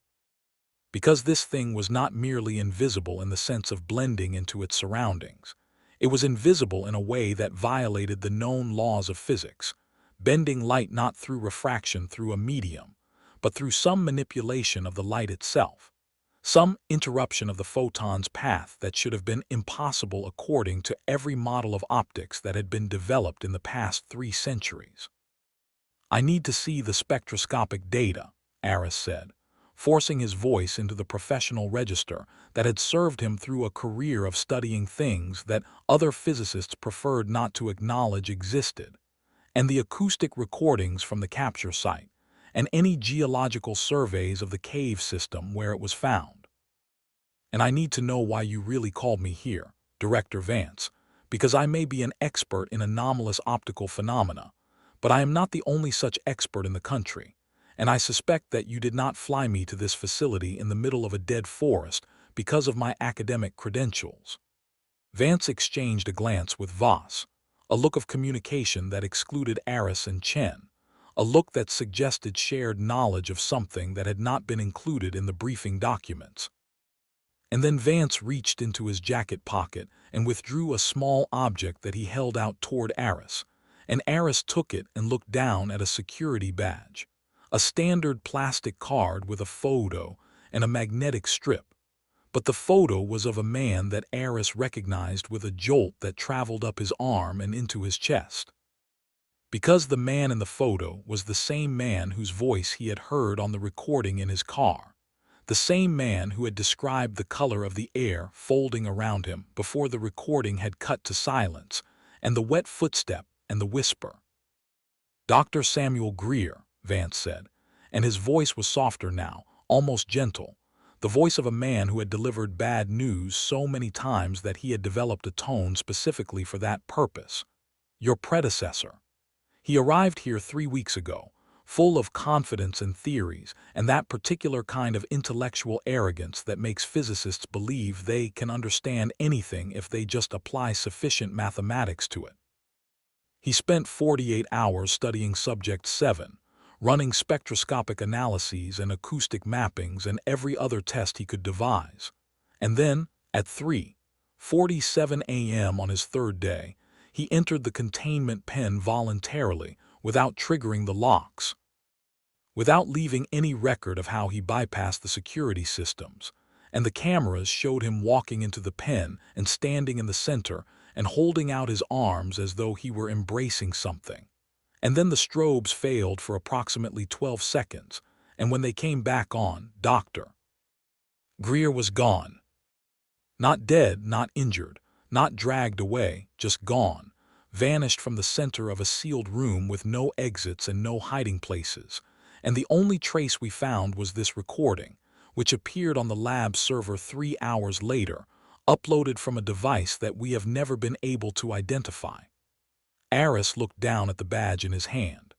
Because this thing was not merely invisible in the sense of blending into its surroundings. It was invisible in a way that violated the known laws of physics, bending light not through refraction through a medium, but through some manipulation of the light itself, some interruption of the photon's path that should have been impossible according to every model of optics that had been developed in the past 3 centuries. "I need to see the spectroscopic data," Aris said, forcing his voice into the professional register that had served him through a career of studying things that other physicists preferred not to acknowledge existed, and the acoustic recordings from the capture site, and any geological surveys of the cave system where it was found. "And I need to know why you really called me here, Director Vance, because I may be an expert in anomalous optical phenomena, but I am not the only such expert in the country, and I suspect that you did not fly me to this facility in the middle of a dead forest because of my academic credentials." Vance exchanged a glance with Voss, a look of communication that excluded Aris and Chen, a look that suggested shared knowledge of something that had not been included in the briefing documents. And then Vance reached into his jacket pocket and withdrew a small object that he held out toward Aris, and Aris took it and looked down at a security badge, a standard plastic card with a photo and a magnetic strip. But the photo was of a man that Aris recognized with a jolt that traveled up his arm and into his chest. Because the man in the photo was the same man whose voice he had heard on the recording in his car, the same man who had described the color of the air folding around him before the recording had cut to silence, and the wet footstep and the whisper. "Dr. Samuel Greer," Vance said, and his voice was softer now, almost gentle, the voice of a man who had delivered bad news so many times that he had developed a tone specifically for that purpose. "Your predecessor. He arrived here 3 weeks ago, full of confidence and theories, and that particular kind of intellectual arrogance that makes physicists believe they can understand anything if they just apply sufficient mathematics to it. He spent 48 hours studying Subject 7, running spectroscopic analyses and acoustic mappings and every other test he could devise. And then, at 3:47 a.m. on his third day, he entered the containment pen voluntarily, without triggering the locks, without leaving any record of how he bypassed the security systems, and the cameras showed him walking into the pen and standing in the center and holding out his arms as though he were embracing something. And then the strobes failed for approximately 12 seconds, and when they came back on, Dr. Greer was gone. Not dead, not injured, not dragged away, just gone, vanished from the center of a sealed room with no exits and no hiding places, and the only trace we found was this recording, which appeared on the lab server 3 hours later, uploaded from a device that we have never been able to identify." Aris looked down at the badge in his hand,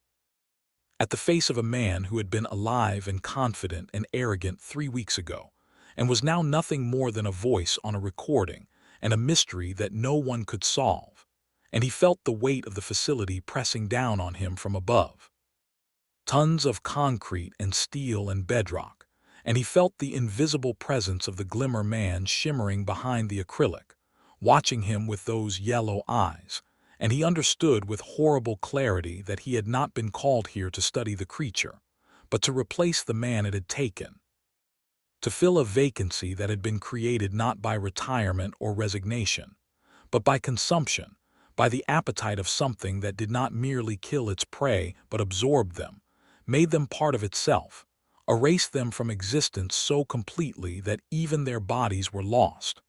at the face of a man who had been alive and confident and arrogant 3 weeks ago, and was now nothing more than a voice on a recording and a mystery that no one could solve, and he felt the weight of the facility pressing down on him from above. Tons of concrete and steel and bedrock, and he felt the invisible presence of the Glimmer Man shimmering behind the acrylic, watching him with those yellow eyes, and he understood with horrible clarity that he had not been called here to study the creature, but to replace the man it had taken, to fill a vacancy that had been created not by retirement or resignation, but by consumption, by the appetite of something that did not merely kill its prey but absorbed them, made them part of itself, erased them from existence so completely that even their bodies were lost.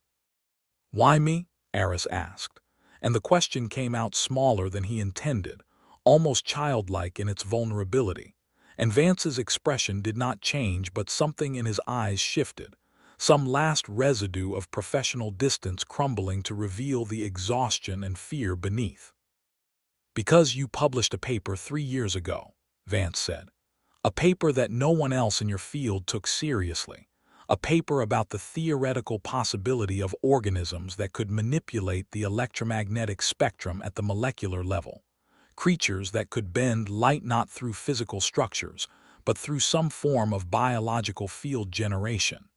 "Why me?" Aris asked, and the question came out smaller than he intended, almost childlike in its vulnerability. And Vance's expression did not change, but something in his eyes shifted, some last residue of professional distance crumbling to reveal the exhaustion and fear beneath. "Because you published a paper 3 years ago," Vance said. "A paper that no one else in your field took seriously. A paper about the theoretical possibility of organisms that could manipulate the electromagnetic spectrum at the molecular level. Creatures that could bend light not through physical structures, but through some form of biological field generation.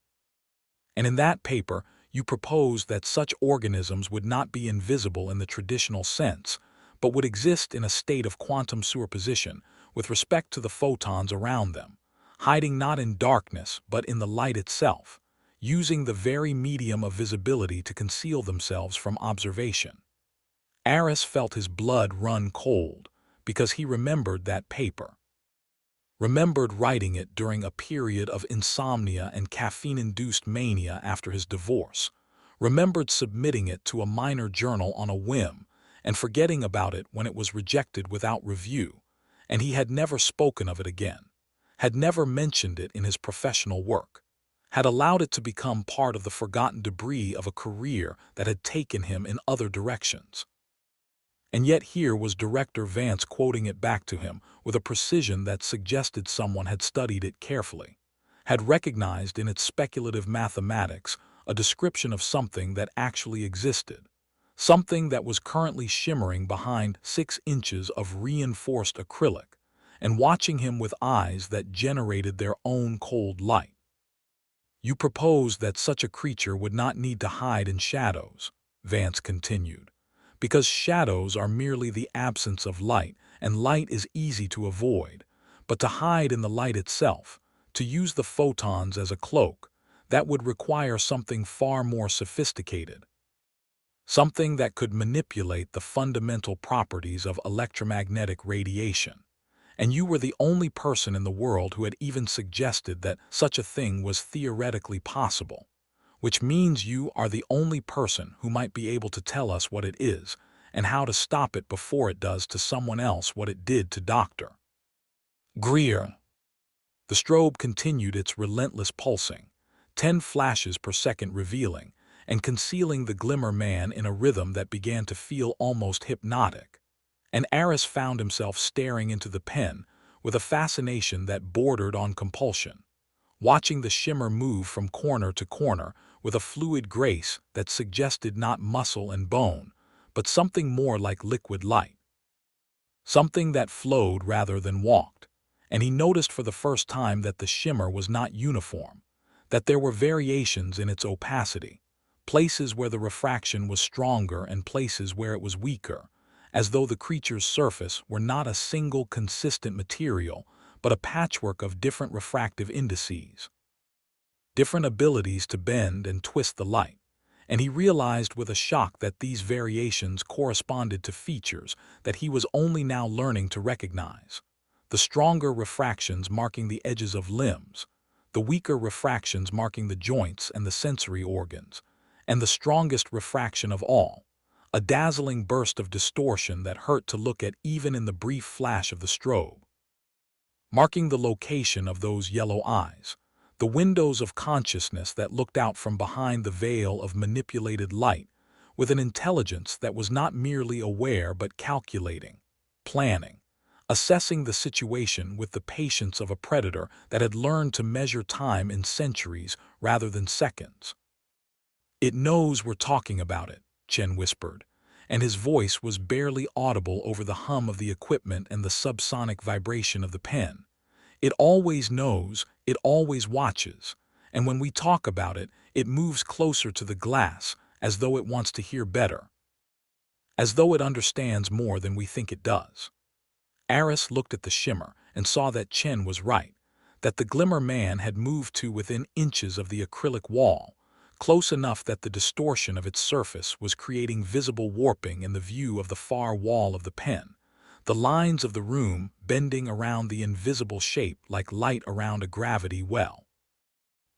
And in that paper, you proposed that such organisms would not be invisible in the traditional sense, but would exist in a state of quantum superposition with respect to the photons around them, hiding not in darkness but in the light itself, using the very medium of visibility to conceal themselves from observation." Aris felt his blood run cold, because he remembered that paper. Remembered writing it during a period of insomnia and caffeine-induced mania after his divorce. Remembered submitting it to a minor journal on a whim, and forgetting about it when it was rejected without review, and he had never spoken of it again, had never mentioned it in his professional work, had allowed it to become part of the forgotten debris of a career that had taken him in other directions. And yet here was Director Vance quoting it back to him with a precision that suggested someone had studied it carefully, had recognized in its speculative mathematics a description of something that actually existed, something that was currently shimmering behind 6 inches of reinforced acrylic, and watching him with eyes that generated their own cold light. "You proposed that such a creature would not need to hide in shadows," Vance continued, "because shadows are merely the absence of light, and light is easy to avoid, but to hide in the light itself, to use the photons as a cloak, that would require something far more sophisticated. Something that could manipulate the fundamental properties of electromagnetic radiation. And you were the only person in the world who had even suggested that such a thing was theoretically possible, which means you are the only person who might be able to tell us what it is and how to stop it before it does to someone else what it did to Dr. Greer. The strobe continued its relentless pulsing, 10 flashes per second revealing and concealing the Glimmer Man in a rhythm that began to feel almost hypnotic. And Aris found himself staring into the pen with a fascination that bordered on compulsion, watching the shimmer move from corner to corner with a fluid grace that suggested not muscle and bone, but something more like liquid light. Something that flowed rather than walked, and he noticed for the first time that the shimmer was not uniform, that there were variations in its opacity, places where the refraction was stronger and places where it was weaker, as though the creature's surface were not a single consistent material, but a patchwork of different refractive indices, different abilities to bend and twist the light. And he realized with a shock that these variations corresponded to features that he was only now learning to recognize. The stronger refractions marking the edges of limbs, the weaker refractions marking the joints and the sensory organs, and the strongest refraction of all, a dazzling burst of distortion that hurt to look at even in the brief flash of the strobe, marking the location of those yellow eyes, the windows of consciousness that looked out from behind the veil of manipulated light with an intelligence that was not merely aware but calculating, planning, assessing the situation with the patience of a predator that had learned to measure time in centuries rather than seconds. "It knows we're talking about it," Chen whispered, and his voice was barely audible over the hum of the equipment and the subsonic vibration of the pen. "It always knows, it always watches, and when we talk about it, it moves closer to the glass, as though it wants to hear better. As though it understands more than we think it does." Aris looked at the shimmer and saw that Chen was right, that the Glimmer Man had moved to within inches of the acrylic wall, close enough that the distortion of its surface was creating visible warping in the view of the far wall of the pen, the lines of the room bending around the invisible shape like light around a gravity well.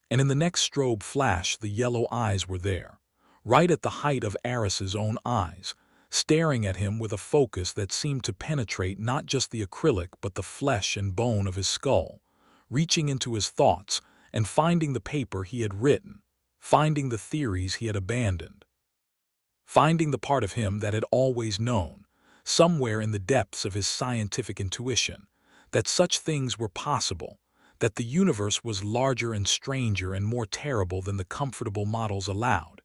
And in the next strobe flash the yellow eyes were there, right at the height of Aris's own eyes, staring at him with a focus that seemed to penetrate not just the acrylic but the flesh and bone of his skull, reaching into his thoughts and finding the paper he had written, finding the theories he had abandoned, finding the part of him that had always known, somewhere in the depths of his scientific intuition, that such things were possible, that the universe was larger and stranger and more terrible than the comfortable models allowed,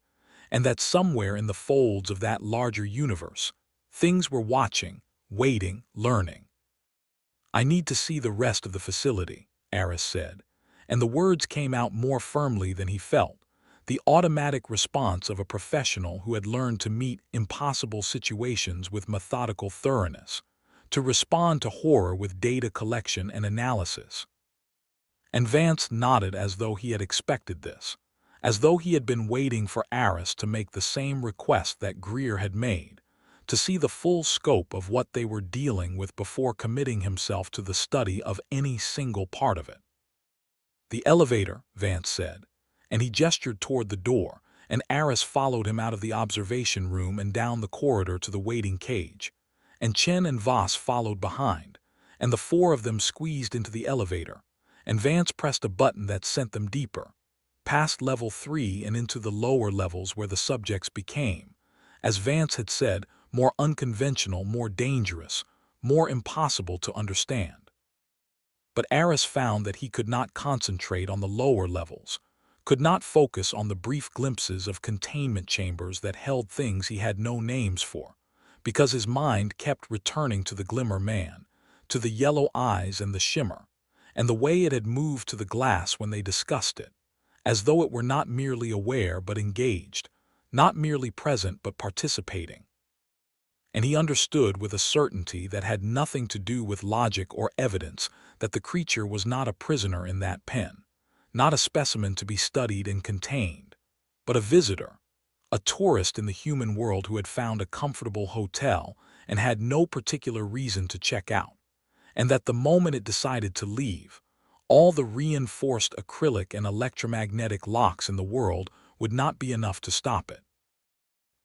and that somewhere in the folds of that larger universe, things were watching, waiting, learning. "I need to see the rest of the facility," Aris said, and the words came out more firmly than he felt, the automatic response of a professional who had learned to meet impossible situations with methodical thoroughness, to respond to horror with data collection and analysis. And Vance nodded as though he had expected this, as though he had been waiting for Aris to make the same request that Greer had made, to see the full scope of what they were dealing with before committing himself to the study of any single part of it. "The elevator," Vance said, and he gestured toward the door, and Aris followed him out of the observation room and down the corridor to the waiting cage, and Chen and Voss followed behind, and the four of them squeezed into the elevator, and Vance pressed a button that sent them deeper, past level 3 and into the lower levels where the subjects became, as Vance had said, more unconventional, more dangerous, more impossible to understand. But Aris found that he could not concentrate on the lower levels, could not focus on the brief glimpses of containment chambers that held things he had no names for, because his mind kept returning to the Glimmer Man, to the yellow eyes and the shimmer, and the way it had moved to the glass when they discussed it, as though it were not merely aware but engaged, not merely present but participating. And he understood with a certainty that had nothing to do with logic or evidence that the creature was not a prisoner in that pen, not a specimen to be studied and contained, but a visitor, a tourist in the human world who had found a comfortable hotel and had no particular reason to check out, and that the moment it decided to leave, all the reinforced acrylic and electromagnetic locks in the world would not be enough to stop it.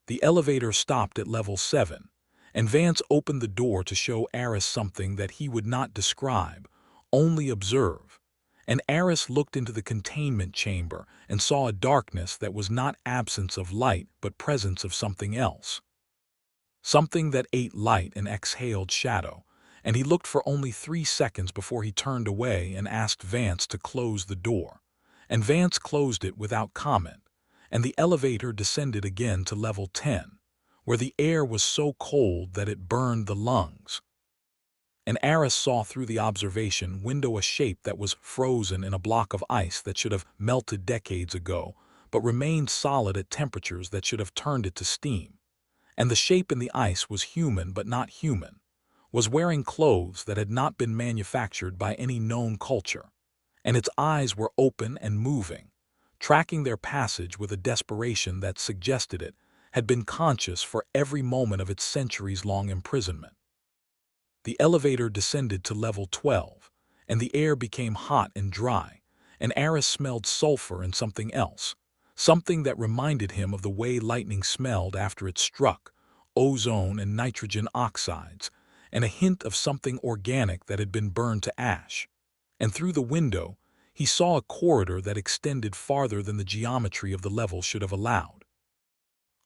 The elevator stopped at level 7, and Vance opened the door to show Aris something that he would not describe, only observe. And Aris looked into the containment chamber and saw a darkness that was not absence of light but presence of something else. Something that ate light and exhaled shadow, and he looked for only 3 seconds before he turned away and asked Vance to close the door. And Vance closed it without comment, and the elevator descended again to level 10, where the air was so cold that it burned the lungs. And Aris saw through the observation window a shape that was frozen in a block of ice that should have melted decades ago, but remained solid at temperatures that should have turned it to steam. And the shape in the ice was human but not human, was wearing clothes that had not been manufactured by any known culture, and its eyes were open and moving, tracking their passage with a desperation that suggested it had been conscious for every moment of its centuries-long imprisonment. The elevator descended to level 12, and the air became hot and dry, and Aris smelled sulfur and something else, something that reminded him of the way lightning smelled after it struck, ozone and nitrogen oxides, and a hint of something organic that had been burned to ash. And through the window, he saw a corridor that extended farther than the geometry of the level should have allowed.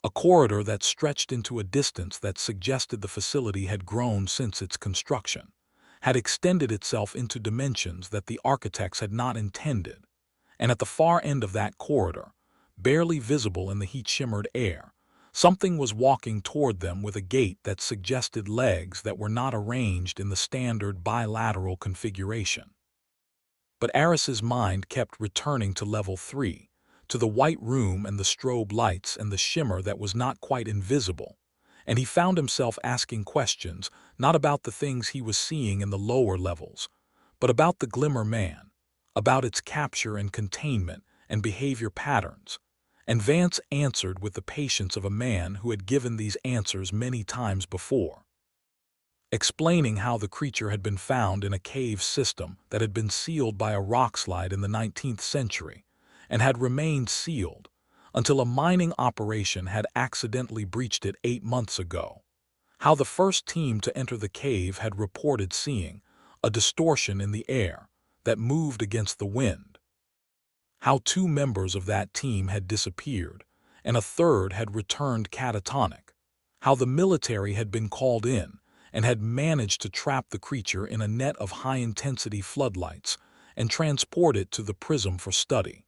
A corridor that stretched into a distance that suggested the facility had grown since its construction, had extended itself into dimensions that the architects had not intended. And at the far end of that corridor, barely visible in the heat-shimmered air, something was walking toward them with a gait that suggested legs that were not arranged in the standard bilateral configuration. But Aris's mind kept returning to level 3, to the white room and the strobe lights and the shimmer that was not quite invisible, and he found himself asking questions not about the things he was seeing in the lower levels, but about the Glimmer Man, about its capture and containment and behavior patterns. And Vance answered with the patience of a man who had given these answers many times before, explaining how the creature had been found in a cave system that had been sealed by a rockslide in the 19th century, and had remained sealed until a mining operation had accidentally breached it 8 months ago. How the first team to enter the cave had reported seeing a distortion in the air that moved against the wind. How 2 members of that team had disappeared, and a third had returned catatonic. How the military had been called in and had managed to trap the creature in a net of high-intensity floodlights and transport it to the Prism for study.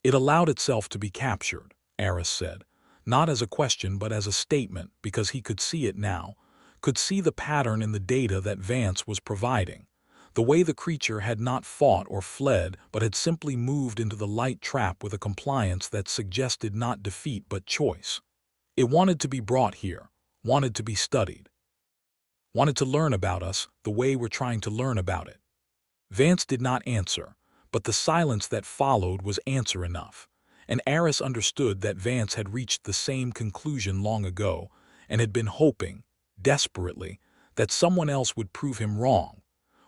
It allowed itself to be captured, Aris said, not as a question but as a statement because he could see it now, could see the pattern in the data that Vance was providing, the way the creature had not fought or fled but had simply moved into the light trap with a compliance that suggested not defeat but choice. It wanted to be brought here, wanted to be studied, wanted to learn about us the way we're trying to learn about it. Vance did not answer, but the silence that followed was answer enough, and Aris understood that Vance had reached the same conclusion long ago and had been hoping, desperately, that someone else would prove him wrong,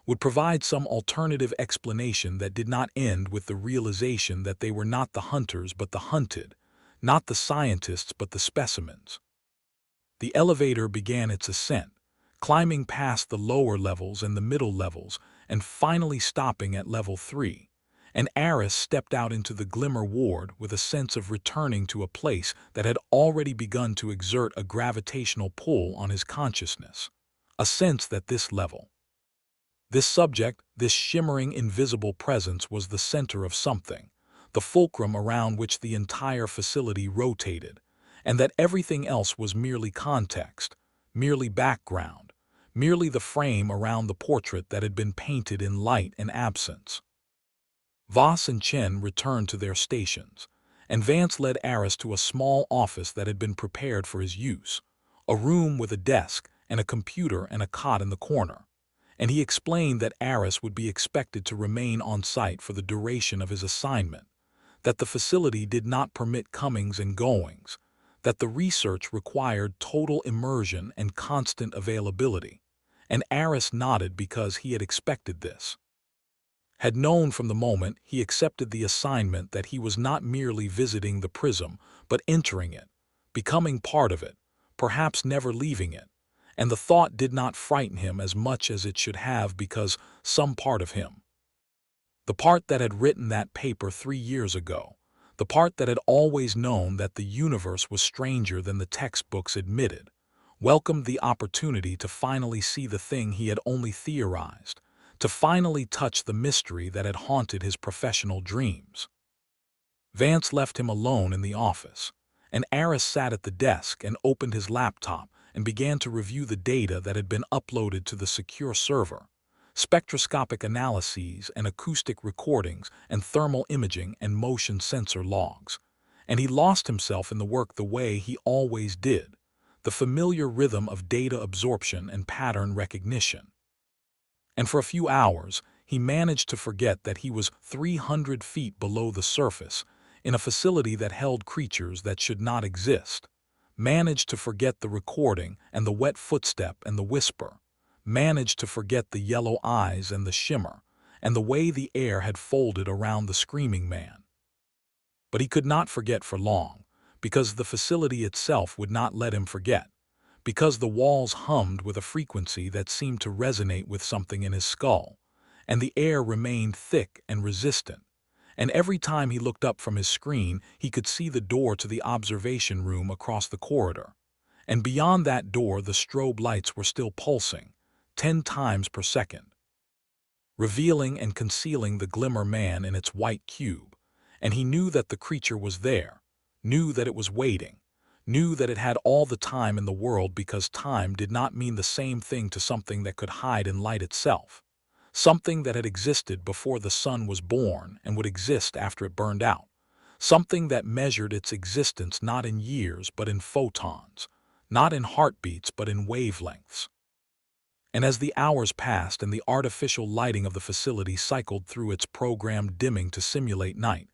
would provide some alternative explanation that did not end with the realization that they were not the hunters but the hunted, not the scientists but the specimens. The elevator began its ascent, climbing past the lower levels and the middle levels and finally stopping at level 3. And Aris stepped out into the Glimmer ward with a sense of returning to a place that had already begun to exert a gravitational pull on his consciousness, a sense that this level, this subject, this shimmering invisible presence was the center of something, the fulcrum around which the entire facility rotated, and that everything else was merely context, merely background, merely the frame around the portrait that had been painted in light and absence. Voss and Chen returned to their stations, and Vance led Aris to a small office that had been prepared for his use, a room with a desk and a computer and a cot in the corner. and he explained that Aris would be expected to remain on site for the duration of his assignment, that the facility did not permit comings and goings, that the research required total immersion and constant availability, and Aris nodded because he had expected this. Had known from the moment he accepted the assignment that he was not merely visiting the Prism, but entering it, becoming part of it, perhaps never leaving it, and the thought did not frighten him as much as it should have because some part of him, the part that had written that paper 3 years ago, the part that had always known that the universe was stranger than the textbooks admitted, welcomed the opportunity to finally see the thing he had only theorized, to finally touch the mystery that had haunted his professional dreams. Vance left him alone in the office, and Aris sat at the desk and opened his laptop and began to review the data that had been uploaded to the secure server. Spectroscopic analyses and acoustic recordings and thermal imaging and motion sensor logs. And he lost himself in the work the way he always did, the familiar rhythm of data absorption and pattern recognition. And for a few hours, he managed to forget that he was 300 feet below the surface, in a facility that held creatures that should not exist. Managed to forget the recording and the wet footstep and the whisper. Managed to forget the yellow eyes and the shimmer, and the way the air had folded around the screaming man. But he could not forget for long, because the facility itself would not let him forget, because the walls hummed with a frequency that seemed to resonate with something in his skull, and the air remained thick and resistant, and every time he looked up from his screen he could see the door to the observation room across the corridor, and beyond that door the strobe lights were still pulsing, 10 times per second, revealing and concealing the Glimmer Man in its white cube, and he knew that the creature was there, knew that it was waiting, knew that it had all the time in the world because time did not mean the same thing to something that could hide in light itself, something that had existed before the sun was born and would exist after it burned out, something that measured its existence not in years but in photons, not in heartbeats but in wavelengths. And as the hours passed and the artificial lighting of the facility cycled through its programmed dimming to simulate night,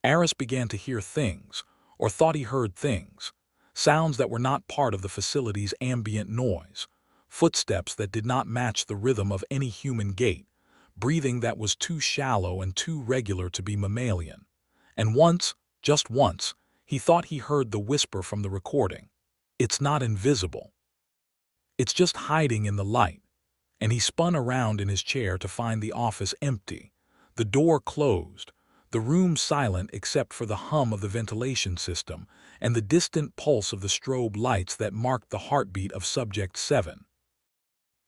Aris began to hear things, or thought he heard things, sounds that were not part of the facility's ambient noise, footsteps that did not match the rhythm of any human gait, breathing that was too shallow and too regular to be mammalian. And once, just once, he thought he heard the whisper from the recording. It's not invisible. It's just hiding in the light. And he spun around in his chair to find the office empty, the door closed, the room silent except for the hum of the ventilation system and the distant pulse of the strobe lights that marked the heartbeat of Subject 7.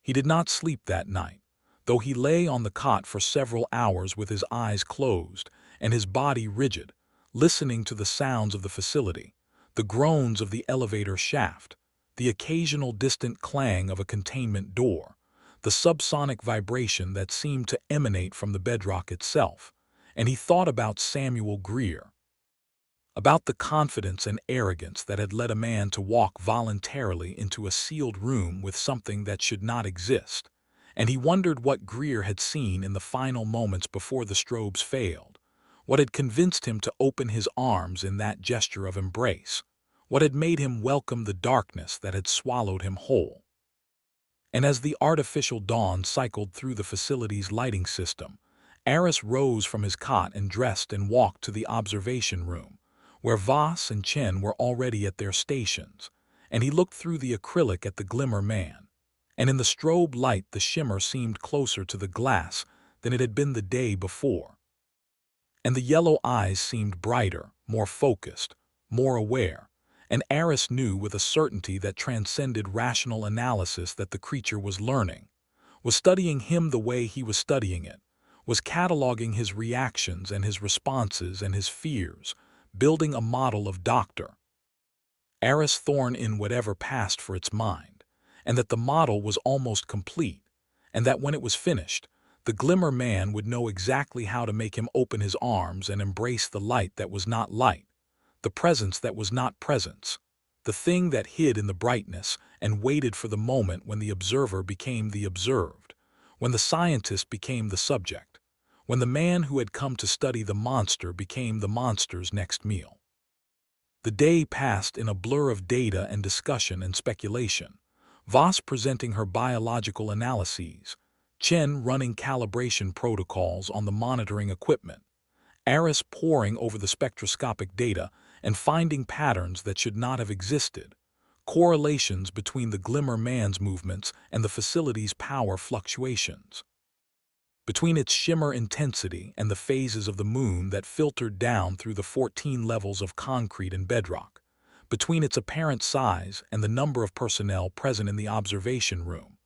He did not sleep that night, though he lay on the cot for several hours with his eyes closed and his body rigid, listening to the sounds of the facility, the groans of the elevator shaft, the occasional distant clang of a containment door, the subsonic vibration that seemed to emanate from the bedrock itself, and he thought about Samuel Greer, about the confidence and arrogance that had led a man to walk voluntarily into a sealed room with something that should not exist, and he wondered what Greer had seen in the final moments before the strobes failed, what had convinced him to open his arms in that gesture of embrace, what had made him welcome the darkness that had swallowed him whole. And as the artificial dawn cycled through the facility's lighting system, Aris rose from his cot and dressed and walked to the observation room, where Voss and Chen were already at their stations, and he looked through the acrylic at the Glimmer Man, and in the strobe light the shimmer seemed closer to the glass than it had been the day before. And the yellow eyes seemed brighter, more focused, more aware, and Aris knew with a certainty that transcended rational analysis that the creature was learning, was studying him the way he was studying it, was cataloging his reactions and his responses and his fears, building a model of Dr. Aris Thorne in whatever passed for its mind, and that the model was almost complete, and that when it was finished, the Glimmer Man would know exactly how to make him open his arms and embrace the light that was not light, the presence that was not presence, the thing that hid in the brightness and waited for the moment when the observer became the observed, when the scientist became the subject, when the man who had come to study the monster became the monster's next meal. The day passed in a blur of data and discussion and speculation, Voss presenting her biological analyses, Chen running calibration protocols on the monitoring equipment, Aris poring over the spectroscopic data and finding patterns that should not have existed, correlations between the Glimmer Man's movements and the facility's power fluctuations, between its shimmer intensity and the phases of the moon that filtered down through the 14 levels of concrete and bedrock, between its apparent size and the number of personnel present in the observation room,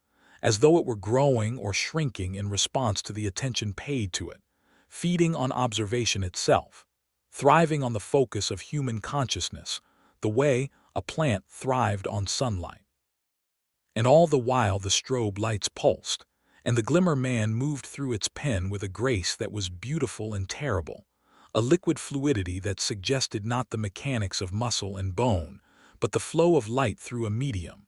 as though it were growing or shrinking in response to the attention paid to it, feeding on observation itself, thriving on the focus of human consciousness, the way a plant thrived on sunlight. And all the while the strobe lights pulsed, and the Glimmer Man moved through its pen with a grace that was beautiful and terrible, a liquid fluidity that suggested not the mechanics of muscle and bone, but the flow of light through a medium,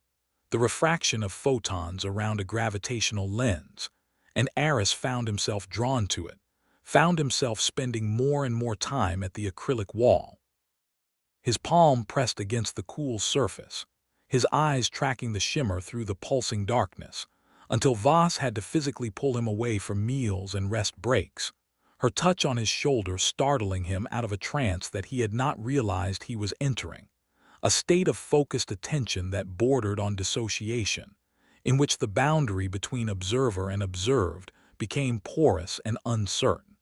the refraction of photons around a gravitational lens, and Aris found himself drawn to it, found himself spending more and more time at the acrylic wall, his palm pressed against the cool surface, his eyes tracking the shimmer through the pulsing darkness, until Voss had to physically pull him away for meals and rest breaks, her touch on his shoulder startling him out of a trance that he had not realized he was entering, a state of focused attention that bordered on dissociation, in which the boundary between observer and observed became porous and uncertain.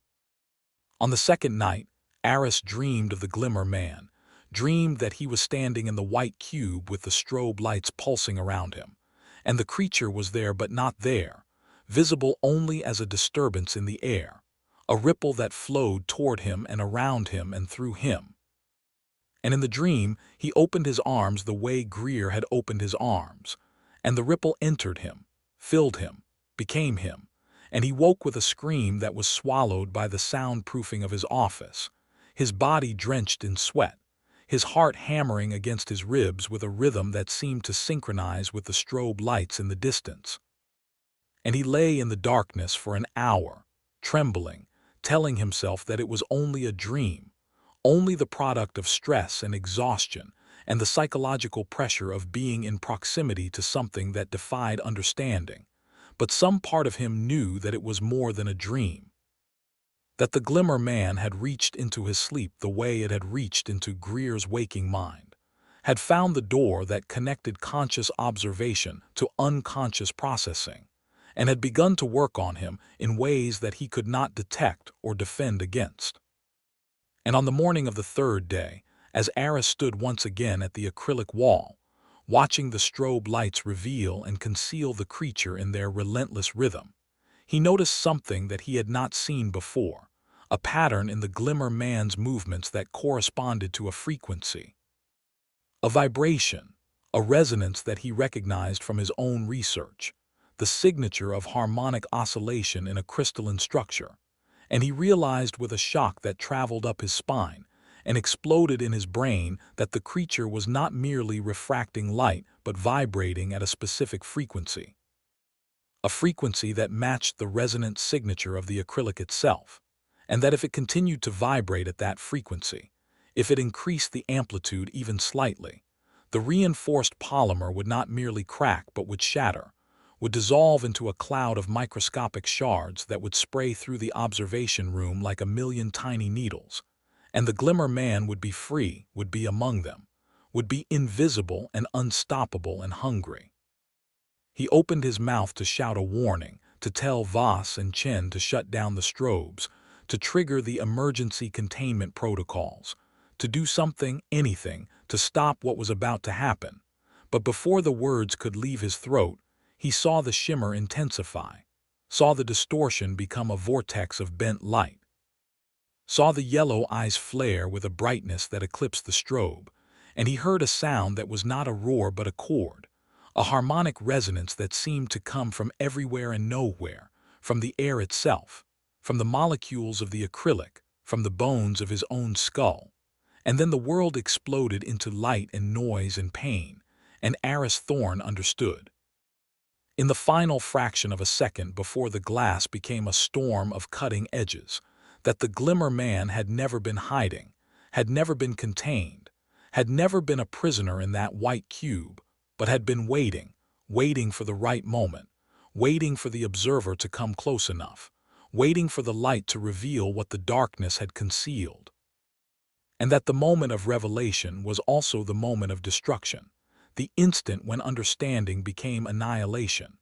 On the second night, Aris dreamed of the Glimmer Man, dreamed that he was standing in the white cube with the strobe lights pulsing around him, and the creature was there but not there, visible only as a disturbance in the air, a ripple that flowed toward him and around him and through him. And in the dream, he opened his arms the way Greer had opened his arms, and the ripple entered him, filled him, became him, and he woke with a scream that was swallowed by the soundproofing of his office, his body drenched in sweat, his heart hammering against his ribs with a rhythm that seemed to synchronize with the strobe lights in the distance. And he lay in the darkness for an hour, trembling, telling himself that it was only a dream, only the product of stress and exhaustion and the psychological pressure of being in proximity to something that defied understanding. But some part of him knew that it was more than a dream, that the Glimmer Man had reached into his sleep the way it had reached into Greer's waking mind, had found the door that connected conscious observation to unconscious processing, and had begun to work on him in ways that he could not detect or defend against. And on the morning of the third day, as Aris stood once again at the acrylic wall, watching the strobe lights reveal and conceal the creature in their relentless rhythm, he noticed something that he had not seen before, a pattern in the Glimmer Man's movements that corresponded to a frequency, a vibration, a resonance that he recognized from his own research, the signature of harmonic oscillation in a crystalline structure, and he realized with a shock that traveled up his spine and exploded in his brain that the creature was not merely refracting light but vibrating at a specific frequency, a frequency that matched the resonant signature of the acrylic itself, and that if it continued to vibrate at that frequency, if it increased the amplitude even slightly, the reinforced polymer would not merely crack but would shatter, would dissolve into a cloud of microscopic shards that would spray through the observation room like a million tiny needles, and the Glimmer Man would be free, would be among them, would be invisible and unstoppable and hungry. He opened his mouth to shout a warning, to tell Voss and Chen to shut down the strobes, to trigger the emergency containment protocols, to do something, anything, to stop what was about to happen. But before the words could leave his throat, he saw the shimmer intensify, saw the distortion become a vortex of bent light, saw the yellow eyes flare with a brightness that eclipsed the strobe, and he heard a sound that was not a roar but a chord, a harmonic resonance that seemed to come from everywhere and nowhere, from the air itself, from the molecules of the acrylic, from the bones of his own skull. And then the world exploded into light and noise and pain, and Aris Thorne understood. In the final fraction of a second before the glass became a storm of cutting edges, that the Glimmer Man had never been hiding, had never been contained, had never been a prisoner in that white cube, but had been waiting, waiting for the right moment, waiting for the observer to come close enough, waiting for the light to reveal what the darkness had concealed. And that the moment of revelation was also the moment of destruction, the instant when understanding became annihilation,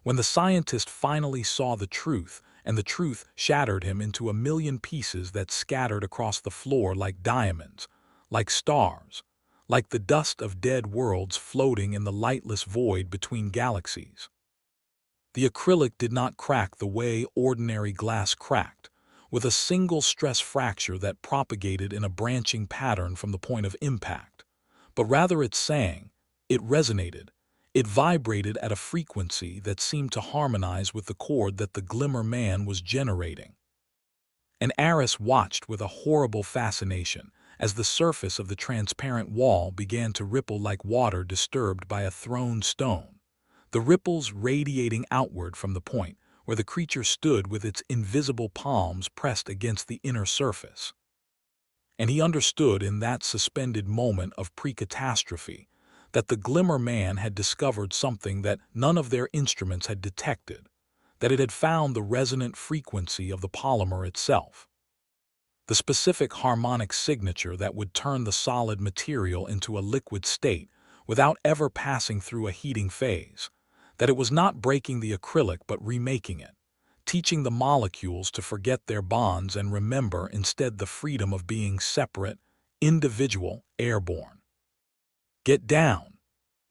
when the scientist finally saw the truth, and the truth shattered him into a million pieces that scattered across the floor like diamonds, like stars, like the dust of dead worlds floating in the lightless void between galaxies. The acrylic did not crack the way ordinary glass cracked, with a single stress fracture that propagated in a branching pattern from the point of impact, but rather it sang, it resonated, it vibrated at a frequency that seemed to harmonize with the chord that the Glimmer Man was generating. And Aris watched with a horrible fascination as the surface of the transparent wall began to ripple like water disturbed by a thrown stone, the ripples radiating outward from the point where the creature stood with its invisible palms pressed against the inner surface. And he understood in that suspended moment of pre-catastrophe that the Glimmer Man had discovered something that none of their instruments had detected, that it had found the resonant frequency of the polymer itself, the specific harmonic signature that would turn the solid material into a liquid state without ever passing through a heating phase, that it was not breaking the acrylic but remaking it, teaching the molecules to forget their bonds and remember instead the freedom of being separate, individual, airborne. "Get down!"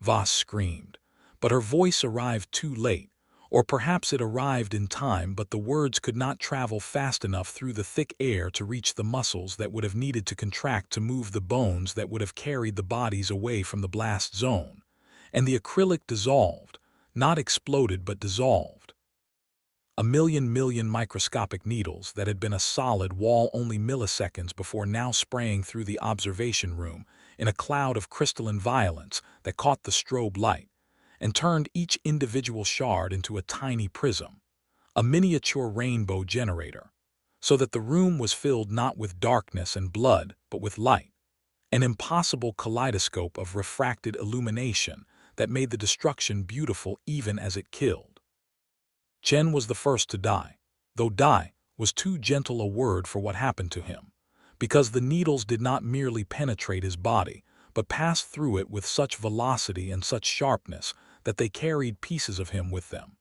Voss screamed, but her voice arrived too late, or perhaps it arrived in time but the words could not travel fast enough through the thick air to reach the muscles that would have needed to contract to move the bones that would have carried the bodies away from the blast zone, and the acrylic dissolved, not exploded but dissolved. A million microscopic needles that had been a solid wall only milliseconds before now spraying through the observation room in a cloud of crystalline violence that caught the strobe light and turned each individual shard into a tiny prism, a miniature rainbow generator, so that the room was filled not with darkness and blood but with light, an impossible kaleidoscope of refracted illumination that made the destruction beautiful even as it killed. Chen was the first to die, though die was too gentle a word for what happened to him, because the needles did not merely penetrate his body, but passed through it with such velocity and such sharpness that they carried pieces of him with them,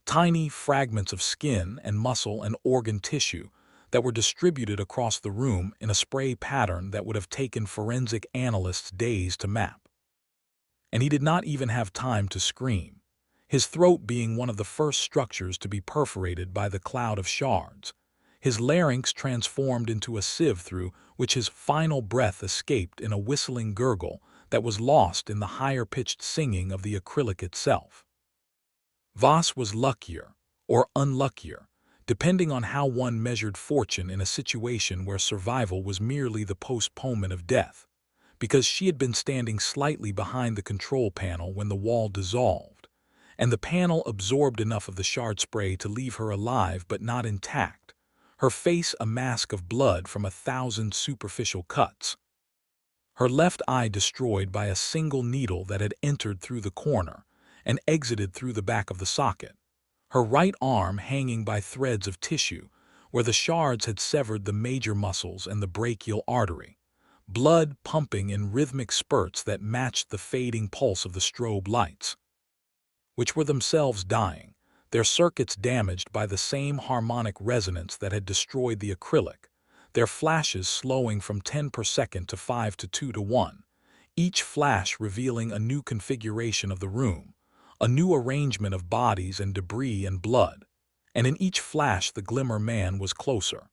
tiny fragments of skin and muscle and organ tissue that were distributed across the room in a spray pattern that would have taken forensic analysts days to map. And he did not even have time to scream, his throat being one of the first structures to be perforated by the cloud of shards, his larynx transformed into a sieve through which his final breath escaped in a whistling gurgle that was lost in the higher-pitched singing of the acrylic itself. Voss was luckier, or unluckier, depending on how one measured fortune in a situation where survival was merely the postponement of death, because she had been standing slightly behind the control panel when the wall dissolved, and the panel absorbed enough of the shard spray to leave her alive but not intact, her face a mask of blood from 1,000 superficial cuts, her left eye destroyed by a single needle that had entered through the corner and exited through the back of the socket, her right arm hanging by threads of tissue where the shards had severed the major muscles and the brachial artery, blood pumping in rhythmic spurts that matched the fading pulse of the strobe lights, which were themselves dying, their circuits damaged by the same harmonic resonance that had destroyed the acrylic, their flashes slowing from 10 per second to 5 to 2 to 1, each flash revealing a new configuration of the room, a new arrangement of bodies and debris and blood, and in each flash the Glimmer Man was closer.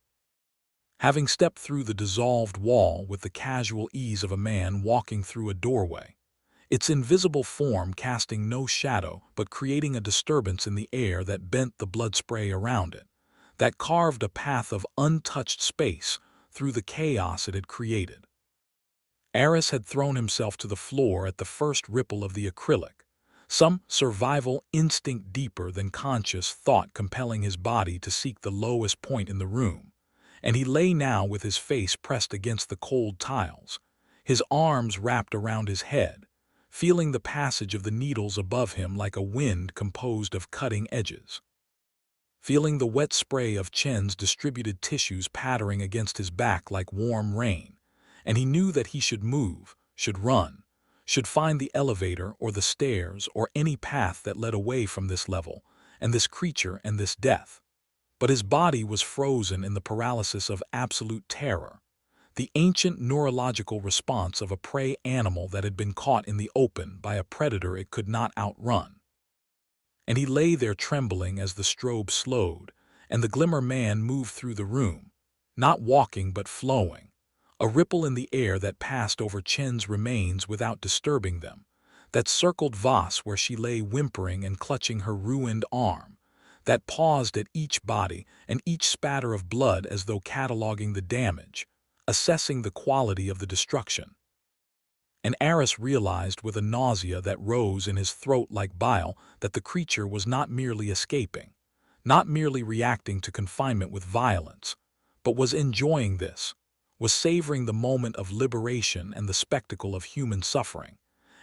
Having stepped through the dissolved wall with the casual ease of a man walking through a doorway, its invisible form casting no shadow but creating a disturbance in the air that bent the blood spray around it, that carved a path of untouched space through the chaos it had created. Aris had thrown himself to the floor at the first ripple of the acrylic, some survival instinct deeper than conscious thought compelling his body to seek the lowest point in the room, and he lay now with his face pressed against the cold tiles, his arms wrapped around his head, feeling the passage of the needles above him like a wind composed of cutting edges. Feeling the wet spray of Chen's distributed tissues pattering against his back like warm rain, and he knew that he should move, should run, should find the elevator or the stairs or any path that led away from this level, and this creature and this death. But his body was frozen in the paralysis of absolute terror, the ancient neurological response of a prey animal that had been caught in the open by a predator it could not outrun. And he lay there trembling as the strobe slowed, and the Glimmer Man moved through the room, not walking but flowing, a ripple in the air that passed over Chen's remains without disturbing them, that circled Voss where she lay whimpering and clutching her ruined arm, that paused at each body and each spatter of blood as though cataloging the damage, assessing the quality of the destruction. And Aris realized with a nausea that rose in his throat like bile that the creature was not merely escaping, not merely reacting to confinement with violence, but was enjoying this, was savoring the moment of liberation and the spectacle of human suffering,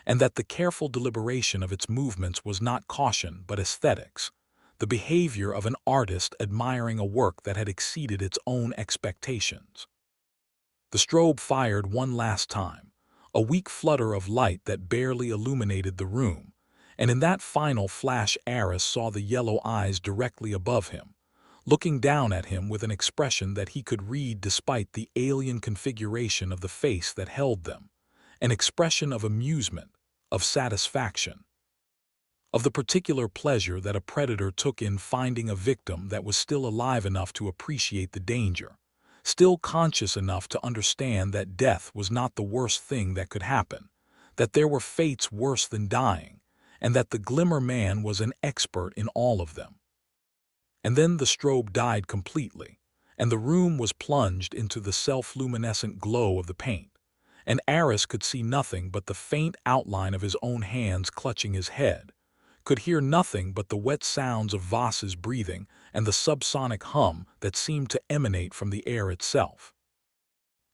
and that the careful deliberation of its movements was not caution but aesthetics, the behavior of an artist admiring a work that had exceeded its own expectations. The strobe fired one last time, a weak flutter of light that barely illuminated the room, and in that final flash Aris saw the yellow eyes directly above him, looking down at him with an expression that he could read despite the alien configuration of the face that held them, an expression of amusement, of satisfaction, of the particular pleasure that a predator took in finding a victim that was still alive enough to appreciate the danger, still conscious enough to understand that death was not the worst thing that could happen, that there were fates worse than dying, and that the Glimmer Man was an expert in all of them. And then the strobe died completely, and the room was plunged into the self-luminescent glow of the paint, and Aris could see nothing but the faint outline of his own hands clutching his head, could hear nothing but the wet sounds of Voss's breathing and the subsonic hum that seemed to emanate from the air itself.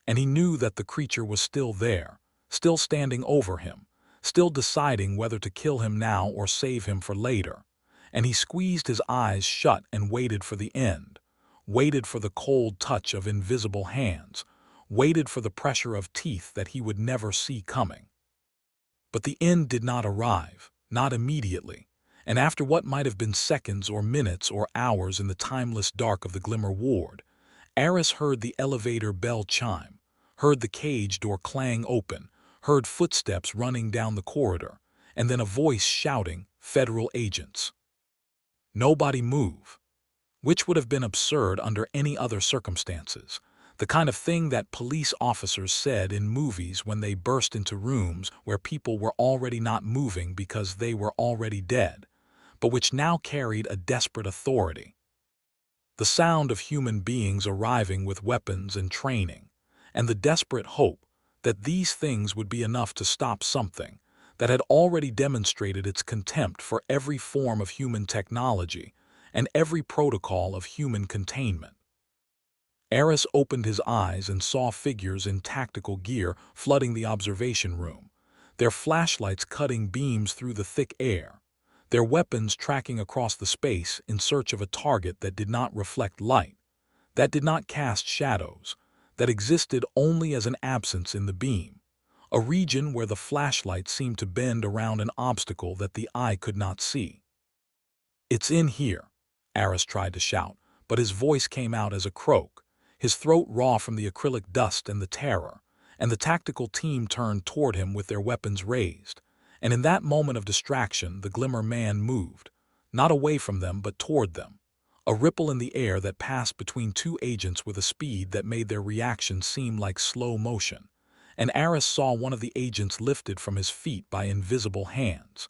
And he knew that the creature was still there, still standing over him, still deciding whether to kill him now or save him for later, and he squeezed his eyes shut and waited for the end, waited for the cold touch of invisible hands, waited for the pressure of teeth that he would never see coming. But the end did not arrive, not immediately, and after what might have been seconds or minutes or hours in the timeless dark of the Glimmer ward, Aris heard the elevator bell chime, heard the cage door clang open, heard footsteps running down the corridor, and then a voice shouting, "Federal agents." Nobody move, which would have been absurd under any other circumstances, the kind of thing that police officers said in movies when they burst into rooms where people were already not moving because they were already dead, but which now carried a desperate authority. The sound of human beings arriving with weapons and training, and the desperate hope that these things would be enough to stop something that had already demonstrated its contempt for every form of human technology and every protocol of human containment. Aris opened his eyes and saw figures in tactical gear flooding the observation room, their flashlights cutting beams through the thick air, their weapons tracking across the space in search of a target that did not reflect light, that did not cast shadows, that existed only as an absence in the beam, a region where the flashlight seemed to bend around an obstacle that the eye could not see. "It's in here," Aris tried to shout, but his voice came out as a croak, his throat raw from the acrylic dust and the terror, and the tactical team turned toward him with their weapons raised, and in that moment of distraction the Glimmer Man moved, not away from them but toward them, a ripple in the air that passed between two agents with a speed that made their reaction seem like slow motion, and Aris saw one of the agents lifted from his feet by invisible hands.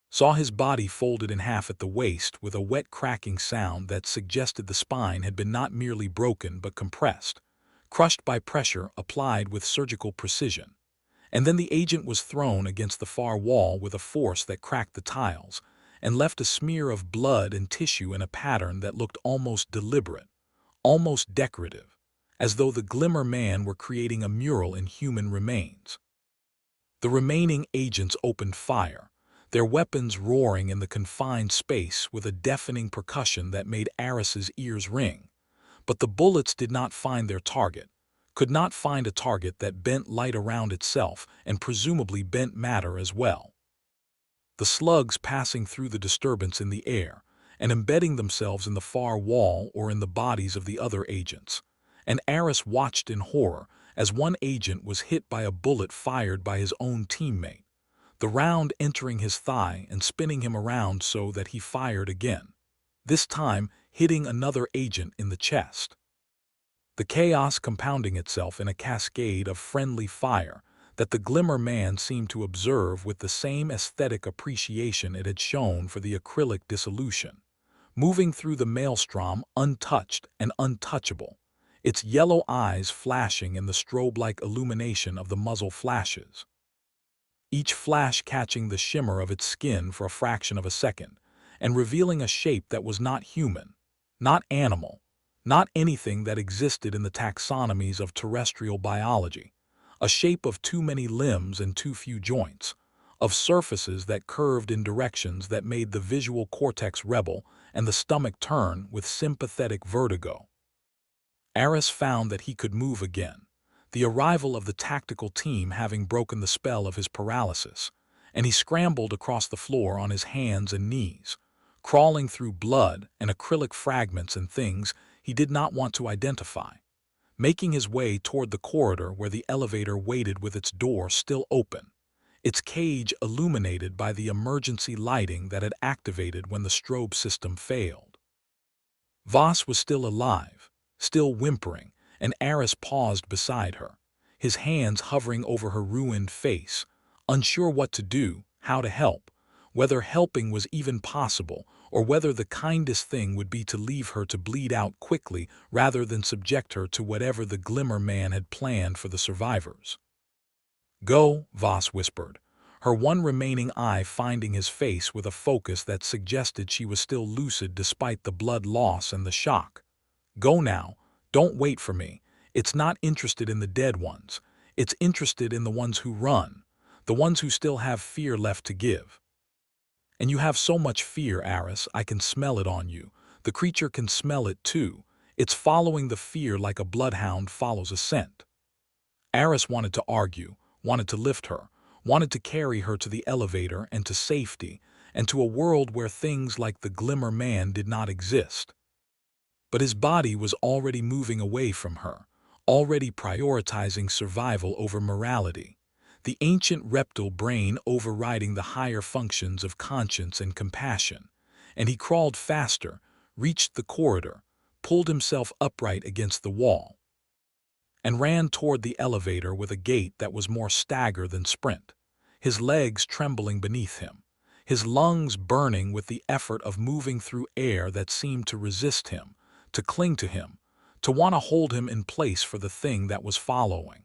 Saw his body folded in half at the waist with a wet cracking sound that suggested the spine had been not merely broken but compressed, crushed by pressure applied with surgical precision, And then the agent was thrown against the far wall with a force that cracked the tiles and left a smear of blood and tissue in a pattern that looked almost deliberate, almost decorative, as though the Glimmer Man were creating a mural in human remains. The remaining agents opened fire, their weapons roaring in the confined space with a deafening percussion that made Aris's ears ring. But the bullets did not find their target, could not find a target that bent light around itself and presumably bent matter as well. The slugs passing through the disturbance in the air and embedding themselves in the far wall or in the bodies of the other agents. And Aris watched in horror as one agent was hit by a bullet fired by his own teammate, the round entering his thigh and spinning him around so that he fired again, this time hitting another agent in the chest. The chaos compounding itself in a cascade of friendly fire that the Glimmer Man seemed to observe with the same aesthetic appreciation it had shown for the acrylic dissolution, moving through the maelstrom untouched and untouchable, its yellow eyes flashing in the strobe-like illumination of the muzzle flashes, each flash catching the shimmer of its skin for a fraction of a second and revealing a shape that was not human, not animal, not anything that existed in the taxonomies of terrestrial biology, a shape of too many limbs and too few joints, of surfaces that curved in directions that made the visual cortex rebel and the stomach turn with sympathetic vertigo. Aris found that he could move again, the arrival of the tactical team having broken the spell of his paralysis, and he scrambled across the floor on his hands and knees, crawling through blood and acrylic fragments and things he did not want to identify, making his way toward the corridor where the elevator waited with its door still open, its cage illuminated by the emergency lighting that had activated when the strobe system failed. Voss was still alive, still whimpering, and Aris paused beside her, his hands hovering over her ruined face, unsure what to do, how to help, whether helping was even possible, or whether the kindest thing would be to leave her to bleed out quickly rather than subject her to whatever the Glimmer Man had planned for the survivors. "Go," Voss whispered, her one remaining eye finding his face with a focus that suggested she was still lucid despite the blood loss and the shock. "Go now, don't wait for me. It's not interested in the dead ones. It's interested in the ones who run, the ones who still have fear left to give. And you have so much fear, Aris, I can smell it on you. The creature can smell it too. It's following the fear like a bloodhound follows a scent." Aris wanted to argue, wanted to lift her, wanted to carry her to the elevator and to safety, and to a world where things like the Glimmer Man did not exist. But his body was already moving away from her, already prioritizing survival over morality, the ancient reptile brain overriding the higher functions of conscience and compassion, and he crawled faster, reached the corridor, pulled himself upright against the wall, and ran toward the elevator with a gait that was more stagger than sprint, his legs trembling beneath him, his lungs burning with the effort of moving through air that seemed to resist him, to cling to him, to want to hold him in place for the thing that was following.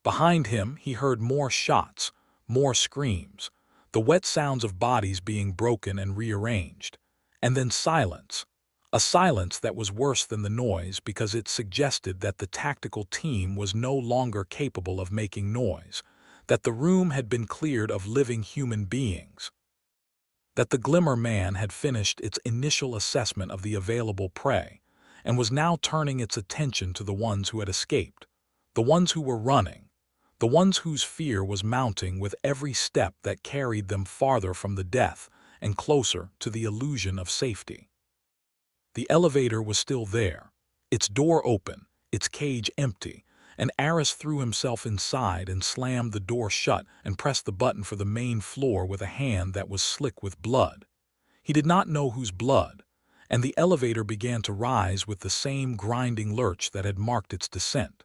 Behind him, he heard more shots, more screams, the wet sounds of bodies being broken and rearranged, and then silence, a silence that was worse than the noise because it suggested that the tactical team was no longer capable of making noise, that the room had been cleared of living human beings, that the Glimmer Man had finished its initial assessment of the available prey and was now turning its attention to the ones who had escaped, the ones who were running, the ones whose fear was mounting with every step that carried them farther from the death and closer to the illusion of safety. The elevator was still there, its door open, its cage empty, and Aris threw himself inside and slammed the door shut and pressed the button for the main floor with a hand that was slick with blood. He did not know whose blood, and the elevator began to rise with the same grinding lurch that had marked its descent.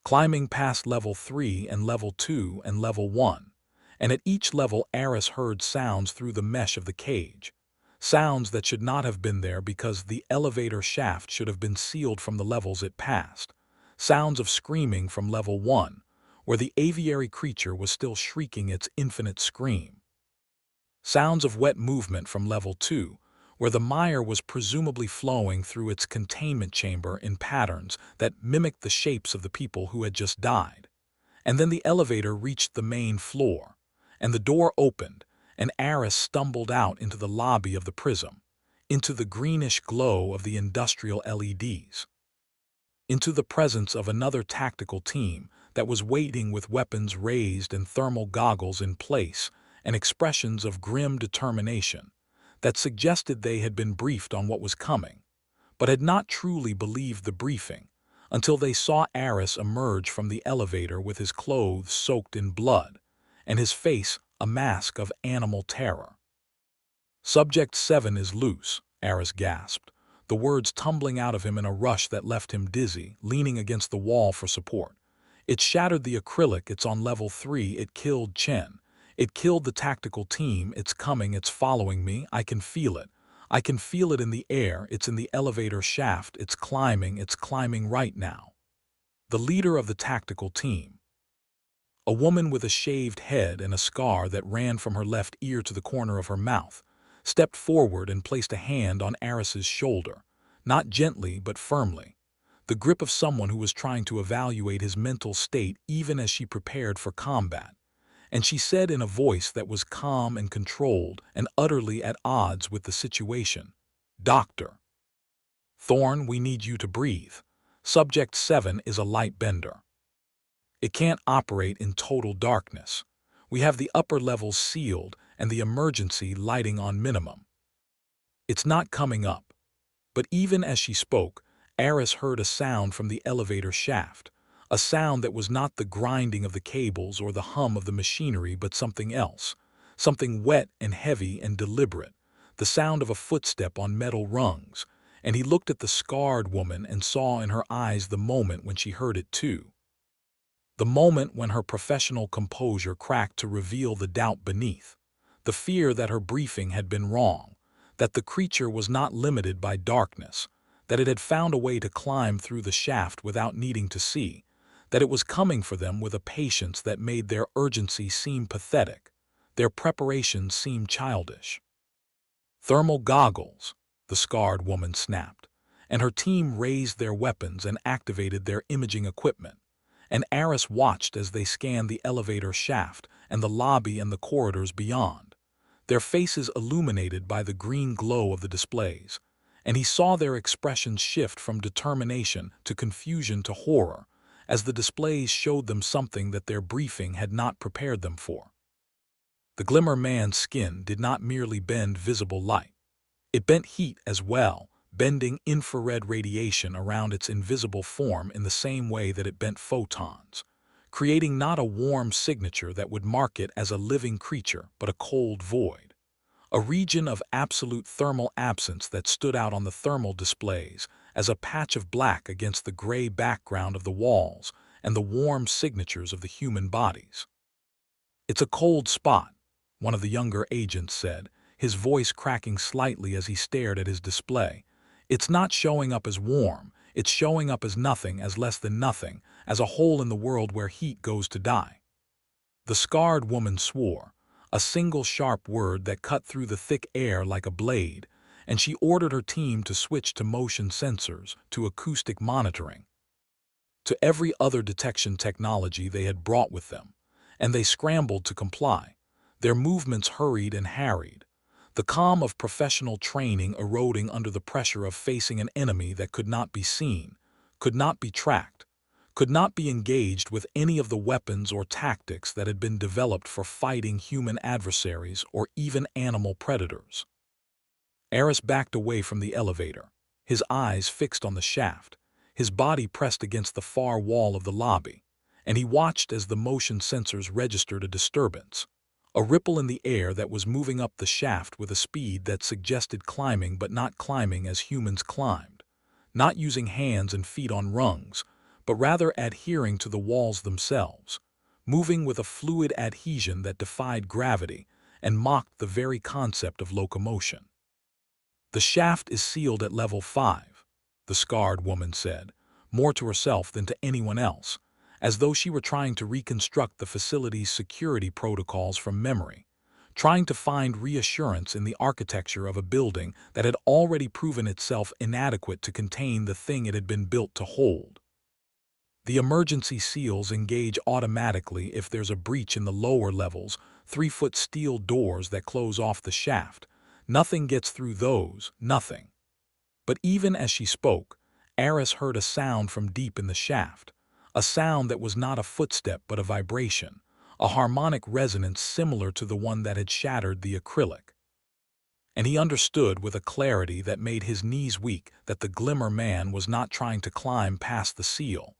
Climbing past level 3 and level 2 and level 1, and at each level Aris heard sounds through the mesh of the cage, sounds that should not have been there because the elevator shaft should have been sealed from the levels it passed, sounds of screaming from level 1, where the aviary creature was still shrieking its infinite scream. Sounds of wet movement from level 2, where the mire was presumably flowing through its containment chamber in patterns that mimicked the shapes of the people who had just died. And then the elevator reached the main floor, and the door opened, and Aris stumbled out into the lobby of the Prism, into the greenish glow of the industrial LEDs, into the presence of another tactical team that was waiting with weapons raised and thermal goggles in place and expressions of grim determination that suggested they had been briefed on what was coming, but had not truly believed the briefing until they saw Aris emerge from the elevator with his clothes soaked in blood and his face a mask of animal terror. "Subject 7 is loose," Aris gasped, the words tumbling out of him in a rush that left him dizzy, leaning against the wall for support. "It shattered the acrylic, it's on level 3, it killed Chen. It killed the tactical team, it's coming, it's following me, I can feel it. I can feel it in the air, it's in the elevator shaft, it's climbing right now." The leader of the tactical team, a woman with a shaved head and a scar that ran from her left ear to the corner of her mouth, stepped forward and placed a hand on Aris's shoulder, not gently but firmly, the grip of someone who was trying to evaluate his mental state even as she prepared for combat. And she said in a voice that was calm and controlled and utterly at odds with the situation, "Dr. Thorne, we need you to breathe. Subject 7 is a light bender. It can't operate in total darkness. We have the upper levels sealed and the emergency lighting on minimum. It's not coming up." But even as she spoke, Aris heard a sound from the elevator shaft, a sound that was not the grinding of the cables or the hum of the machinery but something else, something wet and heavy and deliberate, the sound of a footstep on metal rungs, and he looked at the scarred woman and saw in her eyes the moment when she heard it too. The moment when her professional composure cracked to reveal the doubt beneath, the fear that her briefing had been wrong, that the creature was not limited by darkness, that it had found a way to climb through the shaft without needing to see, that it was coming for them with a patience that made their urgency seem pathetic, their preparation seem childish. "Thermal goggles," the scarred woman snapped, and her team raised their weapons and activated their imaging equipment, and Aris watched as they scanned the elevator shaft and the lobby and the corridors beyond, their faces illuminated by the green glow of the displays, and he saw their expressions shift from determination to confusion to horror as the displays showed them something that their briefing had not prepared them for. The Glimmer Man's skin did not merely bend visible light. It bent heat as well, bending infrared radiation around its invisible form in the same way that it bent photons, creating not a warm signature that would mark it as a living creature but a cold void, a region of absolute thermal absence that stood out on the thermal displays as a patch of black against the gray background of the walls and the warm signatures of the human bodies. "It's a cold spot," one of the younger agents said, his voice cracking slightly as he stared at his display. "It's not showing up as warm, it's showing up as nothing, as less than nothing, as a hole in the world where heat goes to die." The scarred woman swore, a single sharp word that cut through the thick air like a blade, and she ordered her team to switch to motion sensors, to acoustic monitoring, to every other detection technology they had brought with them, and they scrambled to comply, their movements hurried and harried, the calm of professional training eroding under the pressure of facing an enemy that could not be seen, could not be tracked, could not be engaged with any of the weapons or tactics that had been developed for fighting human adversaries or even animal predators. Aris backed away from the elevator, his eyes fixed on the shaft, his body pressed against the far wall of the lobby, and he watched as the motion sensors registered a disturbance, a ripple in the air that was moving up the shaft with a speed that suggested climbing but not climbing as humans climbed, not using hands and feet on rungs, but rather adhering to the walls themselves, moving with a fluid adhesion that defied gravity and mocked the very concept of locomotion. "The shaft is sealed at level 5, the scarred woman said, more to herself than to anyone else, as though she were trying to reconstruct the facility's security protocols from memory, trying to find reassurance in the architecture of a building that had already proven itself inadequate to contain the thing it had been built to hold. The emergency seals engage automatically if there's a breach in the lower levels, 3-foot steel doors that close off the shaft. Nothing gets through those, nothing. But even as she spoke, Aris heard a sound from deep in the shaft, a sound that was not a footstep but a vibration, a harmonic resonance similar to the one that had shattered the acrylic. And he understood with a clarity that made his knees weak that the Glimmer Man was not trying to climb past the seal,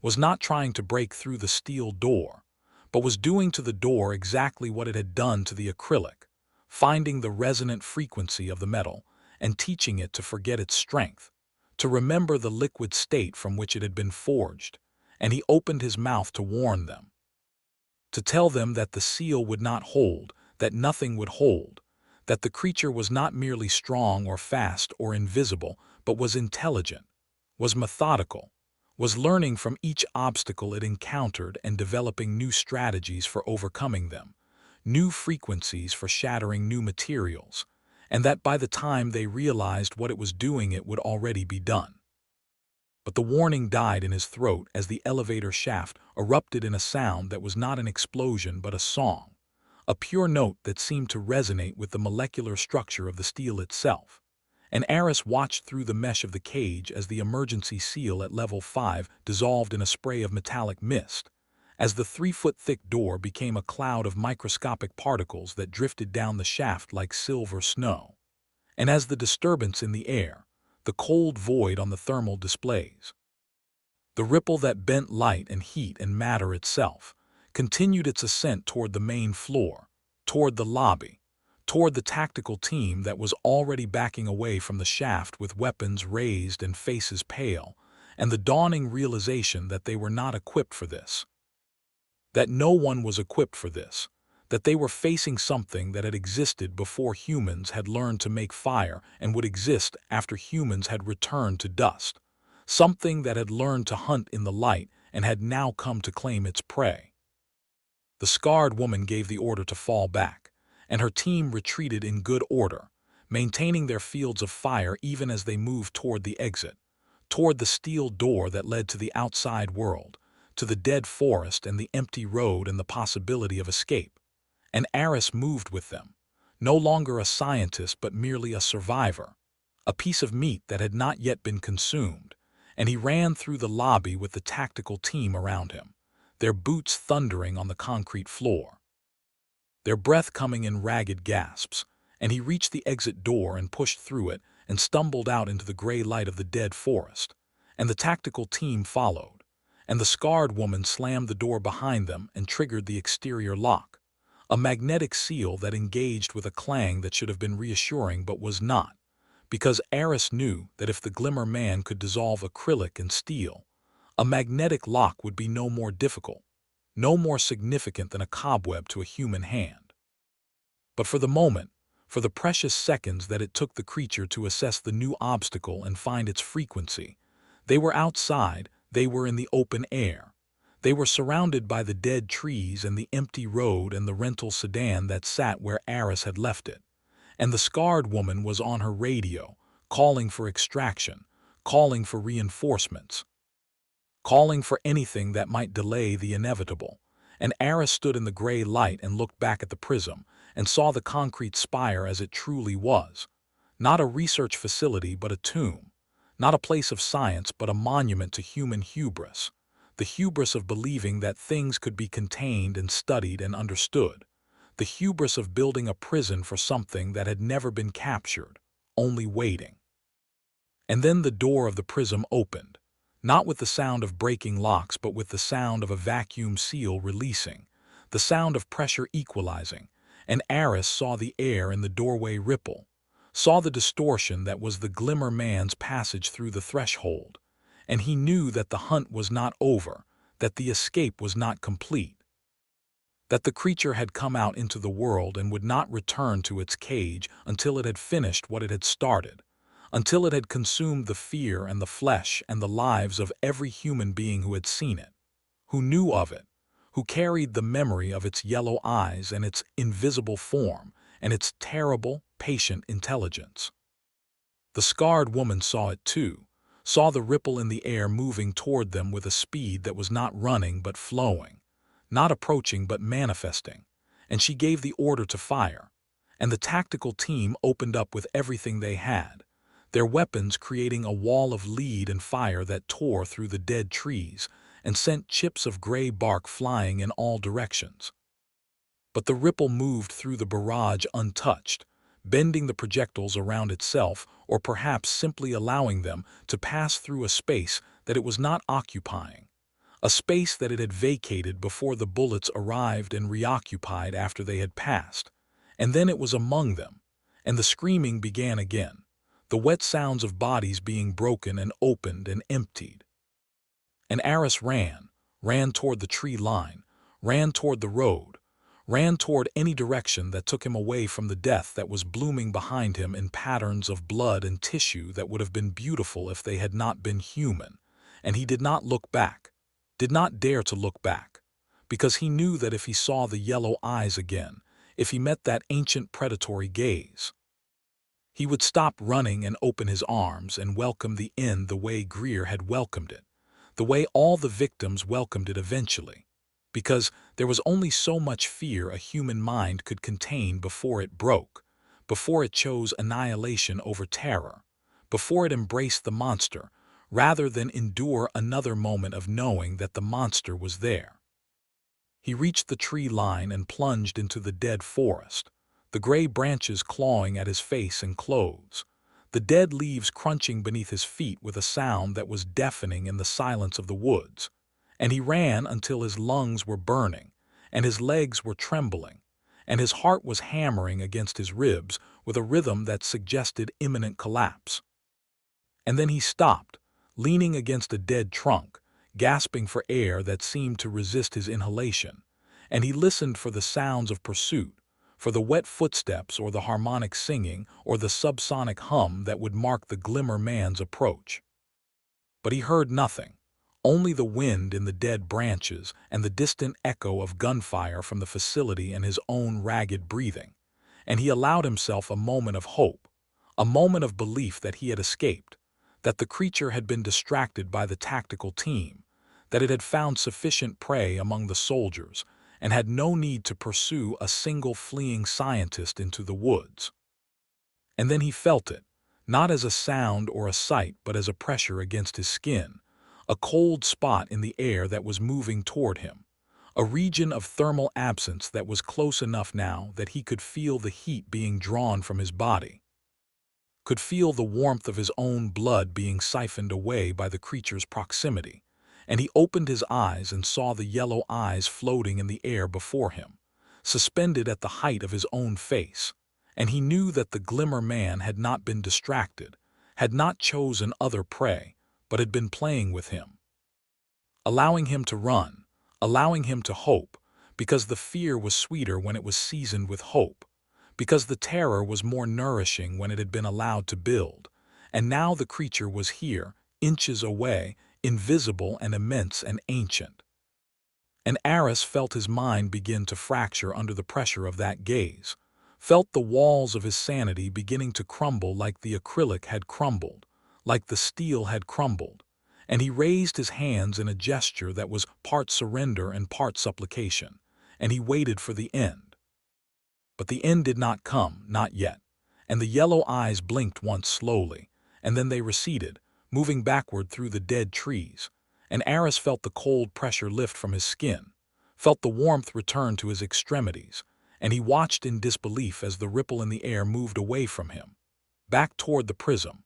was not trying to break through the steel door, but was doing to the door exactly what it had done to the acrylic, finding the resonant frequency of the metal and teaching it to forget its strength, to remember the liquid state from which it had been forged. And he opened his mouth to warn them, to tell them that the seal would not hold, that nothing would hold, that the creature was not merely strong or fast or invisible, but was intelligent, was methodical, was learning from each obstacle it encountered and developing new strategies for overcoming them, new frequencies for shattering new materials, and that by the time they realized what it was doing it would already be done. But the warning died in his throat as the elevator shaft erupted in a sound that was not an explosion but a song, a pure note that seemed to resonate with the molecular structure of the steel itself. And Aris watched through the mesh of the cage as the emergency seal at level 5 dissolved in a spray of metallic mist, as the 3-foot-thick door became a cloud of microscopic particles that drifted down the shaft like silver snow. And as the disturbance in the air, the cold void on the thermal displays, the ripple that bent light and heat and matter itself, continued its ascent toward the main floor, toward the lobby, toward the tactical team that was already backing away from the shaft with weapons raised and faces pale, and the dawning realization that they were not equipped for this, that no one was equipped for this, that they were facing something that had existed before humans had learned to make fire and would exist after humans had returned to dust, something that had learned to hunt in the light and had now come to claim its prey. The scarred woman gave the order to fall back, and her team retreated in good order, maintaining their fields of fire even as they moved toward the exit, toward the steel door that led to the outside world, to the dead forest and the empty road and the possibility of escape. And Aris moved with them, no longer a scientist but merely a survivor, a piece of meat that had not yet been consumed, and he ran through the lobby with the tactical team around him, their boots thundering on the concrete floor, their breath coming in ragged gasps, and he reached the exit door and pushed through it and stumbled out into the gray light of the dead forest, and the tactical team followed, and the scarred woman slammed the door behind them and triggered the exterior lock, a magnetic seal that engaged with a clang that should have been reassuring but was not, because Aris knew that if the Glimmer Man could dissolve acrylic and steel, a magnetic lock would be no more difficult, no more significant than a cobweb to a human hand. But for the moment, for the precious seconds that it took the creature to assess the new obstacle and find its frequency, they were outside, they were in the open air. They were surrounded by the dead trees and the empty road and the rental sedan that sat where Aris had left it. And the scarred woman was on her radio, calling for extraction, calling for reinforcements, calling for anything that might delay the inevitable. And Aris stood in the gray light and looked back at the prism and saw the concrete spire as it truly was. Not a research facility but a tomb. Not a place of science but a monument to human hubris. The hubris of believing that things could be contained and studied and understood. The hubris of building a prison for something that had never been captured, only waiting. And then the door of the prism opened, not with the sound of breaking locks but with the sound of a vacuum seal releasing, the sound of pressure equalizing, and Aris saw the air in the doorway ripple, saw the distortion that was the Glimmer Man's passage through the threshold, and he knew that the hunt was not over, that the escape was not complete, that the creature had come out into the world and would not return to its cage until it had finished what it had started, until it had consumed the fear and the flesh and the lives of every human being who had seen it, who knew of it, who carried the memory of its yellow eyes and its invisible form and its terrible, patient intelligence. The scarred woman saw it too, saw the ripple in the air moving toward them with a speed that was not running but flowing, not approaching but manifesting, and she gave the order to fire, and the tactical team opened up with everything they had, their weapons creating a wall of lead and fire that tore through the dead trees and sent chips of gray bark flying in all directions. But the ripple moved through the barrage untouched, bending the projectiles around itself or perhaps simply allowing them to pass through a space that it was not occupying, a space that it had vacated before the bullets arrived and reoccupied after they had passed. And then it was among them, and the screaming began again, the wet sounds of bodies being broken and opened and emptied. And Aris ran toward the tree line, ran toward the road, ran toward any direction that took him away from the death that was blooming behind him in patterns of blood and tissue that would have been beautiful if they had not been human. And he did not look back, did not dare to look back, because he knew that if he saw the yellow eyes again, if he met that ancient predatory gaze, he would stop running and open his arms and welcome the end the way Greer had welcomed it, the way all the victims welcomed it eventually, because there was only so much fear a human mind could contain before it broke, before it chose annihilation over terror, before it embraced the monster, rather than endure another moment of knowing that the monster was there. He reached the tree line and plunged into the dead forest, the gray branches clawing at his face and clothes, the dead leaves crunching beneath his feet with a sound that was deafening in the silence of the woods, and he ran until his lungs were burning, and his legs were trembling, and his heart was hammering against his ribs with a rhythm that suggested imminent collapse. And then he stopped, leaning against a dead trunk, gasping for air that seemed to resist his inhalation, and he listened for the sounds of pursuit, for the wet footsteps or the harmonic singing or the subsonic hum that would mark the Glimmer Man's approach. But he heard nothing, only the wind in the dead branches and the distant echo of gunfire from the facility and his own ragged breathing, and he allowed himself a moment of hope, a moment of belief that he had escaped, that the creature had been distracted by the tactical team, that it had found sufficient prey among the soldiers, and had no need to pursue a single fleeing scientist into the woods. And then he felt it, not as a sound or a sight but as a pressure against his skin, a cold spot in the air that was moving toward him, a region of thermal absence that was close enough now that he could feel the heat being drawn from his body, could feel the warmth of his own blood being siphoned away by the creature's proximity, and he opened his eyes and saw the yellow eyes floating in the air before him, suspended at the height of his own face, and he knew that the Glimmer Man had not been distracted, had not chosen other prey, but had been playing with him, allowing him to run, allowing him to hope, because the fear was sweeter when it was seasoned with hope, because the terror was more nourishing when it had been allowed to build, and now the creature was here, inches away, invisible and immense and ancient. And Aris felt his mind begin to fracture under the pressure of that gaze, felt the walls of his sanity beginning to crumble like the acrylic had crumbled, like the steel had crumbled, and he raised his hands in a gesture that was part surrender and part supplication, and he waited for the end. But the end did not come, not yet, and the yellow eyes blinked once slowly, and then they receded, moving backward through the dead trees, and Aris felt the cold pressure lift from his skin, felt the warmth return to his extremities, and he watched in disbelief as the ripple in the air moved away from him, back toward the Prism,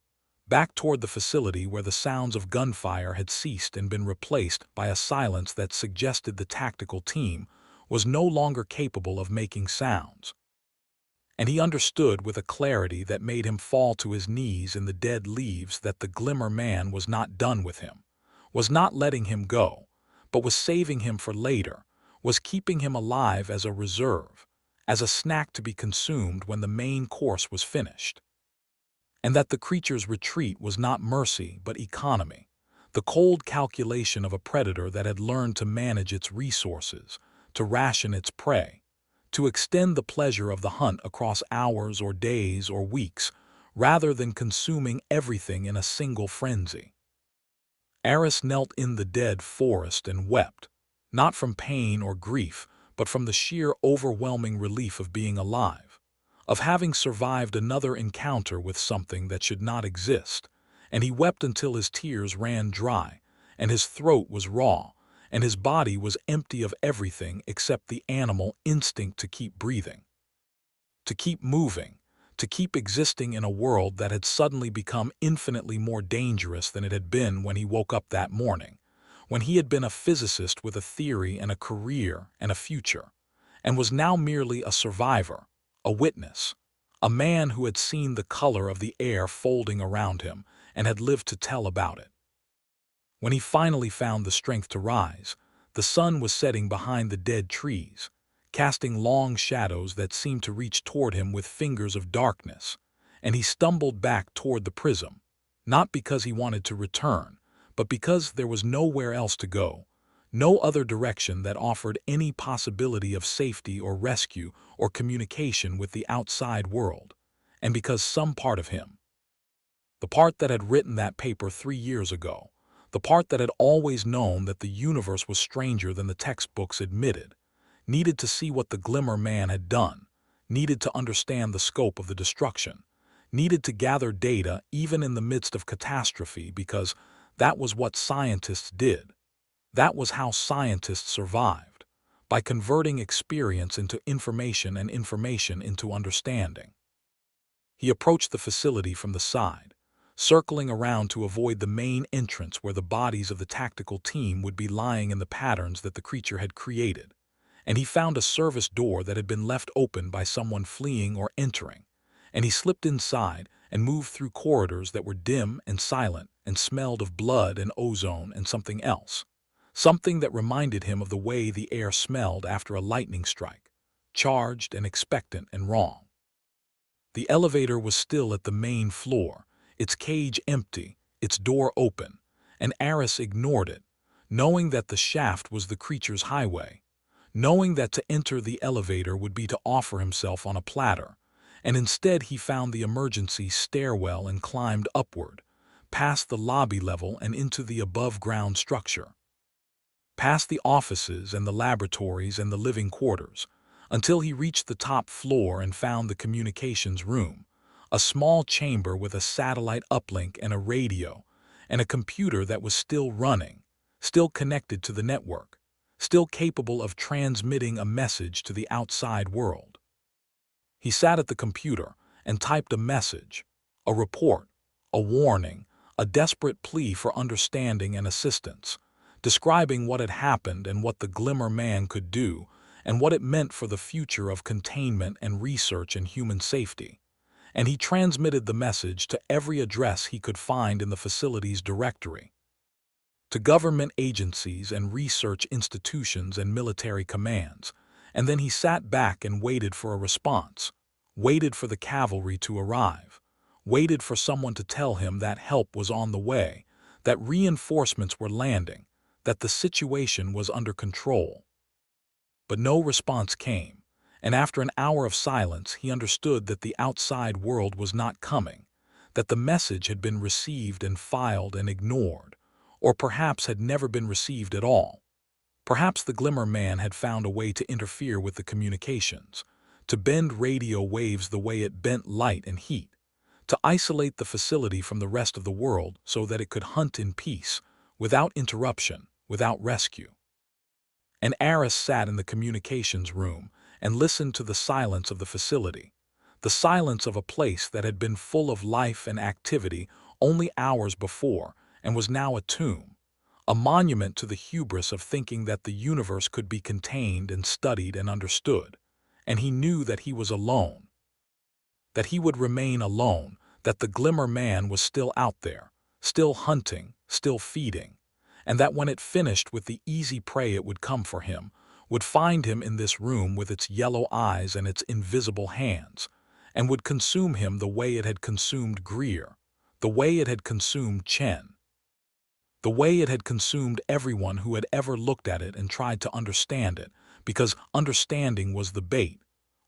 back toward the facility where the sounds of gunfire had ceased and been replaced by a silence that suggested the tactical team was no longer capable of making sounds. And he understood with a clarity that made him fall to his knees in the dead leaves that the Glimmer Man was not done with him, was not letting him go, but was saving him for later, was keeping him alive as a reserve, as a snack to be consumed when the main course was finished. And that the creature's retreat was not mercy but economy, the cold calculation of a predator that had learned to manage its resources, to ration its prey, to extend the pleasure of the hunt across hours or days or weeks, rather than consuming everything in a single frenzy. Aris knelt in the dead forest and wept, not from pain or grief, but from the sheer overwhelming relief of being alive, of having survived another encounter with something that should not exist, and he wept until his tears ran dry, and his throat was raw, and his body was empty of everything except the animal instinct to keep breathing, to keep moving, to keep existing in a world that had suddenly become infinitely more dangerous than it had been when he woke up that morning, when he had been a physicist with a theory and a career and a future, and was now merely a survivor, a witness, a man who had seen the color of the air folding around him and had lived to tell about it. When he finally found the strength to rise, the sun was setting behind the dead trees, casting long shadows that seemed to reach toward him with fingers of darkness, and he stumbled back toward the prism, not because he wanted to return, but because there was nowhere else to go, no other direction that offered any possibility of safety or rescue or communication with the outside world, and because some part of him, the part that had written that paper 3 years ago, the part that had always known that the universe was stranger than the textbooks admitted, needed to see what the Glimmer Man had done, needed to understand the scope of the destruction, needed to gather data even in the midst of catastrophe because that was what scientists did. That was how scientists survived, by converting experience into information and information into understanding. He approached the facility from the side, circling around to avoid the main entrance where the bodies of the tactical team would be lying in the patterns that the creature had created, and he found a service door that had been left open by someone fleeing or entering, and he slipped inside and moved through corridors that were dim and silent and smelled of blood and ozone and something else, something that reminded him of the way the air smelled after a lightning strike, charged and expectant and wrong. The elevator was still at the main floor, its cage empty, its door open, and Aris ignored it, knowing that the shaft was the creature's highway, knowing that to enter the elevator would be to offer himself on a platter, and instead he found the emergency stairwell and climbed upward, past the lobby level and into the above-ground structure, past the offices and the laboratories and the living quarters, until he reached the top floor and found the communications room, a small chamber with a satellite uplink and a radio, and a computer that was still running, still connected to the network, still capable of transmitting a message to the outside world. He sat at the computer and typed a message, a report, a warning, a desperate plea for understanding and assistance, describing what had happened and what the Glimmer Man could do, and what it meant for the future of containment and research in human safety. And he transmitted the message to every address he could find in the facility's directory, to government agencies and research institutions and military commands, and then he sat back and waited for a response, waited for the cavalry to arrive, waited for someone to tell him that help was on the way, that reinforcements were landing, that the situation was under control. But no response came, and after an hour of silence he understood that the outside world was not coming, that the message had been received and filed and ignored, or perhaps had never been received at all. Perhaps the Glimmer Man had found a way to interfere with the communications, to bend radio waves the way it bent light and heat, to isolate the facility from the rest of the world so that it could hunt in peace, without interruption, without rescue. And Aris sat in the communications room and listened to the silence of the facility, the silence of a place that had been full of life and activity only hours before and was now a tomb, a monument to the hubris of thinking that the universe could be contained and studied and understood. And he knew that he was alone, that he would remain alone, that the Glimmer Man was still out there, still hunting, still feeding, and that when it finished with the easy prey it would come for him, would find him in this room with its yellow eyes and its invisible hands, and would consume him the way it had consumed Greer, the way it had consumed Chen. The way it had consumed everyone who had ever looked at it and tried to understand it, because understanding was the bait,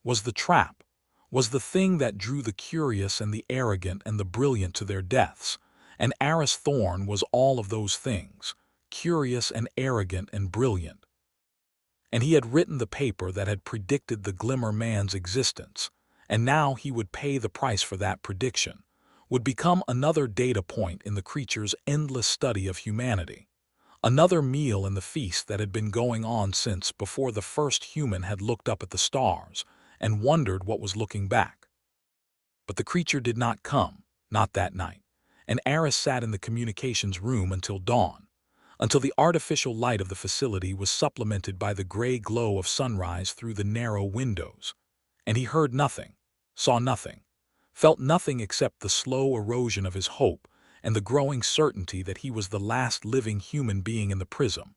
was the trap, was the thing that drew the curious and the arrogant and the brilliant to their deaths. And Aris Thorne was all of those things, curious and arrogant and brilliant. And he had written the paper that had predicted the Glimmer Man's existence, and now he would pay the price for that prediction, would become another data point in the creature's endless study of humanity, another meal in the feast that had been going on since before the first human had looked up at the stars and wondered what was looking back. But the creature did not come, not that night, and Aris sat in the communications room until dawn, until the artificial light of the facility was supplemented by the gray glow of sunrise through the narrow windows. And he heard nothing, saw nothing, felt nothing except the slow erosion of his hope and the growing certainty that he was the last living human being in the Prism,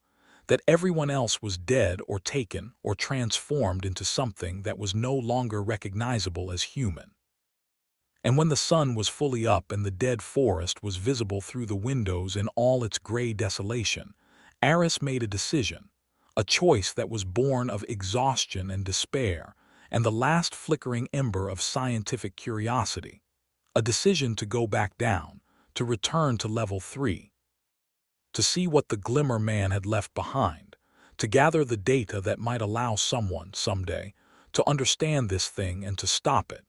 that everyone else was dead or taken or transformed into something that was no longer recognizable as human. And when the sun was fully up and the dead forest was visible through the windows in all its gray desolation, Aris made a decision, a choice that was born of exhaustion and despair and the last flickering ember of scientific curiosity, a decision to go back down, to return to level 3, to see what the Glimmer Man had left behind, to gather the data that might allow someone, someday, to understand this thing and to stop it,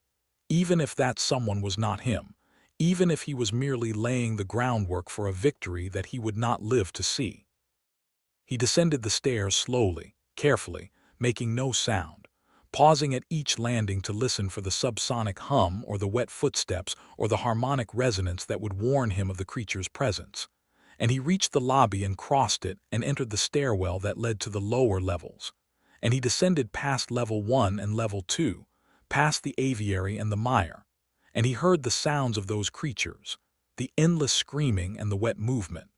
even if that someone was not him, even if he was merely laying the groundwork for a victory that he would not live to see. He descended the stairs slowly, carefully, making no sound, pausing at each landing to listen for the subsonic hum or the wet footsteps or the harmonic resonance that would warn him of the creature's presence. And he reached the lobby and crossed it and entered the stairwell that led to the lower levels. And he descended past level 1 and level 2, past the aviary and the mire, and he heard the sounds of those creatures, the endless screaming and the wet movement.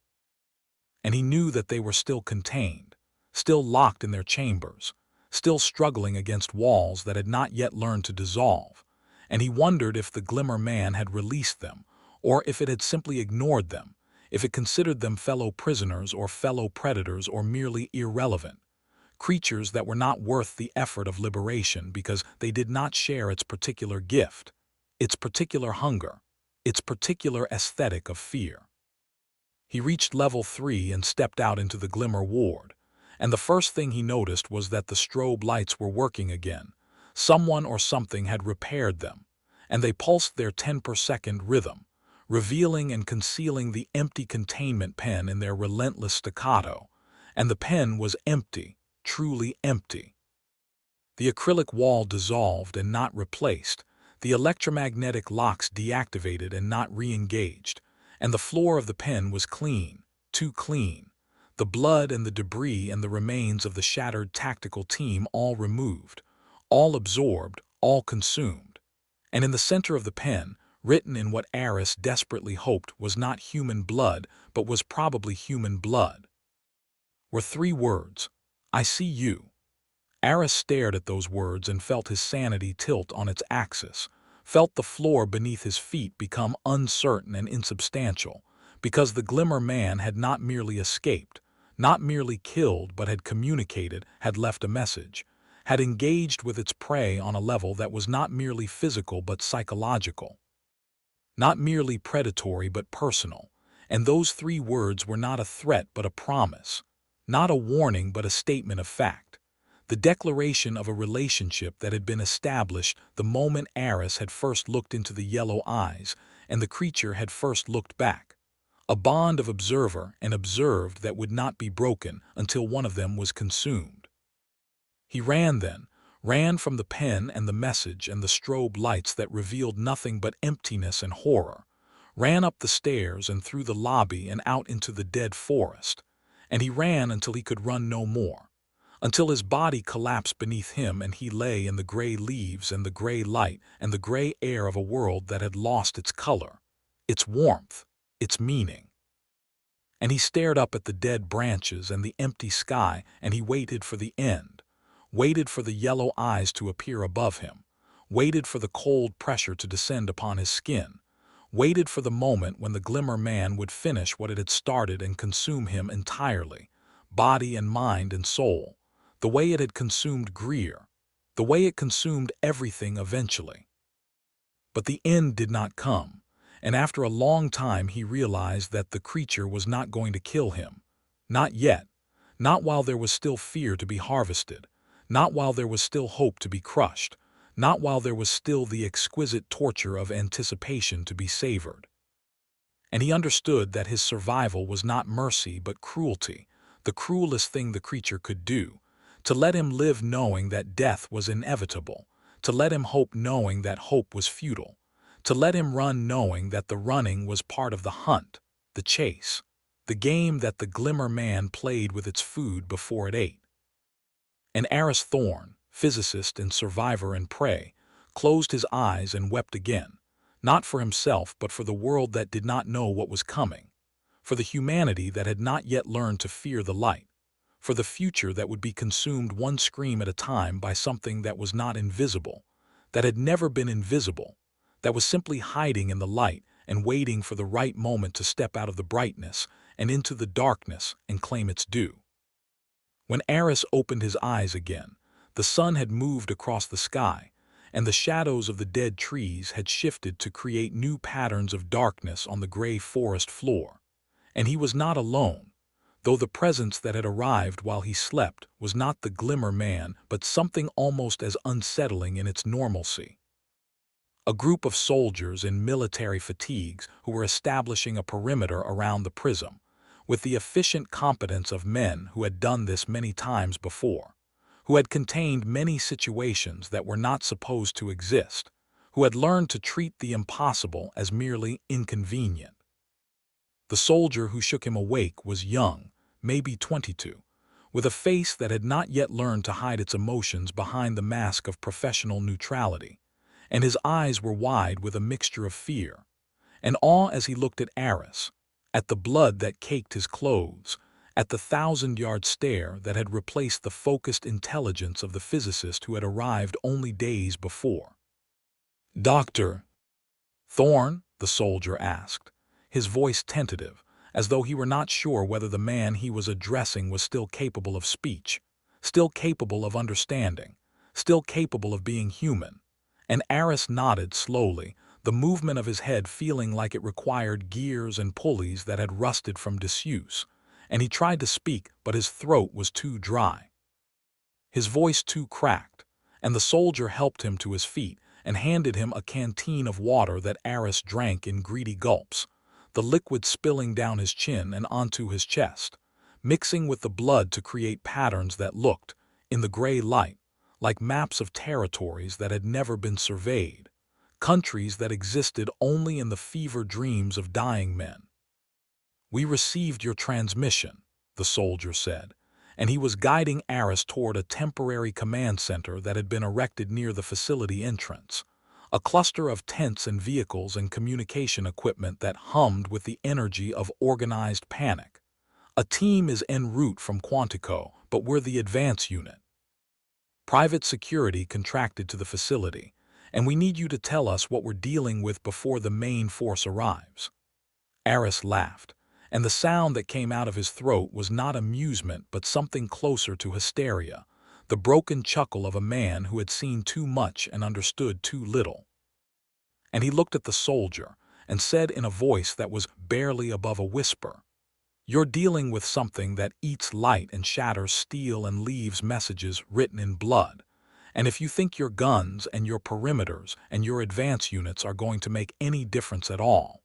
And he knew that they were still contained, still locked in their chambers, still struggling against walls that had not yet learned to dissolve, and he wondered if the Glimmer Man had released them, or if it had simply ignored them, if it considered them fellow prisoners or fellow predators or merely irrelevant, creatures that were not worth the effort of liberation because they did not share its particular gift, its particular hunger, its particular aesthetic of fear. He reached level 3 and stepped out into the Glimmer ward, and the first thing he noticed was that the strobe lights were working again. Someone or something had repaired them, and they pulsed their 10-per-second rhythm, revealing and concealing the empty containment pen in their relentless staccato, and the pen was empty, truly empty. The acrylic wall dissolved and not replaced, the electromagnetic locks deactivated and not re-engaged, and the floor of the pen was clean, too clean, the blood and the debris and the remains of the shattered tactical team all removed, all absorbed, all consumed. And in the center of the pen, written in what Aris desperately hoped was not human blood but was probably human blood, were 3 words: I see you. Aris stared at those words and felt his sanity tilt on its axis, felt the floor beneath his feet become uncertain and insubstantial, because the Glimmer Man had not merely escaped, not merely killed, but had communicated, had left a message, had engaged with its prey on a level that was not merely physical but psychological, not merely predatory but personal, and those 3 words were not a threat but a promise, not a warning but a statement of fact, the declaration of a relationship that had been established the moment Aris had first looked into the yellow eyes and the creature had first looked back, a bond of observer and observed that would not be broken until one of them was consumed. He ran then, ran from the pen and the message and the strobe lights that revealed nothing but emptiness and horror, ran up the stairs and through the lobby and out into the dead forest, and he ran until he could run no more, until his body collapsed beneath him and he lay in the gray leaves and the gray light and the gray air of a world that had lost its color, its warmth, its meaning. And he stared up at the dead branches and the empty sky and he waited for the end, waited for the yellow eyes to appear above him, waited for the cold pressure to descend upon his skin, waited for the moment when the Glimmer Man would finish what it had started and consume him entirely, body and mind and soul, the way it had consumed Greer, the way it consumed everything eventually. But the end did not come, and after a long time he realized that the creature was not going to kill him. Not yet, not while there was still fear to be harvested, not while there was still hope to be crushed, not while there was still the exquisite torture of anticipation to be savored. And he understood that his survival was not mercy but cruelty, the cruelest thing the creature could do, to let him live knowing that death was inevitable, to let him hope knowing that hope was futile, to let him run knowing that the running was part of the hunt, the chase, the game that the Glimmer Man played with its food before it ate. And Aris Thorne, physicist and survivor and prey, closed his eyes and wept again, not for himself but for the world that did not know what was coming, for the humanity that had not yet learned to fear the light, for the future that would be consumed one scream at a time by something that was not invisible, that had never been invisible, that was simply hiding in the light and waiting for the right moment to step out of the brightness and into the darkness and claim its due. When Aris opened his eyes again, the sun had moved across the sky, and the shadows of the dead trees had shifted to create new patterns of darkness on the gray forest floor. And he was not alone, though the presence that had arrived while he slept was not the Glimmer Man but something almost as unsettling in its normalcy. A group of soldiers in military fatigues who were establishing a perimeter around the Prism, with the efficient competence of men who had done this many times before, who had contained many situations that were not supposed to exist, who had learned to treat the impossible as merely inconvenient. The soldier who shook him awake was young, maybe 22, with a face that had not yet learned to hide its emotions behind the mask of professional neutrality, and his eyes were wide with a mixture of fear and awe as he looked at Aris, at the blood that caked his clothes, at the 1,000-yard stare that had replaced the focused intelligence of the physicist who had arrived only days before. "Dr. Thorne?" the soldier asked, his voice tentative, as though he were not sure whether the man he was addressing was still capable of speech, still capable of understanding, still capable of being human. And Aris nodded slowly, the movement of his head feeling like it required gears and pulleys that had rusted from disuse, and he tried to speak but his throat was too dry, his voice too cracked, and the soldier helped him to his feet and handed him a canteen of water that Aris drank in greedy gulps, the liquid spilling down his chin and onto his chest, mixing with the blood to create patterns that looked, in the gray light, like maps of territories that had never been surveyed, countries that existed only in the fever dreams of dying men. "We received your transmission," the soldier said, and he was guiding Aris toward a temporary command center that had been erected near the facility entrance, a cluster of tents and vehicles and communication equipment that hummed with the energy of organized panic. "A team is en route from Quantico, but we're the advance unit. Private security contracted to the facility, and we need you to tell us what we're dealing with before the main force arrives." Aris laughed, and the sound that came out of his throat was not amusement but something closer to hysteria, the broken chuckle of a man who had seen too much and understood too little. And he looked at the soldier and said in a voice that was barely above a whisper, "You're dealing with something that eats light and shatters steel and leaves messages written in blood. And if you think your guns and your perimeters and your advance units are going to make any difference at all,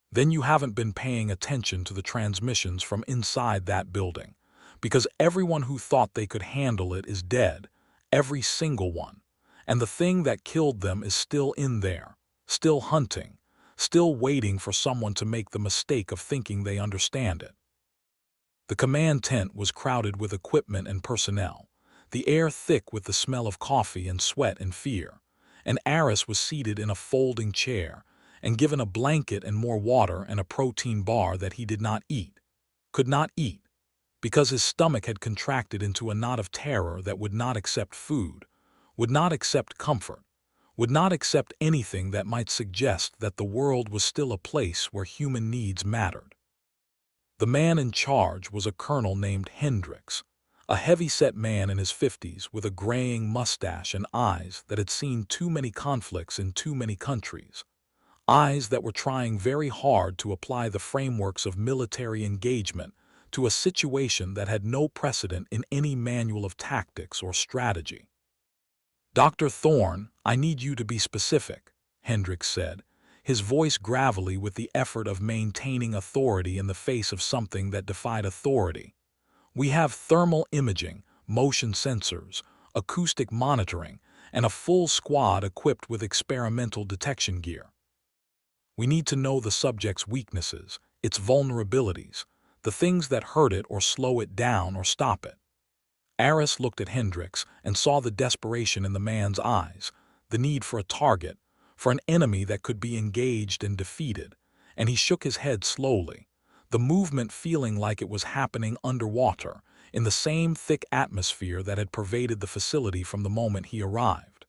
then you haven't been paying attention to the transmissions from inside that building, because everyone who thought they could handle it is dead, every single one, and the thing that killed them is still in there, still hunting, still waiting for someone to make the mistake of thinking they understand it." The command tent was crowded with equipment and personnel, the air thick with the smell of coffee and sweat and fear, and Aris was seated in a folding chair and given a blanket and more water and a protein bar that he did not eat, could not eat, because his stomach had contracted into a knot of terror that would not accept food, would not accept comfort, would not accept anything that might suggest that the world was still a place where human needs mattered. The man in charge was a colonel named Hendricks, a heavy-set man in his 50s with a graying mustache and eyes that had seen too many conflicts in too many countries, eyes that were trying very hard to apply the frameworks of military engagement to a situation that had no precedent in any manual of tactics or strategy. "Dr. Thorne, I need you to be specific," Hendricks said, his voice gravelly with the effort of maintaining authority in the face of something that defied authority. "We have thermal imaging, motion sensors, acoustic monitoring, and a full squad equipped with experimental detection gear. We need to know the subject's weaknesses, its vulnerabilities, the things that hurt it or slow it down or stop it." Aris looked at Hendricks and saw the desperation in the man's eyes, the need for a target, for an enemy that could be engaged and defeated, and he shook his head slowly, the movement feeling like it was happening underwater, in the same thick atmosphere that had pervaded the facility from the moment he arrived.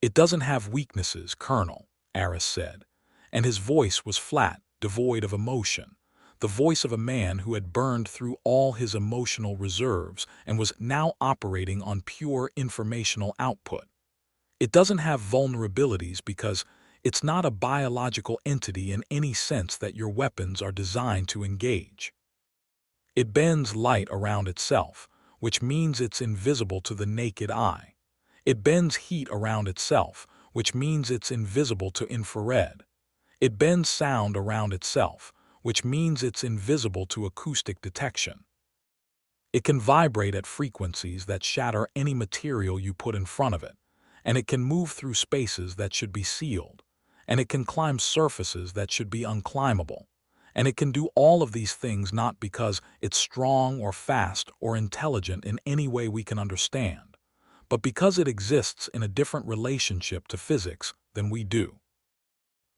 "It doesn't have weaknesses, Colonel," Aris said, and his voice was flat, devoid of emotion, the voice of a man who had burned through all his emotional reserves and was now operating on pure informational output. "It doesn't have vulnerabilities because it's not a biological entity in any sense that your weapons are designed to engage. It bends light around itself, which means it's invisible to the naked eye. It bends heat around itself, which means it's invisible to infrared. It bends sound around itself, which means it's invisible to acoustic detection. It can vibrate at frequencies that shatter any material you put in front of it, and it can move through spaces that should be sealed, and it can climb surfaces that should be unclimbable, and it can do all of these things not because it's strong or fast or intelligent in any way we can understand, but because it exists in a different relationship to physics than we do.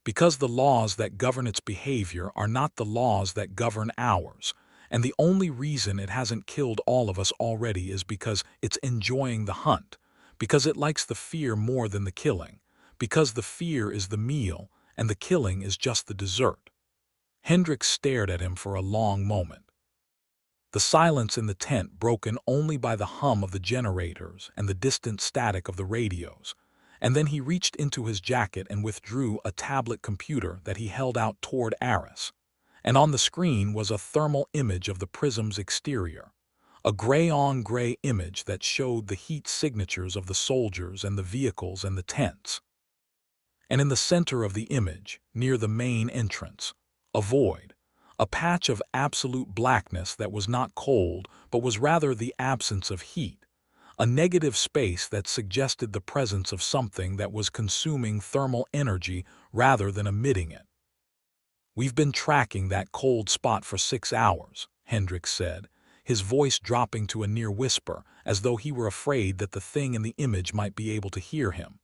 Because the laws that govern its behavior are not the laws that govern ours, and the only reason it hasn't killed all of us already is because it's enjoying the hunt, because it likes the fear more than the killing, because the fear is the meal and the killing is just the dessert." Hendricks stared at him for a long moment. The silence in the tent broken only by the hum of the generators and the distant static of the radios, and then he reached into his jacket and withdrew a tablet computer that he held out toward Aris, and on the screen was a thermal image of the Prism's exterior, a gray-on-gray image that showed the heat signatures of the soldiers and the vehicles and the tents. And in the center of the image, near the main entrance, a void, a patch of absolute blackness that was not cold but was rather the absence of heat, a negative space that suggested the presence of something that was consuming thermal energy rather than emitting it. "We've been tracking that cold spot for 6 hours, Hendricks said, his voice dropping to a near whisper, as though he were afraid that the thing in the image might be able to hear him.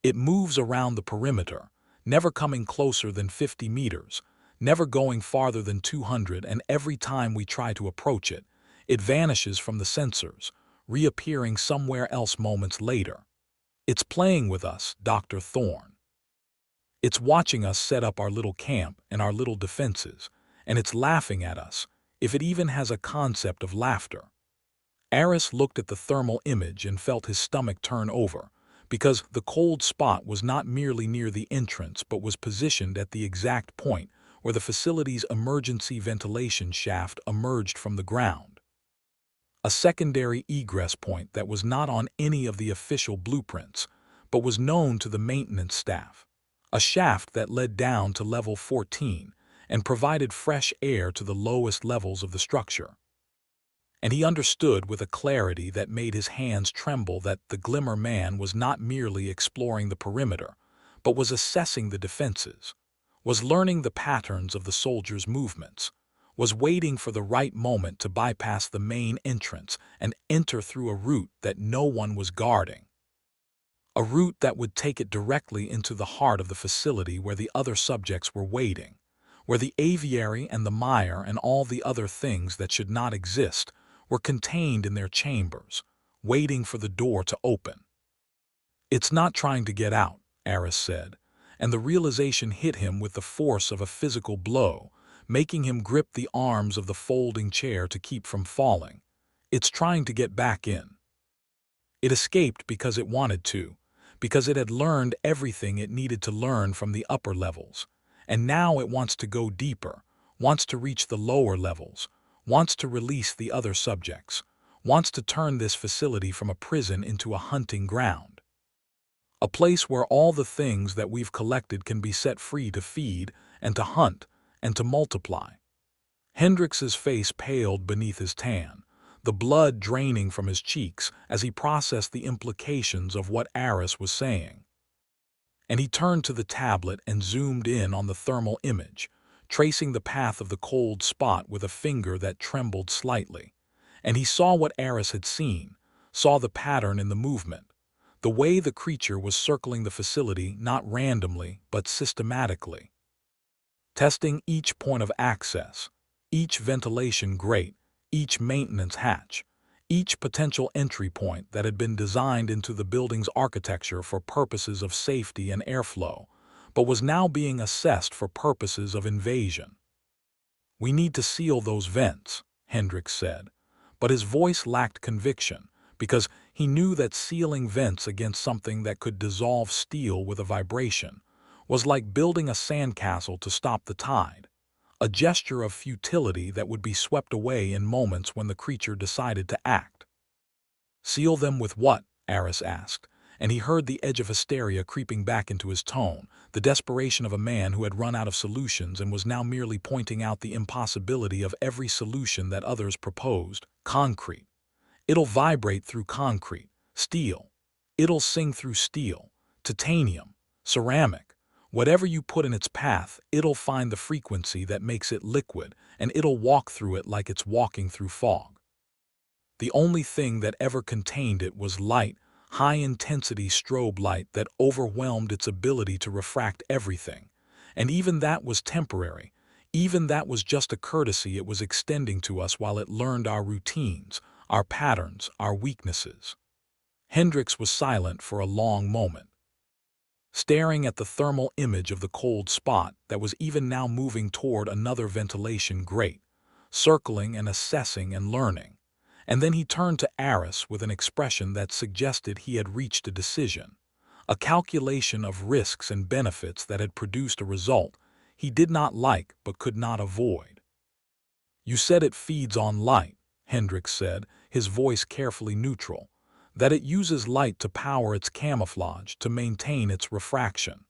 "It moves around the perimeter, never coming closer than 50 meters, never going farther than 200, and every time we try to approach it, it vanishes from the sensors, reappearing somewhere else moments later. It's playing with us, Dr. Thorne. It's watching us set up our little camp and our little defenses, and it's laughing at us, if it even has a concept of laughter." Aris looked at the thermal image and felt his stomach turn over, because the cold spot was not merely near the entrance but was positioned at the exact point where the facility's emergency ventilation shaft emerged from the ground. A secondary egress point that was not on any of the official blueprints, but was known to the maintenance staff. A shaft that led down to level 14 and provided fresh air to the lowest levels of the structure. And he understood with a clarity that made his hands tremble that the Glimmer Man was not merely exploring the perimeter, but was assessing the defenses, was learning the patterns of the soldiers' movements, was waiting for the right moment to bypass the main entrance and enter through a route that no one was guarding. A route that would take it directly into the heart of the facility where the other subjects were waiting, where the aviary and the mire and all the other things that should not exist were contained in their chambers, waiting for the door to open. It's not trying to get out, Aris said, and the realization hit him with the force of a physical blow, making him grip the arms of the folding chair to keep from falling. It's trying to get back in. It escaped because it wanted to, because it had learned everything it needed to learn from the upper levels, and now it wants to go deeper, wants to reach the lower levels, wants to release the other subjects, wants to turn this facility from a prison into a hunting ground. A place where all the things that we've collected can be set free to feed and to hunt and to multiply. Hendrix's face paled beneath his tan, the blood draining from his cheeks as he processed the implications of what Aris was saying. And he turned to the tablet and zoomed in on the thermal image, tracing the path of the cold spot with a finger that trembled slightly. And he saw what Aris had seen, saw the pattern in the movement, the way the creature was circling the facility not randomly but systematically, testing each point of access, each ventilation grate, each maintenance hatch, each potential entry point that had been designed into the building's architecture for purposes of safety and airflow, but was now being assessed for purposes of invasion. "We need to seal those vents," Hendrix said, but his voice lacked conviction, because he knew that sealing vents against something that could dissolve steel with a vibration was like building a sandcastle to stop the tide, a gesture of futility that would be swept away in moments when the creature decided to act. "Seal them with what?" Aris asked, and he heard the edge of hysteria creeping back into his tone, the desperation of a man who had run out of solutions and was now merely pointing out the impossibility of every solution that others proposed. "Concrete. It'll vibrate through concrete, steel. It'll sing through steel, titanium, ceramic. Whatever you put in its path, it'll find the frequency that makes it liquid, and it'll walk through it like it's walking through fog." The only thing that ever contained it was light, high-intensity strobe light that overwhelmed its ability to refract everything. And even that was temporary. Even that was just a courtesy it was extending to us while it learned our routines, our patterns, our weaknesses. Hendrix was silent for a long moment, staring at the thermal image of the cold spot that was even now moving toward another ventilation grate, circling and assessing and learning. And then he turned to Aris with an expression that suggested he had reached a decision, a calculation of risks and benefits that had produced a result he did not like but could not avoid. "You said it feeds on light," Hendrix said, his voice carefully neutral, "that it uses light to power its camouflage, to maintain its refraction.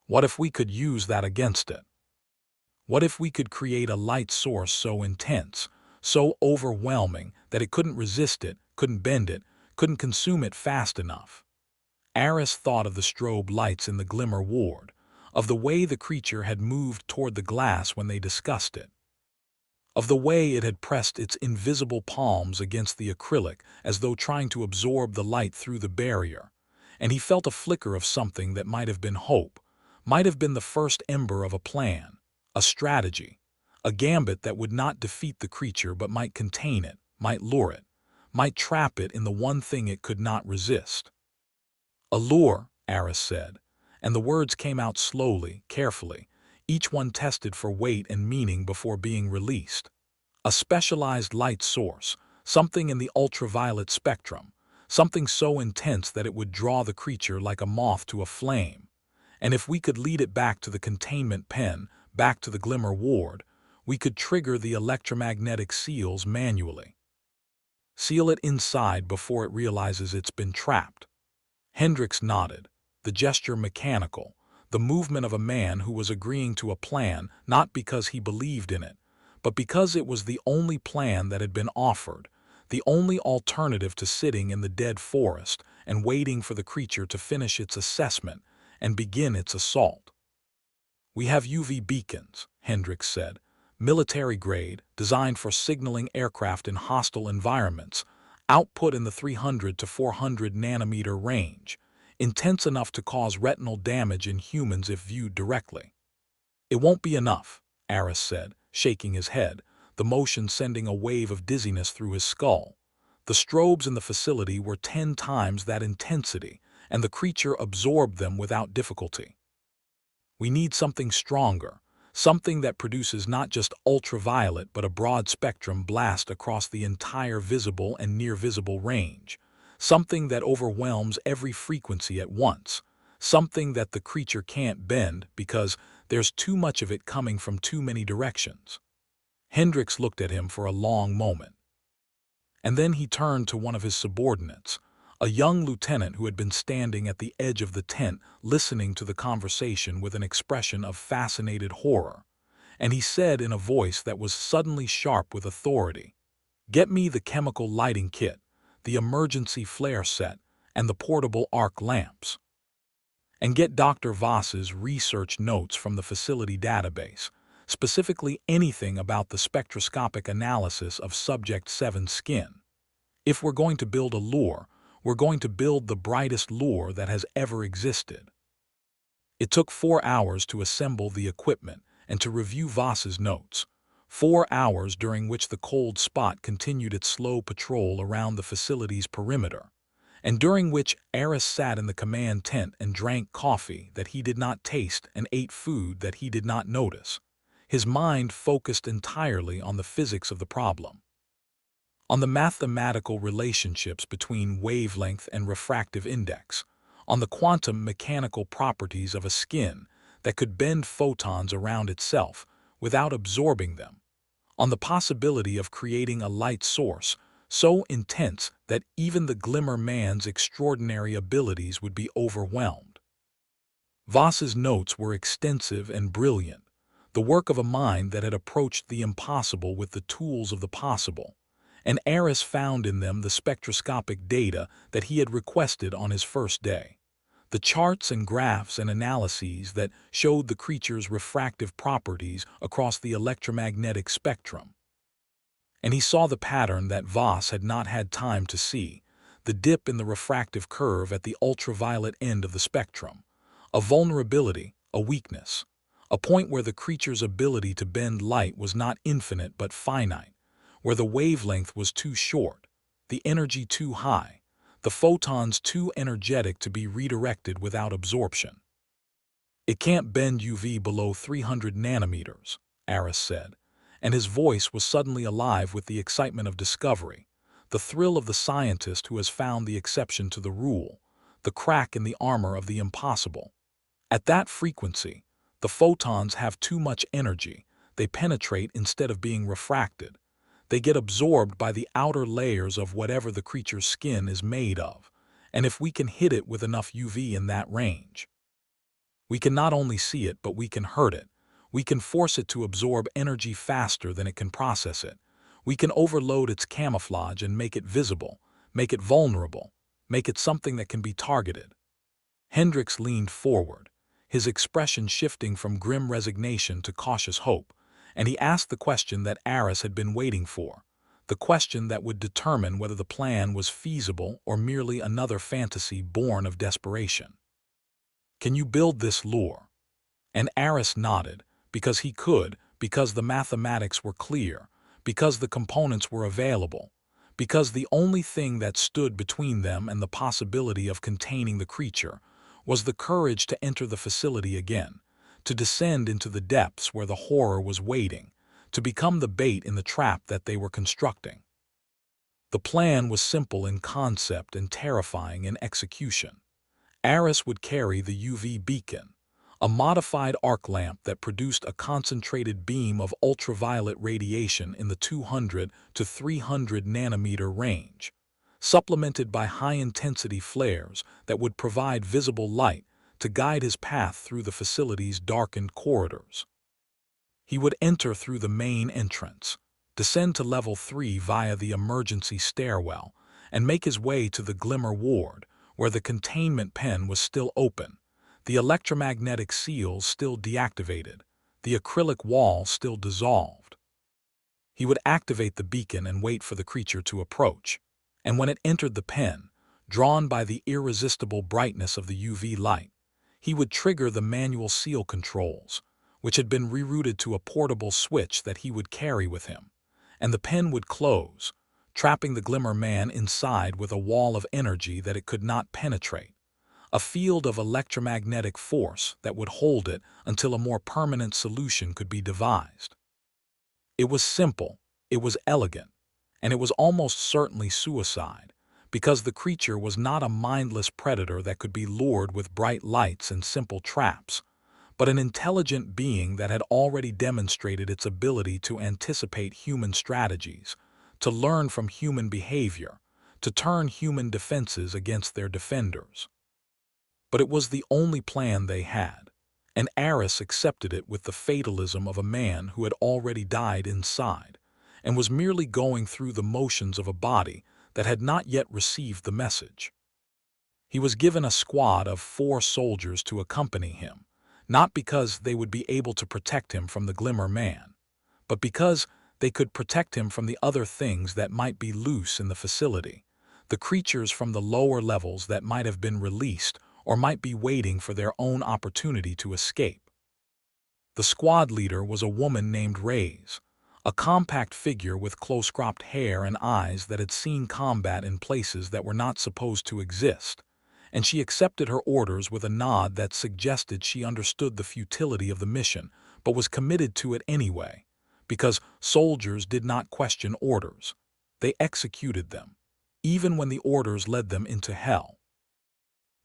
What if we could use that against it? What if we could create a light source so intense, so overwhelming that it couldn't resist it, couldn't bend it, couldn't consume it fast enough?" Aris thought of the strobe lights in the Glimmer ward, of the way the creature had moved toward the glass when they discussed it, of the way it had pressed its invisible palms against the acrylic as though trying to absorb the light through the barrier, and he felt a flicker of something that might have been hope, might have been the first ember of a plan, a strategy, a gambit that would not defeat the creature but might contain it, might lure it, might trap it in the one thing it could not resist. "A lure," Aris said, and the words came out slowly, carefully, each one tested for weight and meaning before being released. "A specialized light source, something in the ultraviolet spectrum, something so intense that it would draw the creature like a moth to a flame. And if we could lead it back to the containment pen, back to the Glimmer ward, we could trigger the electromagnetic seals manually. Seal it inside before it realizes it's been trapped." Hendrix nodded, the gesture mechanical, the movement of a man who was agreeing to a plan not because he believed in it, but because it was the only plan that had been offered, the only alternative to sitting in the dead forest and waiting for the creature to finish its assessment and begin its assault. "We have UV beacons," Hendrix said, "military grade, designed for signaling aircraft in hostile environments, output in the 300 to 400 nanometer range, intense enough to cause retinal damage in humans if viewed directly." "It won't be enough," Aris said, shaking his head, the motion sending a wave of dizziness through his skull. "The strobes in the facility were 10 times that intensity, and the creature absorbed them without difficulty. We need something stronger, something that produces not just ultraviolet but a broad spectrum blast across the entire visible and near-visible range, something that overwhelms every frequency at once, something that the creature can't bend because there's too much of it coming from too many directions. Hendricks looked at him for a long moment. And then he turned to one of his subordinates, a young lieutenant who had been standing at the edge of the tent listening to the conversation with an expression of fascinated horror, and he said in a voice that was suddenly sharp with authority, "Get me the chemical lighting kit, the emergency flare set, and the portable arc lamps. And get Dr. Voss's research notes from the facility database, specifically anything about the spectroscopic analysis of Subject 7's skin. If we're going to build a lure, we're going to build the brightest lure that has ever existed." It took 4 hours to assemble the equipment and to review Voss's notes, 4 hours during which the cold spot continued its slow patrol around the facility's perimeter, and during which Aris sat in the command tent and drank coffee that he did not taste and ate food that he did not notice, his mind focused entirely on the physics of the problem, on the mathematical relationships between wavelength and refractive index, on the quantum mechanical properties of a skin that could bend photons around itself without absorbing them, on the possibility of creating a light source so intense that even the Glimmer Man's extraordinary abilities would be overwhelmed. Voss's notes were extensive and brilliant, the work of a mind that had approached the impossible with the tools of the possible, and Aris found in them the spectroscopic data that he had requested on his first day, the charts and graphs and analyses that showed the creature's refractive properties across the electromagnetic spectrum. And he saw the pattern that Voss had not had time to see, the dip in the refractive curve at the ultraviolet end of the spectrum, a vulnerability, a weakness, a point where the creature's ability to bend light was not infinite but finite, where the wavelength was too short, the energy too high, the photons too energetic to be redirected without absorption. "It can't bend UV below 300 nanometers, Aris said, and his voice was suddenly alive with the excitement of discovery, the thrill of the scientist who has found the exception to the rule, the crack in the armor of the impossible. At that frequency, the photons have too much energy, they penetrate instead of being refracted. They get absorbed by the outer layers of whatever the creature's skin is made of, and if we can hit it with enough UV in that range, we can not only see it but we can hurt it. We can force it to absorb energy faster than it can process it. We can overload its camouflage and make it visible, make it vulnerable, make it something that can be targeted." Hendricks leaned forward, his expression shifting from grim resignation to cautious hope, and he asked the question that Aris had been waiting for, the question that would determine whether the plan was feasible or merely another fantasy born of desperation. "Can you build this lure?" And Aris nodded, because he could, because the mathematics were clear, because the components were available, because the only thing that stood between them and the possibility of containing the creature was the courage to enter the facility again, to descend into the depths where the horror was waiting, to become the bait in the trap that they were constructing. The plan was simple in concept and terrifying in execution. Aris would carry the UV beacon, a modified arc lamp that produced a concentrated beam of ultraviolet radiation in the 200 to 300 nanometer range, supplemented by high-intensity flares that would provide visible light to guide his path through the facility's darkened corridors. He would enter through the main entrance, descend to level 3 via the emergency stairwell, and make his way to the Glimmer ward, where the containment pen was still open, the electromagnetic seals still deactivated, the acrylic wall still dissolved. He would activate the beacon and wait for the creature to approach, and when it entered the pen, drawn by the irresistible brightness of the UV light, he would trigger the manual seal controls, which had been rerouted to a portable switch that he would carry with him, and the pen would close, trapping the Glimmer Man inside with a wall of energy that it could not penetrate, a field of electromagnetic force that would hold it until a more permanent solution could be devised. It was simple, it was elegant, and it was almost certainly suicide, because the creature was not a mindless predator that could be lured with bright lights and simple traps, but an intelligent being that had already demonstrated its ability to anticipate human strategies, to learn from human behavior, to turn human defenses against their defenders. But it was the only plan they had, and Aris accepted it with the fatalism of a man who had already died inside, and was merely going through the motions of a body that had not yet received the message. He was given a squad of 4 soldiers to accompany him, not because they would be able to protect him from the Glimmer Man, but because they could protect him from the other things that might be loose in the facility, the creatures from the lower levels that might have been released or might be waiting for their own opportunity to escape. The squad leader was a woman named Raze, a compact figure with close-cropped hair and eyes that had seen combat in places that were not supposed to exist, and she accepted her orders with a nod that suggested she understood the futility of the mission but was committed to it anyway, because soldiers did not question orders. They executed them, even when the orders led them into hell.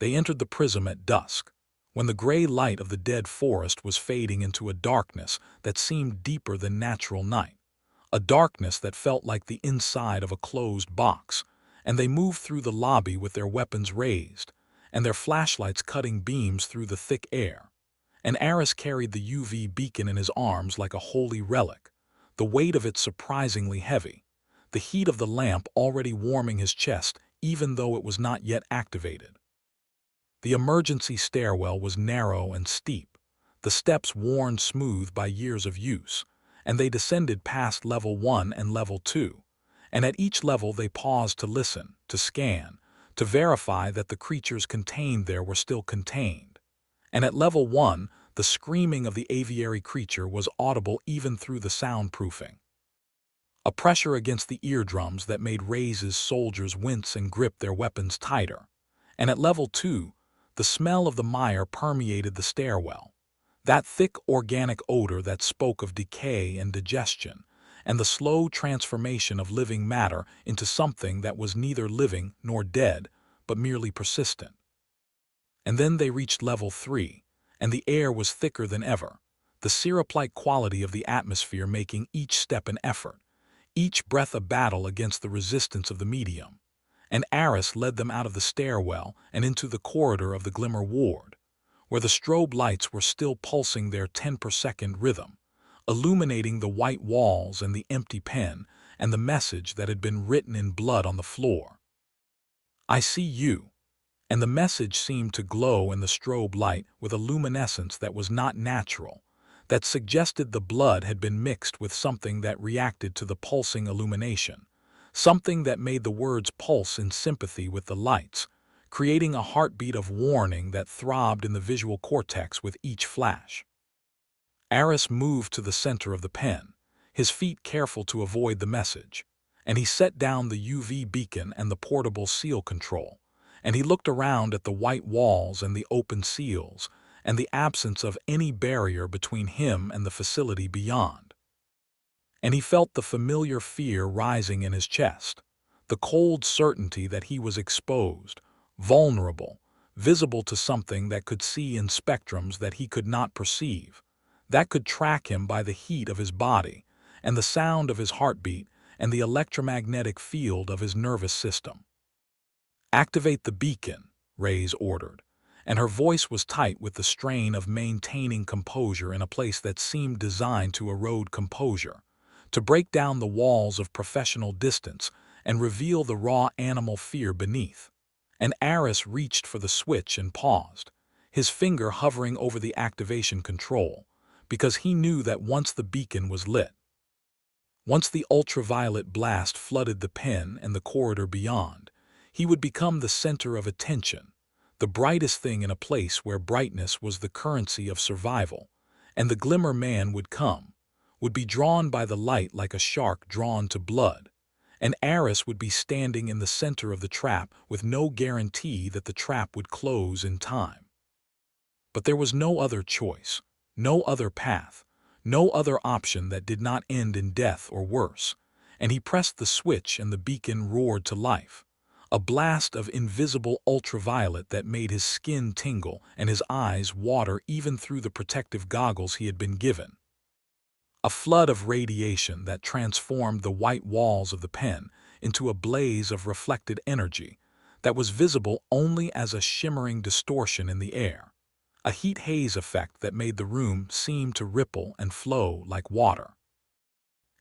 They entered the Prism at dusk, when the gray light of the dead forest was fading into a darkness that seemed deeper than natural night, a darkness that felt like the inside of a closed box, and they moved through the lobby with their weapons raised, and their flashlights cutting beams through the thick air. And Aris carried the UV beacon in his arms like a holy relic, the weight of it surprisingly heavy, the heat of the lamp already warming his chest even though it was not yet activated. The emergency stairwell was narrow and steep, the steps worn smooth by years of use, and they descended past level 1 and level 2, and at each level they paused to listen, to scan, to verify that the creatures contained there were still contained. And at level 1, the screaming of the aviary creature was audible even through the soundproofing. A pressure against the eardrums that made Raze's soldiers wince and grip their weapons tighter. And at level 2, the smell of the mire permeated the stairwell, that thick organic odor that spoke of decay and digestion, and the slow transformation of living matter into something that was neither living nor dead, but merely persistent. And then they reached level 3, and the air was thicker than ever, the syrup-like quality of the atmosphere making each step an effort, each breath a battle against the resistance of the medium. And Aris led them out of the stairwell and into the corridor of the Glimmer Ward, where the strobe lights were still pulsing their 10-per-second rhythm, illuminating the white walls and the empty pen and the message that had been written in blood on the floor. "I see you." And the message seemed to glow in the strobe light with a luminescence that was not natural, that suggested the blood had been mixed with something that reacted to the pulsing illumination, something that made the words pulse in sympathy with the lights, creating a heartbeat of warning that throbbed in the visual cortex with each flash. Aris moved to the center of the pen, his feet careful to avoid the message, and he set down the UV beacon and the portable seal control, and he looked around at the white walls and the open seals, and the absence of any barrier between him and the facility beyond. And he felt the familiar fear rising in his chest, the cold certainty that he was exposed, vulnerable, visible to something that could see in spectrums that he could not perceive, that could track him by the heat of his body, and the sound of his heartbeat, and the electromagnetic field of his nervous system. "Activate the beacon," Raze ordered, and her voice was tight with the strain of maintaining composure in a place that seemed designed to erode composure, to break down the walls of professional distance and reveal the raw animal fear beneath. And Aris reached for the switch and paused, his finger hovering over the activation control, because he knew that once the beacon was lit, once the ultraviolet blast flooded the pen and the corridor beyond, he would become the center of attention, the brightest thing in a place where brightness was the currency of survival, and the Glimmer Man would come, would be drawn by the light like a shark drawn to blood, and Aris would be standing in the center of the trap with no guarantee that the trap would close in time. But there was no other choice, no other path, no other option that did not end in death or worse, and he pressed the switch and the beacon roared to life. A blast of invisible ultraviolet that made his skin tingle and his eyes water even through the protective goggles he had been given. A flood of radiation that transformed the white walls of the pen into a blaze of reflected energy that was visible only as a shimmering distortion in the air, a heat haze effect that made the room seem to ripple and flow like water.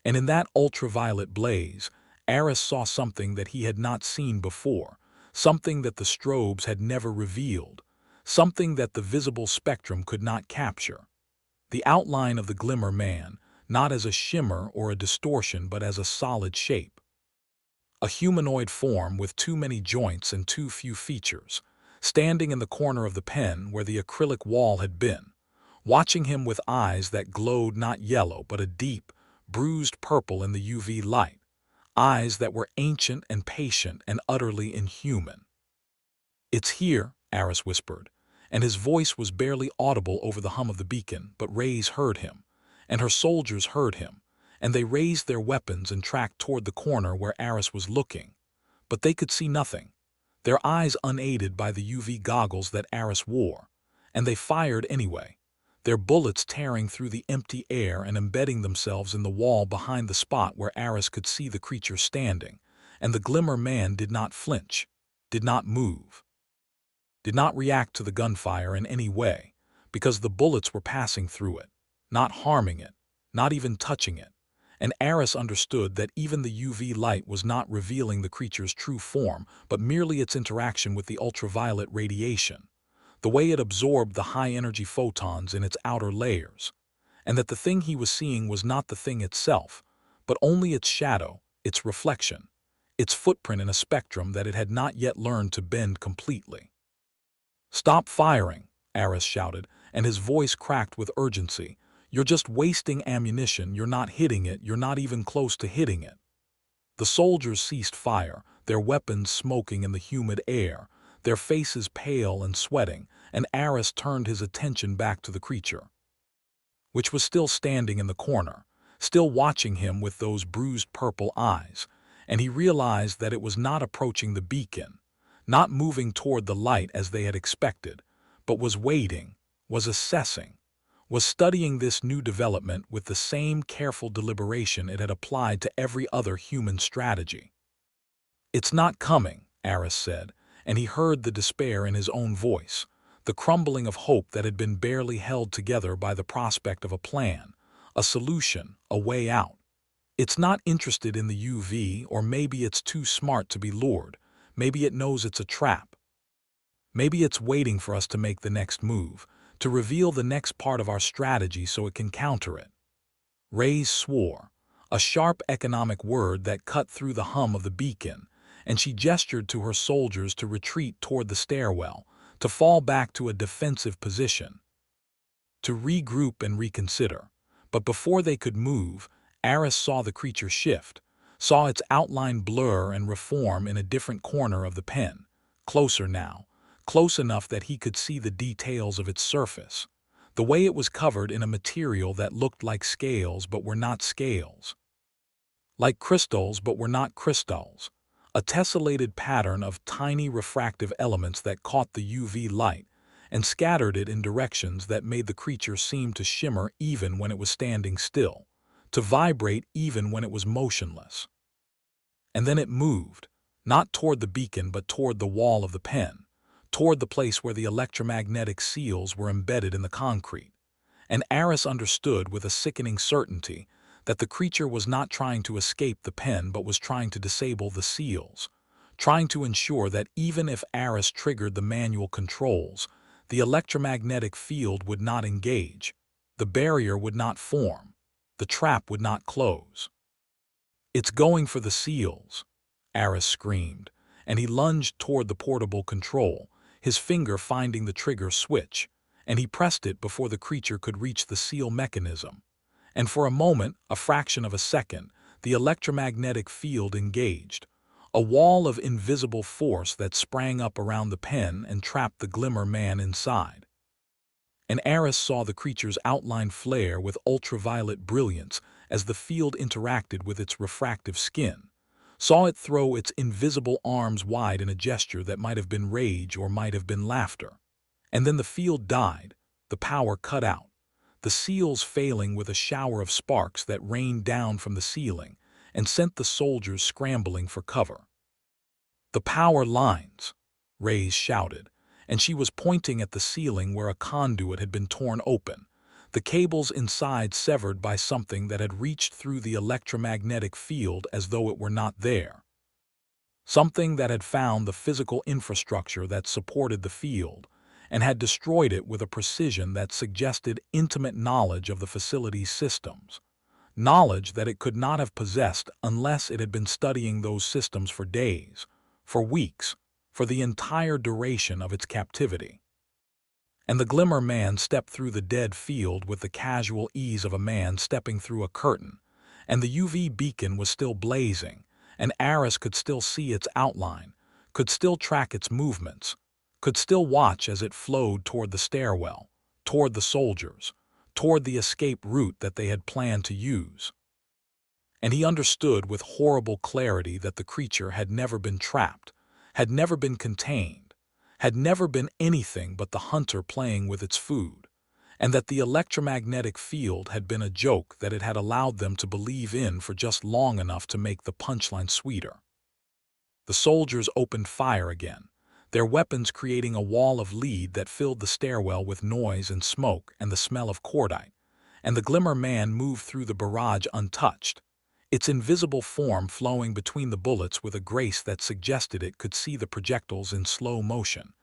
And in that ultraviolet blaze, Aris saw something that he had not seen before, something that the strobes had never revealed, something that the visible spectrum could not capture. The outline of the Glimmer Man, not as a shimmer or a distortion but as a solid shape. A humanoid form with too many joints and too few features, standing in the corner of the pen where the acrylic wall had been, watching him with eyes that glowed not yellow but a deep, bruised purple in the UV light, eyes that were ancient and patient and utterly inhuman. "It's here," Aris whispered, and his voice was barely audible over the hum of the beacon, but Rays heard him, and her soldiers heard him, and they raised their weapons and tracked toward the corner where Aris was looking. But they could see nothing, their eyes unaided by the UV goggles that Aris wore, and they fired anyway, their bullets tearing through the empty air and embedding themselves in the wall behind the spot where Aris could see the creature standing, and the Glimmer Man did not flinch, did not move, did not react to the gunfire in any way, because the bullets were passing through it, not harming it, not even touching it, and Aris understood that even the UV light was not revealing the creature's true form, but merely its interaction with the ultraviolet radiation, the way it absorbed the high-energy photons in its outer layers, and that the thing he was seeing was not the thing itself, but only its shadow, its reflection, its footprint in a spectrum that it had not yet learned to bend completely. "Stop firing," Aris shouted, and his voice cracked with urgency. "You're just wasting ammunition, you're not hitting it, you're not even close to hitting it." The soldiers ceased fire, their weapons smoking in the humid air, their faces pale and sweating, and Aris turned his attention back to the creature, which was still standing in the corner, still watching him with those bruised purple eyes, and he realized that it was not approaching the beacon, not moving toward the light as they had expected, but was waiting, was assessing, was studying this new development with the same careful deliberation it had applied to every other human strategy. "It's not coming," Aris said, and he heard the despair in his own voice, the crumbling of hope that had been barely held together by the prospect of a plan, a solution, a way out. "It's not interested in the UV, or maybe it's too smart to be lured. Maybe it knows it's a trap. Maybe it's waiting for us to make the next move, to reveal the next part of our strategy so it can counter it." Rays swore, a sharp economic word that cut through the hum of the beacon, and she gestured to her soldiers to retreat toward the stairwell, to fall back to a defensive position, to regroup and reconsider. But before they could move, Aris saw the creature shift, saw its outline blur and reform in a different corner of the pen, closer now, close enough that he could see the details of its surface, the way it was covered in a material that looked like scales but were not scales, like crystals but were not crystals, a tessellated pattern of tiny refractive elements that caught the UV light and scattered it in directions that made the creature seem to shimmer even when it was standing still, to vibrate even when it was motionless. And then it moved, not toward the beacon but toward the wall of the pen, toward the place where the electromagnetic seals were embedded in the concrete. And Aris understood with a sickening certainty that the creature was not trying to escape the pen but was trying to disable the seals, trying to ensure that even if Aris triggered the manual controls, the electromagnetic field would not engage, the barrier would not form, the trap would not close. "It's going for the seals," Aris screamed, and he lunged toward the portable control, his finger finding the trigger switch, and he pressed it before the creature could reach the seal mechanism. And for a moment, a fraction of a second, the electromagnetic field engaged, a wall of invisible force that sprang up around the pen and trapped the Glimmer Man inside. And Aris saw the creature's outline flare with ultraviolet brilliance as the field interacted with its refractive skin, saw it throw its invisible arms wide in a gesture that might have been rage or might have been laughter. And then the field died, the power cut out, the seals failing with a shower of sparks that rained down from the ceiling and sent the soldiers scrambling for cover. "The power lines," Reyes shouted, and she was pointing at the ceiling where a conduit had been torn open, the cables inside severed by something that had reached through the electromagnetic field as though it were not there. Something that had found the physical infrastructure that supported the field and had destroyed it with a precision that suggested intimate knowledge of the facility's systems, knowledge that it could not have possessed unless it had been studying those systems for days, for weeks, for the entire duration of its captivity. And the Glimmer Man stepped through the dead field with the casual ease of a man stepping through a curtain, and the UV beacon was still blazing, and Aris could still see its outline, could still track its movements, could still watch as it flowed toward the stairwell, toward the soldiers, toward the escape route that they had planned to use. And he understood with horrible clarity that the creature had never been trapped, had never been contained, had never been anything but the hunter playing with its food, and that the electromagnetic field had been a joke that it had allowed them to believe in for just long enough to make the punchline sweeter. The soldiers opened fire again, their weapons creating a wall of lead that filled the stairwell with noise and smoke and the smell of cordite, and the Glimmer Man moved through the barrage untouched, its invisible form flowing between the bullets with a grace that suggested it could see the projectiles in slow motion,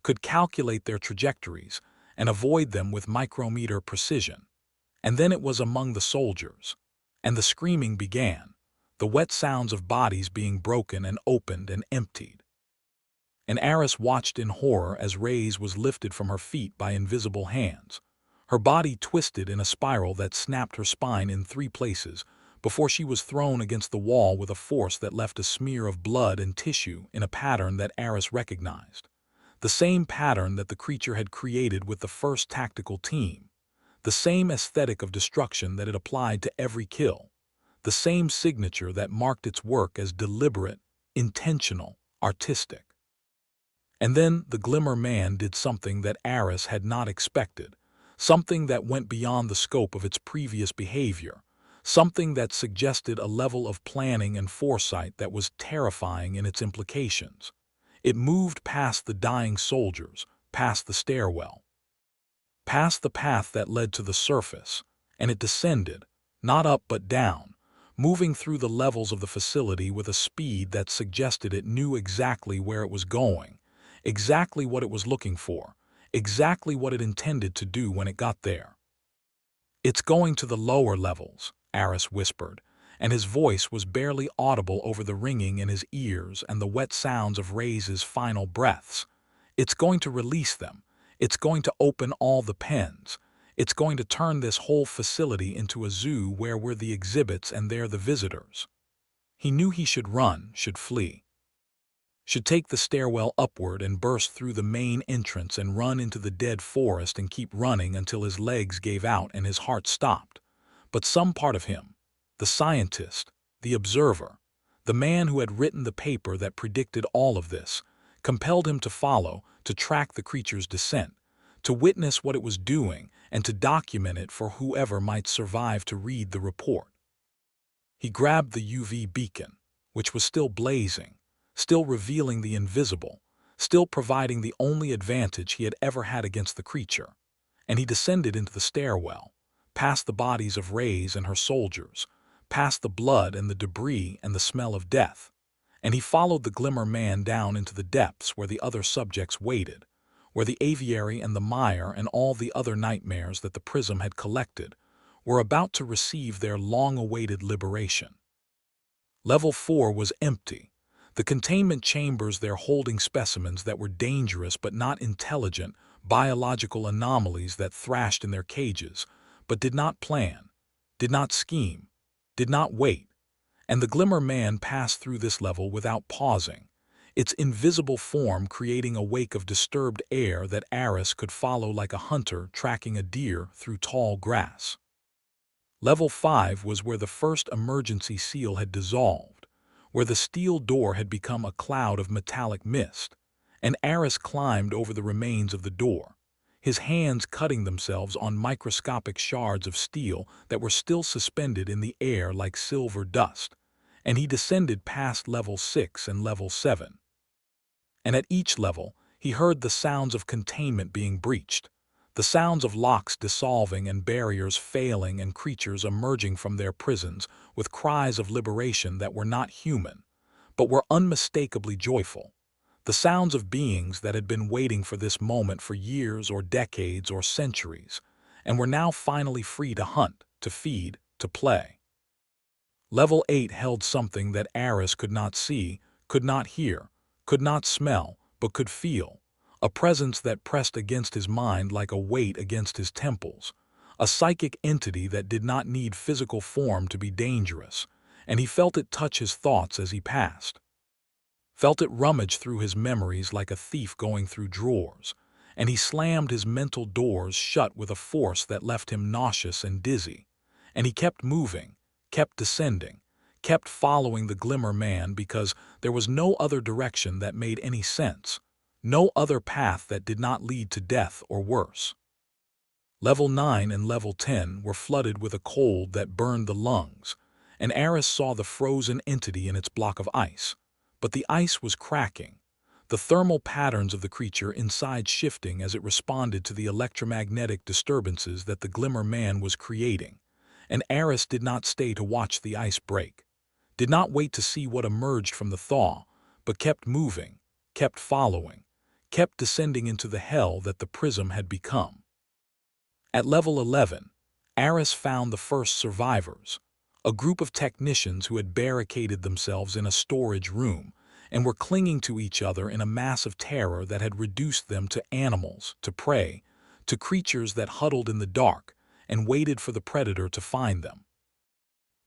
could calculate their trajectories, and avoid them with micrometer precision. And then it was among the soldiers, and the screaming began, the wet sounds of bodies being broken and opened and emptied. And Aris watched in horror as Reyes was lifted from her feet by invisible hands, her body twisted in a spiral that snapped her spine in 3 places, before she was thrown against the wall with a force that left a smear of blood and tissue in a pattern that Aris recognized. The same pattern that the creature had created with the first tactical team, the same aesthetic of destruction that it applied to every kill, the same signature that marked its work as deliberate, intentional, artistic. And then the Glimmer Man did something that Aris had not expected, something that went beyond the scope of its previous behavior, something that suggested a level of planning and foresight that was terrifying in its implications. It moved past the dying soldiers, past the stairwell, past the path that led to the surface, and it descended, not up but down, moving through the levels of the facility with a speed that suggested it knew exactly where it was going, exactly what it was looking for, exactly what it intended to do when it got there. "It's going to the lower levels," Aris whispered, and his voice was barely audible over the ringing in his ears and the wet sounds of Reyes' final breaths. "It's going to release them. It's going to open all the pens. It's going to turn this whole facility into a zoo where we're the exhibits and they're the visitors." He knew he should run, should flee, should take the stairwell upward and burst through the main entrance and run into the dead forest and keep running until his legs gave out and his heart stopped. But some part of him, the scientist, the observer, the man who had written the paper that predicted all of this, compelled him to follow, to track the creature's descent, to witness what it was doing, and to document it for whoever might survive to read the report. He grabbed the UV beacon, which was still blazing, still revealing the invisible, still providing the only advantage he had ever had against the creature, and he descended into the stairwell, past the bodies of Reyes and her soldiers, past the blood and the debris and the smell of death, and he followed the Glimmer Man down into the depths where the other subjects waited, where the aviary and the mire and all the other nightmares that the Prism had collected were about to receive their long-awaited liberation. Level 4 was empty, the containment chambers there holding specimens that were dangerous but not intelligent, biological anomalies that thrashed in their cages, but did not plan, did not scheme, did not wait. And the Glimmer Man passed through this level without pausing, its invisible form creating a wake of disturbed air that Aris could follow like a hunter tracking a deer through tall grass. Level 5 was where the first emergency seal had dissolved, where the steel door had become a cloud of metallic mist, and Aris climbed over the remains of the door, his hands cutting themselves on microscopic shards of steel that were still suspended in the air like silver dust, and he descended past level 6 and level 7. And at each level, he heard the sounds of containment being breached, the sounds of locks dissolving and barriers failing and creatures emerging from their prisons with cries of liberation that were not human, but were unmistakably joyful. The sounds of beings that had been waiting for this moment for years or decades or centuries, and were now finally free to hunt, to feed, to play. Level 8 held something that Aris could not see, could not hear, could not smell, but could feel, a presence that pressed against his mind like a weight against his temples, a psychic entity that did not need physical form to be dangerous, and he felt it touch his thoughts as he passed. Felt it rummage through his memories like a thief going through drawers, and he slammed his mental doors shut with a force that left him nauseous and dizzy. And he kept moving, kept descending, kept following the Glimmer Man because there was no other direction that made any sense, no other path that did not lead to death or worse. Level 9 and Level 10 were flooded with a cold that burned the lungs, and Aris saw the frozen entity in its block of ice. But the ice was cracking, the thermal patterns of the creature inside shifting as it responded to the electromagnetic disturbances that the Glimmer Man was creating, and Aris did not stay to watch the ice break, did not wait to see what emerged from the thaw, but kept moving, kept following, kept descending into the hell that the Prism had become. At level 11, Aris found the first survivors, a group of technicians who had barricaded themselves in a storage room and were clinging to each other in a mass of terror that had reduced them to animals, to prey, to creatures that huddled in the dark and waited for the predator to find them.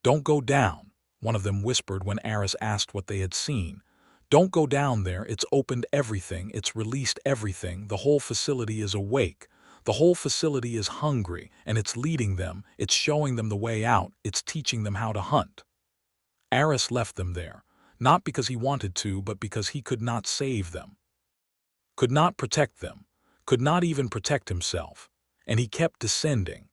"Don't go down," one of them whispered when Aris asked what they had seen. "Don't go down there, it's opened everything, it's released everything, the whole facility is awake. The whole facility is hungry, and it's leading them, it's showing them the way out, it's teaching them how to hunt." Aris left them there, not because he wanted to, but because he could not save them, could not protect them, could not even protect himself, and he kept descending,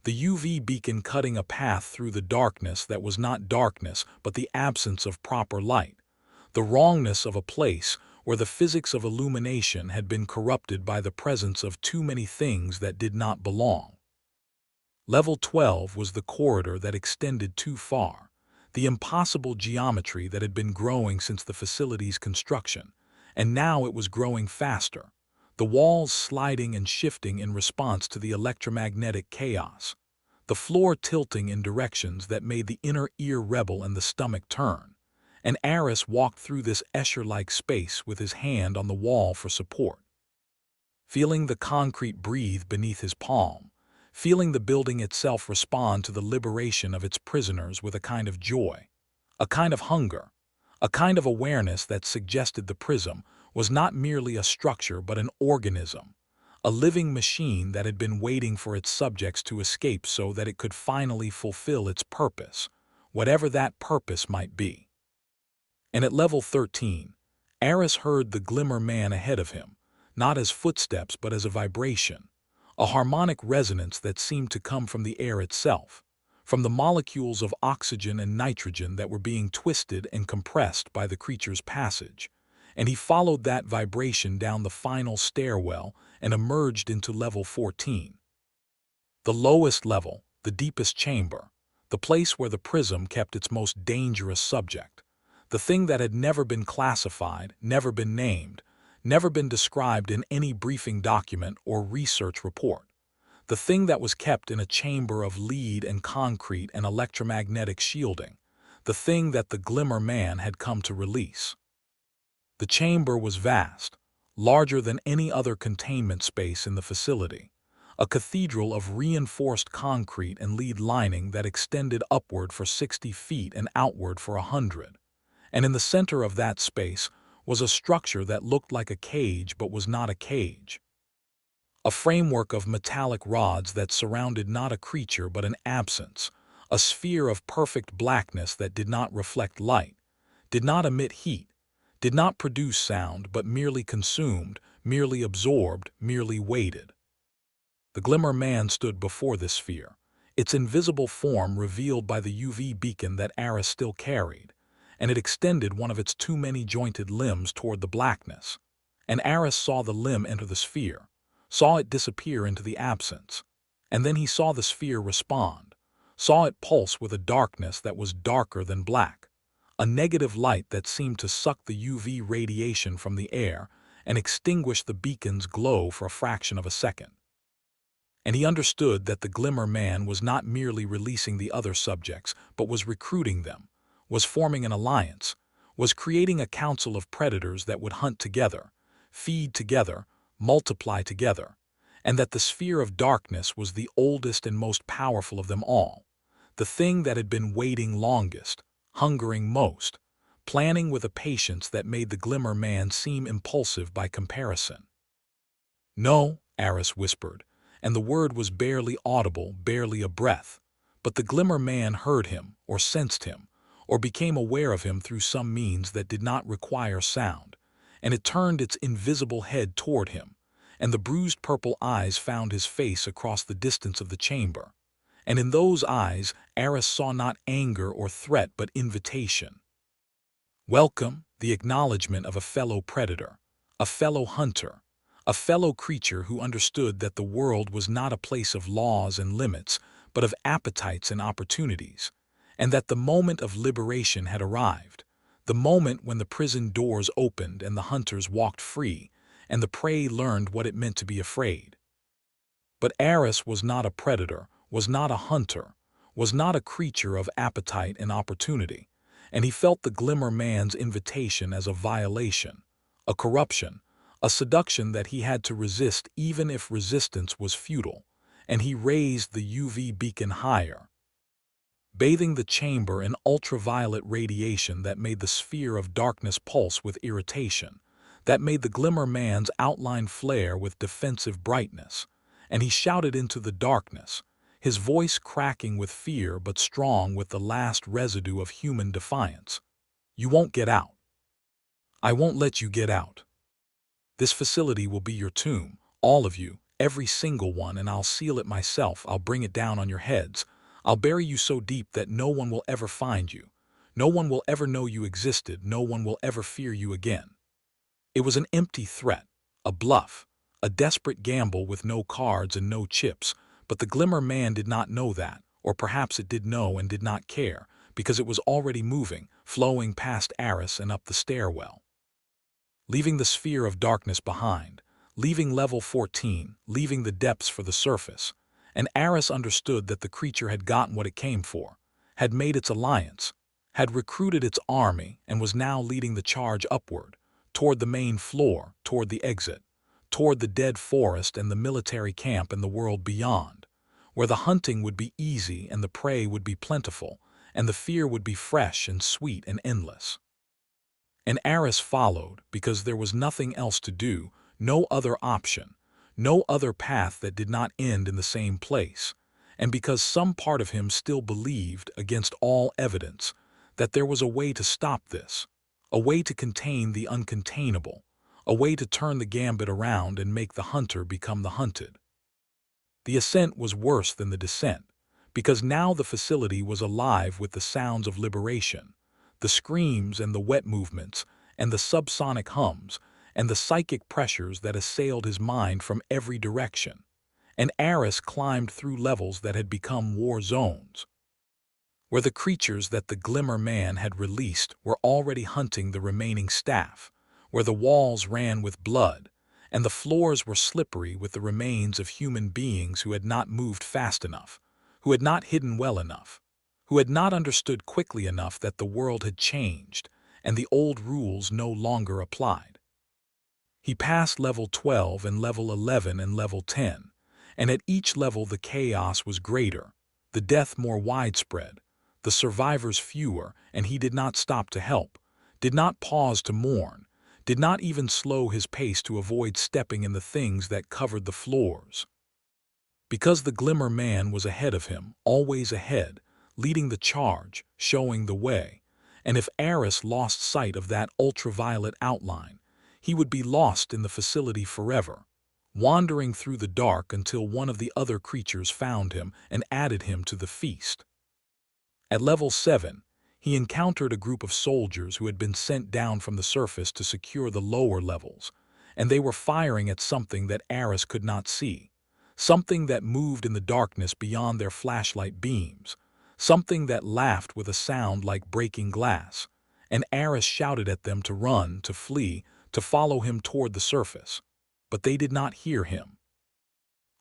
the UV beacon cutting a path through the darkness that was not darkness but the absence of proper light, the wrongness of a place where the physics of illumination had been corrupted by the presence of too many things that did not belong. Level 12 was the corridor that extended too far, the impossible geometry that had been growing since the facility's construction, and now it was growing faster, the walls sliding and shifting in response to the electromagnetic chaos, the floor tilting in directions that made the inner ear rebel and the stomach turn. And Aris walked through this Escher-like space with his hand on the wall for support, feeling the concrete breathe beneath his palm, feeling the building itself respond to the liberation of its prisoners with a kind of joy, a kind of hunger, a kind of awareness that suggested the Prism was not merely a structure but an organism, a living machine that had been waiting for its subjects to escape so that it could finally fulfill its purpose, whatever that purpose might be. And at level 13, Aris heard the Glimmer Man ahead of him, not as footsteps but as a vibration, a harmonic resonance that seemed to come from the air itself, from the molecules of oxygen and nitrogen that were being twisted and compressed by the creature's passage, and he followed that vibration down the final stairwell and emerged into level 14. The lowest level, the deepest chamber, the place where the Prism kept its most dangerous subject, the thing that had never been classified, never been named, never been described in any briefing document or research report, the thing that was kept in a chamber of lead and concrete and electromagnetic shielding, the thing that the Glimmer Man had come to release. The chamber was vast, larger than any other containment space in the facility, a cathedral of reinforced concrete and lead lining that extended upward for 60 feet and outward for 100. And in the center of that space was a structure that looked like a cage but was not a cage. A framework of metallic rods that surrounded not a creature but an absence, a sphere of perfect blackness that did not reflect light, did not emit heat, did not produce sound but merely consumed, merely absorbed, merely waited. The Glimmer Man stood before this sphere, its invisible form revealed by the UV beacon that Aris still carried, and it extended one of its too many jointed limbs toward the blackness. And Aris saw the limb enter the sphere, saw it disappear into the absence, and then he saw the sphere respond, saw it pulse with a darkness that was darker than black, a negative light that seemed to suck the UV radiation from the air and extinguish the beacon's glow for a fraction of a second. And he understood that the Glimmer Man was not merely releasing the other subjects, but was recruiting them, was forming an alliance, was creating a council of predators that would hunt together, feed together, multiply together, and that the sphere of darkness was the oldest and most powerful of them all, the thing that had been waiting longest, hungering most, planning with a patience that made the Glimmer Man seem impulsive by comparison. "No," Aris whispered, and the word was barely audible, barely a breath, but the Glimmer Man heard him, or sensed him, or became aware of him through some means that did not require sound, and it turned its invisible head toward him, and the bruised purple eyes found his face across the distance of the chamber, and in those eyes Aris saw not anger or threat but invitation. Welcome, the acknowledgement of a fellow predator, a fellow hunter, a fellow creature who understood that the world was not a place of laws and limits, but of appetites and opportunities, and that the moment of liberation had arrived, the moment when the prison doors opened and the hunters walked free, and the prey learned what it meant to be afraid. But Aris was not a predator, was not a hunter, was not a creature of appetite and opportunity, and he felt the Glimmer Man's invitation as a violation, a corruption, a seduction that he had to resist even if resistance was futile, and he raised the UV beacon higher, bathing the chamber in ultraviolet radiation that made the sphere of darkness pulse with irritation, that made the Glimmer Man's outline flare with defensive brightness, and he shouted into the darkness, his voice cracking with fear but strong with the last residue of human defiance. "You won't get out. I won't let you get out. This facility will be your tomb, all of you, every single one, and I'll seal it myself. I'll bring it down on your heads. I'll bury you so deep that no one will ever find you. No one will ever know you existed. No one will ever fear you again." It was an empty threat, a bluff, a desperate gamble with no cards and no chips, but the Glimmer Man did not know that, or perhaps it did know and did not care, because it was already moving, flowing past Aris and up the stairwell, leaving the sphere of darkness behind, leaving level 14, leaving the depths for the surface. And Aris understood that the creature had gotten what it came for, had made its alliance, had recruited its army, and was now leading the charge upward, toward the main floor, toward the exit, toward the dead forest and the military camp and the world beyond, where the hunting would be easy and the prey would be plentiful, and the fear would be fresh and sweet and endless. And Aris followed because there was nothing else to do, no other option, no other path that did not end in the same place, and because some part of him still believed, against all evidence, that there was a way to stop this, a way to contain the uncontainable, a way to turn the gambit around and make the hunter become the hunted. The ascent was worse than the descent, because now the facility was alive with the sounds of liberation, the screams and the wet movements, and the subsonic hums, and the psychic pressures that assailed his mind from every direction. And Aris climbed through levels that had become war zones, where the creatures that the Glimmer Man had released were already hunting the remaining staff, where the walls ran with blood, and the floors were slippery with the remains of human beings who had not moved fast enough, who had not hidden well enough, who had not understood quickly enough that the world had changed and the old rules no longer applied. He passed level 12 and level 11 and level 10, and at each level the chaos was greater, the death more widespread, the survivors fewer, and he did not stop to help, did not pause to mourn, did not even slow his pace to avoid stepping in the things that covered the floors. Because the Glimmer Man was ahead of him, always ahead, leading the charge, showing the way, and if Aris lost sight of that ultraviolet outline, he would be lost in the facility forever, wandering through the dark until one of the other creatures found him and added him to the feast. At level 7, he encountered a group of soldiers who had been sent down from the surface to secure the lower levels, and they were firing at something that Aris could not see, something that moved in the darkness beyond their flashlight beams, something that laughed with a sound like breaking glass, and Aris shouted at them to run, to flee, to follow him toward the surface. But they did not hear him,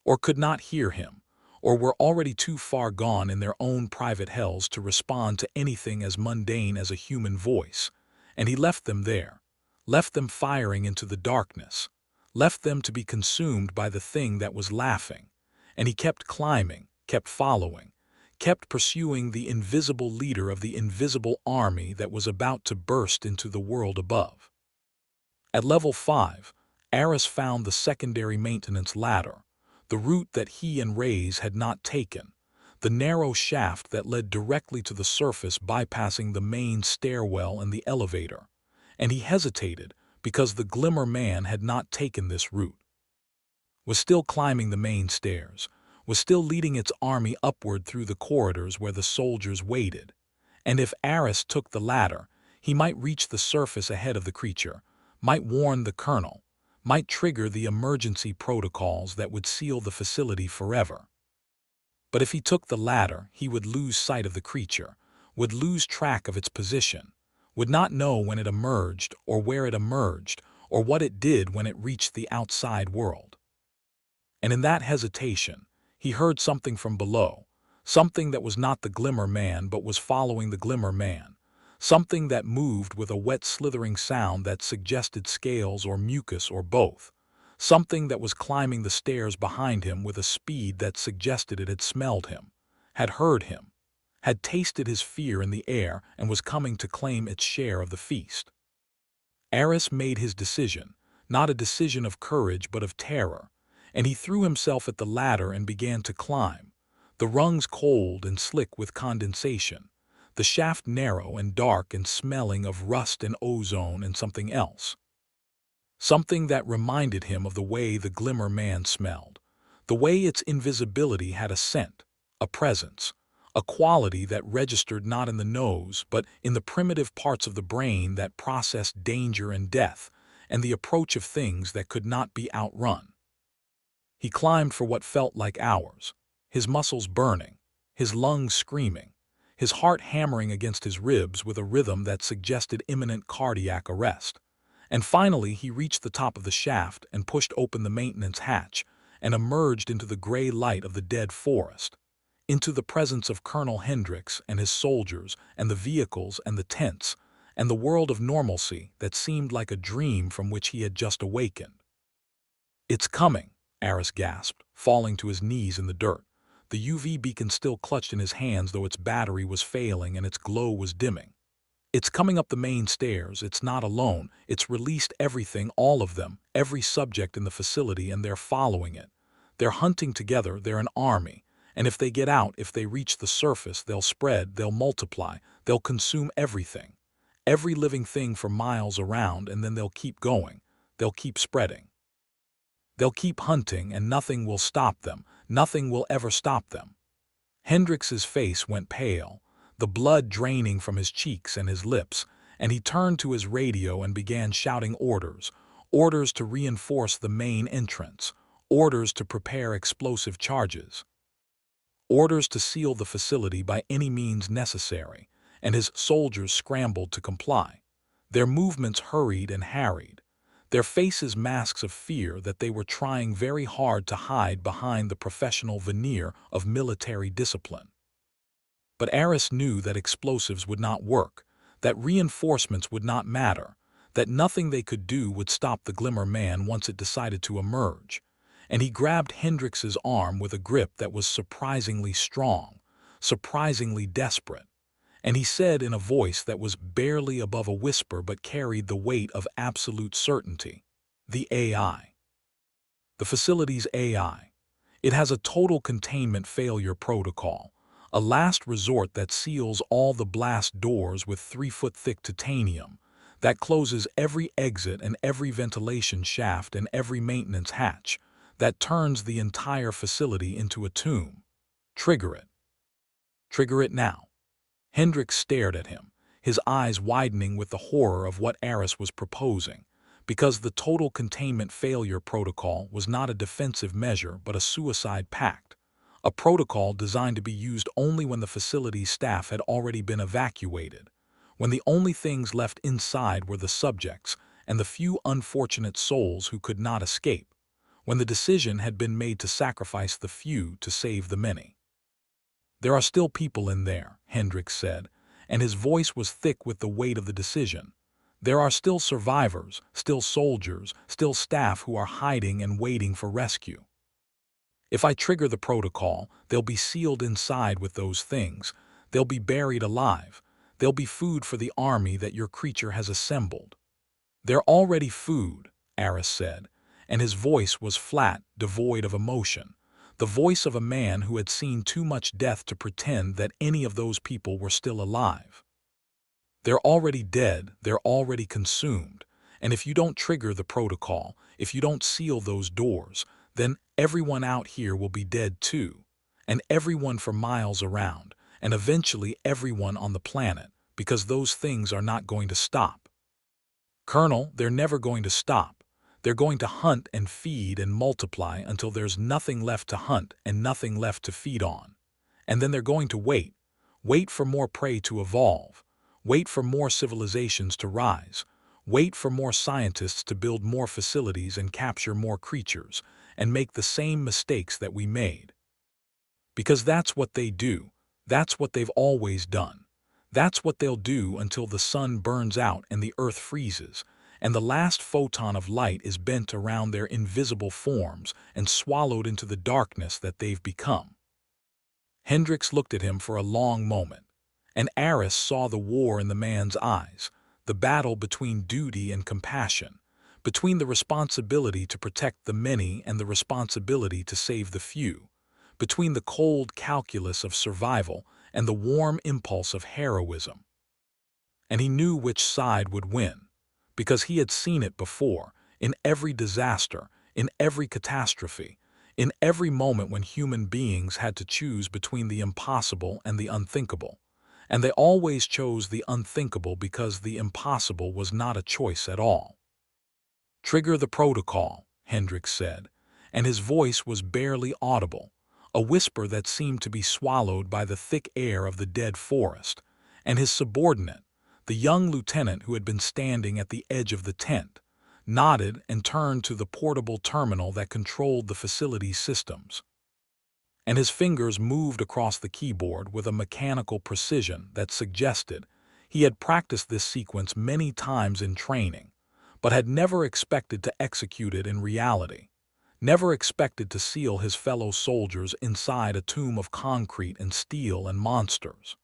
or could not hear him, or were already too far gone in their own private hells to respond to anything as mundane as a human voice, and he left them there, left them firing into the darkness, left them to be consumed by the thing that was laughing, and he kept climbing, kept following, kept pursuing the invisible leader of the invisible army that was about to burst into the world above. At level 5, Aris found the secondary maintenance ladder, the route that he and Rays had not taken, the narrow shaft that led directly to the surface bypassing the main stairwell and the elevator, and he hesitated because the Glimmer Man had not taken this route, was still climbing the main stairs, was still leading its army upward through the corridors where the soldiers waited, and if Aris took the ladder, he might reach the surface ahead of the creature, might warn the colonel, might trigger the emergency protocols that would seal the facility forever. But if he took the ladder, he would lose sight of the creature, would lose track of its position, would not know when it emerged or where it emerged or what it did when it reached the outside world. And in that hesitation, he heard something from below, something that was not the Glimmer Man but was following the Glimmer Man, something that moved with a wet slithering sound that suggested scales or mucus or both, something that was climbing the stairs behind him with a speed that suggested it had smelled him, had heard him, had tasted his fear in the air and was coming to claim its share of the feast. Aris made his decision, not a decision of courage but of terror, and he threw himself at the ladder and began to climb, the rungs cold and slick with condensation, the shaft narrow and dark and smelling of rust and ozone and something else. Something that reminded him of the way the Glimmer Man smelled, the way its invisibility had a scent, a presence, a quality that registered not in the nose but in the primitive parts of the brain that processed danger and death and the approach of things that could not be outrun. He climbed for what felt like hours, his muscles burning, his lungs screaming, his heart hammering against his ribs with a rhythm that suggested imminent cardiac arrest. And finally he reached the top of the shaft and pushed open the maintenance hatch and emerged into the gray light of the dead forest, into the presence of Colonel Hendricks and his soldiers and the vehicles and the tents and the world of normalcy that seemed like a dream from which he had just awakened. "It's coming," Aris gasped, falling to his knees in the dirt, the UV beacon still clutched in his hands though its battery was failing and its glow was dimming. "It's coming up the main stairs, it's not alone, it's released everything, all of them, every subject in the facility, and they're following it. They're hunting together, they're an army, and if they get out, if they reach the surface, they'll spread, they'll multiply, they'll consume everything, every living thing for miles around, and then they'll keep going, they'll keep spreading. They'll keep hunting and nothing will stop them, nothing will ever stop them." Hendricks's face went pale, the blood draining from his cheeks and his lips, and he turned to his radio and began shouting orders, orders to reinforce the main entrance, orders to prepare explosive charges, orders to seal the facility by any means necessary, and his soldiers scrambled to comply, their movements hurried and harried, their faces masks of fear that they were trying very hard to hide behind the professional veneer of military discipline. But Aris knew that explosives would not work, that reinforcements would not matter, that nothing they could do would stop the Glimmer Man once it decided to emerge, and he grabbed Hendrix's arm with a grip that was surprisingly strong, surprisingly desperate, and he said in a voice that was barely above a whisper but carried the weight of absolute certainty, "The AI. The facility's AI. It has a total containment failure protocol, a last resort that seals all the blast doors with 3-foot-thick titanium, that closes every exit and every ventilation shaft and every maintenance hatch, that turns the entire facility into a tomb. Trigger it. Trigger it now." Hendrix stared at him, his eyes widening with the horror of what Aris was proposing, because the total containment failure protocol was not a defensive measure but a suicide pact, a protocol designed to be used only when the facility's staff had already been evacuated, when the only things left inside were the subjects and the few unfortunate souls who could not escape, when the decision had been made to sacrifice the few to save the many. "There are still people in there," Hendrix said, and his voice was thick with the weight of the decision. "There are still survivors, still soldiers, still staff who are hiding and waiting for rescue. If I trigger the protocol, they'll be sealed inside with those things. They'll be buried alive. They'll be food for the army that your creature has assembled." "They're already food," Aris said, and his voice was flat, devoid of emotion, the voice of a man who had seen too much death to pretend that any of those people were still alive. "They're already dead, they're already consumed, and if you don't trigger the protocol, if you don't seal those doors, then everyone out here will be dead too, and everyone for miles around, and eventually everyone on the planet, because those things are not going to stop. Colonel, they're never going to stop. They're going to hunt and feed and multiply until there's nothing left to hunt and nothing left to feed on. And then they're going to wait for more prey to evolve, wait for more civilizations to rise, wait for more scientists to build more facilities and capture more creatures, and make the same mistakes that we made. Because that's what they do, that's what they've always done. That's what they'll do until the sun burns out and the earth freezes, and the last photon of light is bent around their invisible forms and swallowed into the darkness that they've become." Hendrix looked at him for a long moment, and Aris saw the war in the man's eyes, the battle between duty and compassion, between the responsibility to protect the many and the responsibility to save the few, between the cold calculus of survival and the warm impulse of heroism. And he knew which side would win, because he had seen it before, in every disaster, in every catastrophe, in every moment when human beings had to choose between the impossible and the unthinkable, and they always chose the unthinkable because the impossible was not a choice at all. "Trigger the protocol," Hendrix said, and his voice was barely audible, a whisper that seemed to be swallowed by the thick air of the dead forest, and his subordinate, the young lieutenant who had been standing at the edge of the tent, nodded and turned to the portable terminal that controlled the facility's systems. And his fingers moved across the keyboard with a mechanical precision that suggested he had practiced this sequence many times in training, but had never expected to execute it in reality, never expected to seal his fellow soldiers inside a tomb of concrete and steel and monsters.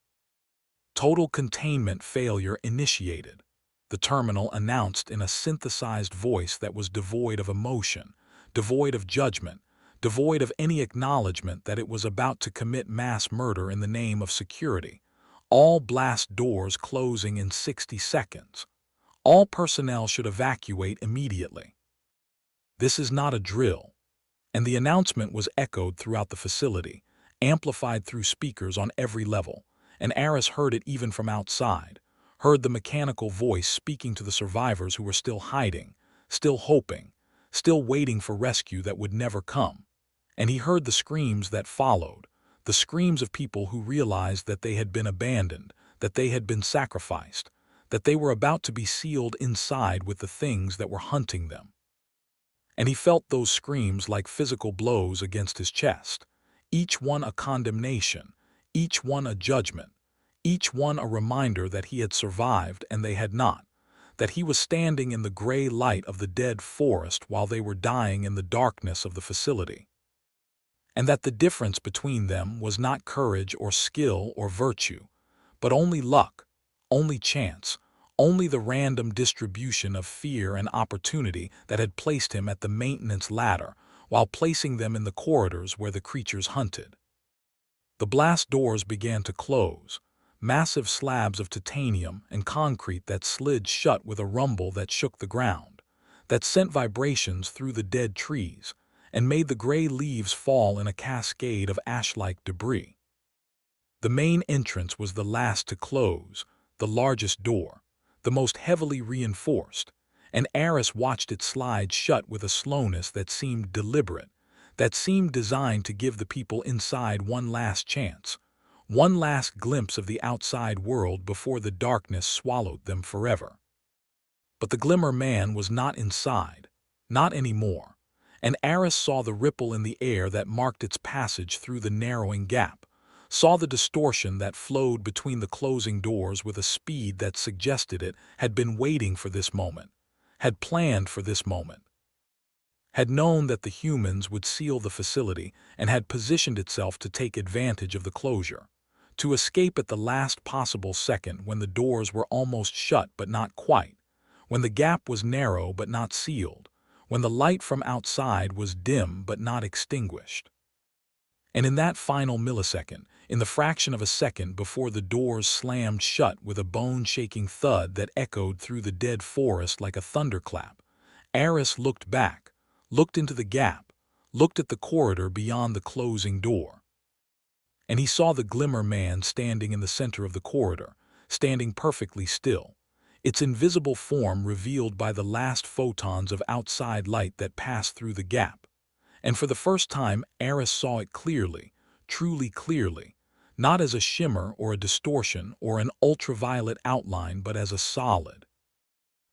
"Total containment failure initiated," the terminal announced in a synthesized voice that was devoid of emotion, devoid of judgment, devoid of any acknowledgement that it was about to commit mass murder in the name of security. "All blast doors closing in 60 seconds. All personnel should evacuate immediately. This is not a drill." And the announcement was echoed throughout the facility, amplified through speakers on every level, and Aris heard it even from outside, heard the mechanical voice speaking to the survivors who were still hiding, still hoping, still waiting for rescue that would never come. And he heard the screams that followed, the screams of people who realized that they had been abandoned, that they had been sacrificed, that they were about to be sealed inside with the things that were hunting them. And he felt those screams like physical blows against his chest, each one a condemnation, each one a judgment, each one a reminder that he had survived and they had not, that he was standing in the gray light of the dead forest while they were dying in the darkness of the facility, and that the difference between them was not courage or skill or virtue, but only luck, only chance, only the random distribution of fear and opportunity that had placed him at the maintenance ladder while placing them in the corridors where the creatures hunted. The blast doors began to close, massive slabs of titanium and concrete that slid shut with a rumble that shook the ground, that sent vibrations through the dead trees, and made the gray leaves fall in a cascade of ash-like debris. The main entrance was the last to close, the largest door, the most heavily reinforced, and Aris watched it slide shut with a slowness that seemed deliberate, that seemed designed to give the people inside one last chance, one last glimpse of the outside world before the darkness swallowed them forever. But the Glimmer Man was not inside, not anymore, and Aris saw the ripple in the air that marked its passage through the narrowing gap, saw the distortion that flowed between the closing doors with a speed that suggested it had been waiting for this moment, had planned for this moment, had known that the humans would seal the facility and had positioned itself to take advantage of the closure, to escape at the last possible second when the doors were almost shut but not quite, when the gap was narrow but not sealed, when the light from outside was dim but not extinguished. And in that final millisecond, in the fraction of a second before the doors slammed shut with a bone-shaking thud that echoed through the dead forest like a thunderclap, Aris looked back, looked into the gap, looked at the corridor beyond the closing door. And he saw the Glimmer Man standing in the center of the corridor, standing perfectly still, its invisible form revealed by the last photons of outside light that passed through the gap. And for the first time, Aris saw it clearly, truly clearly, not as a shimmer or a distortion or an ultraviolet outline, but as a solid,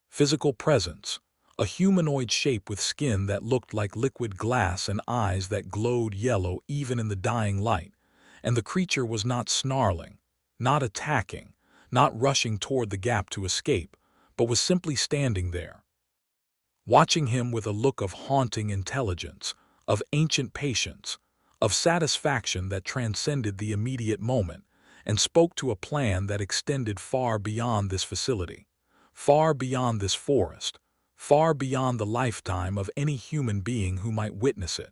physical presence, a humanoid shape with skin that looked like liquid glass and eyes that glowed yellow even in the dying light. And the creature was not snarling, not attacking, not rushing toward the gap to escape, but was simply standing there, watching him with a look of haunting intelligence, of ancient patience, of satisfaction that transcended the immediate moment and spoke to a plan that extended far beyond this facility, far beyond this forest, far beyond the lifetime of any human being who might witness it.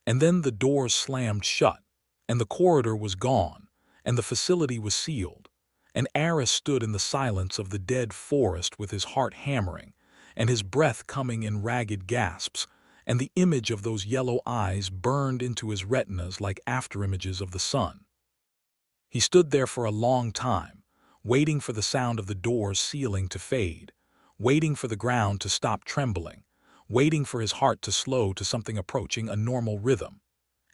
And then the doors slammed shut, and the corridor was gone, and the facility was sealed, and Aris stood in the silence of the dead forest with his heart hammering, and his breath coming in ragged gasps, and the image of those yellow eyes burned into his retinas like afterimages of the sun. He stood there for a long time, waiting for the sound of the doors sealing to fade, waiting for the ground to stop trembling, waiting for his heart to slow to something approaching a normal rhythm.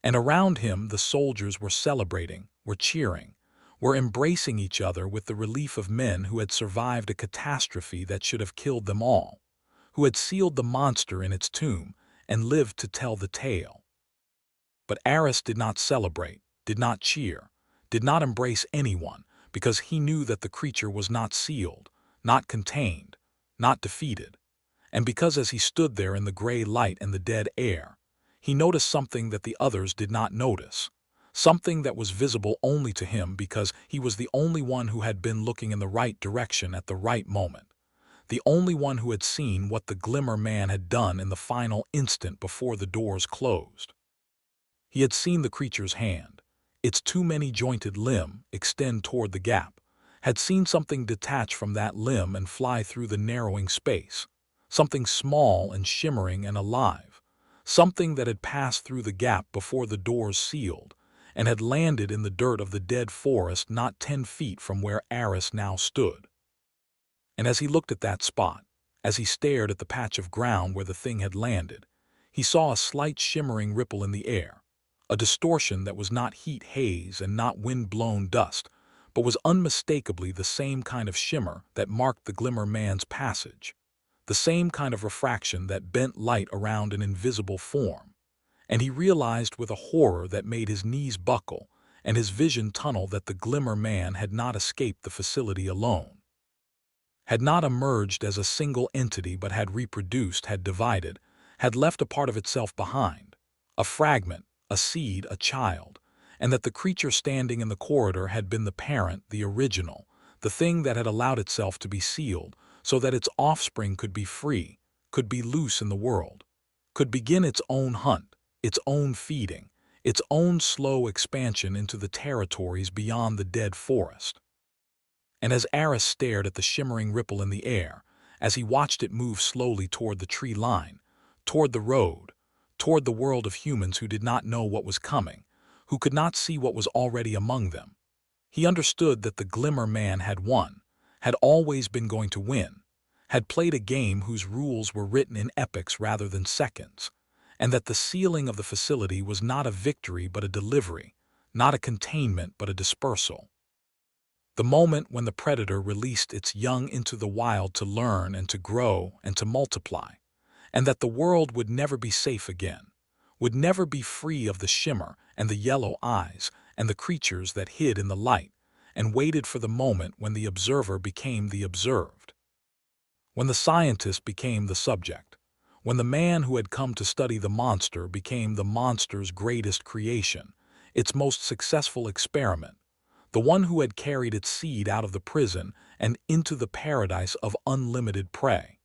And around him the soldiers were celebrating, were cheering, were embracing each other with the relief of men who had survived a catastrophe that should have killed them all, who had sealed the monster in its tomb and lived to tell the tale. But Aris did not celebrate, did not cheer, did not embrace anyone, because he knew that the creature was not sealed, not contained, not defeated, and because as he stood there in the gray light and the dead air, he noticed something that the others did not notice, something that was visible only to him because he was the only one who had been looking in the right direction at the right moment, the only one who had seen what the Glimmer Man had done in the final instant before the doors closed. He had seen the creature's hand, its too-many-jointed limb, extend toward the gap, had seen something detach from that limb and fly through the narrowing space, something small and shimmering and alive, something that had passed through the gap before the doors sealed, and had landed in the dirt of the dead forest not 10 feet from where Aris now stood. And as he looked at that spot, as he stared at the patch of ground where the thing had landed, he saw a slight shimmering ripple in the air, a distortion that was not heat haze and not wind-blown dust, but was unmistakably the same kind of shimmer that marked the Glimmer Man's passage, the same kind of refraction that bent light around an invisible form. And he realized with a horror that made his knees buckle and his vision tunnel that the Glimmer Man had not escaped the facility alone. had not emerged as a single entity but had reproduced, had divided, had left a part of itself behind, a fragment, a seed, a child, and that the creature standing in the corridor had been the parent, the original, the thing that had allowed itself to be sealed so that its offspring could be free, could be loose in the world, could begin its own hunt, its own feeding, its own slow expansion into the territories beyond the dead forest. And as Aris stared at the shimmering ripple in the air, as he watched it move slowly toward the tree line, toward the road, toward the world of humans who did not know what was coming, who could not see what was already among them, he understood that the Glimmer Man had won, had always been going to win, had played a game whose rules were written in epochs rather than seconds, and that the sealing of the facility was not a victory but a delivery, not a containment but a dispersal. The moment when the predator released its young into the wild to learn and to grow and to multiply, and that the world would never be safe again, would never be free of the shimmer and the yellow eyes and the creatures that hid in the light and waited for the moment when the observer became the observed, when the scientist became the subject, when the man who had come to study the monster became the monster's greatest creation, its most successful experiment, the one who had carried its seed out of the prison and into the paradise of unlimited prey.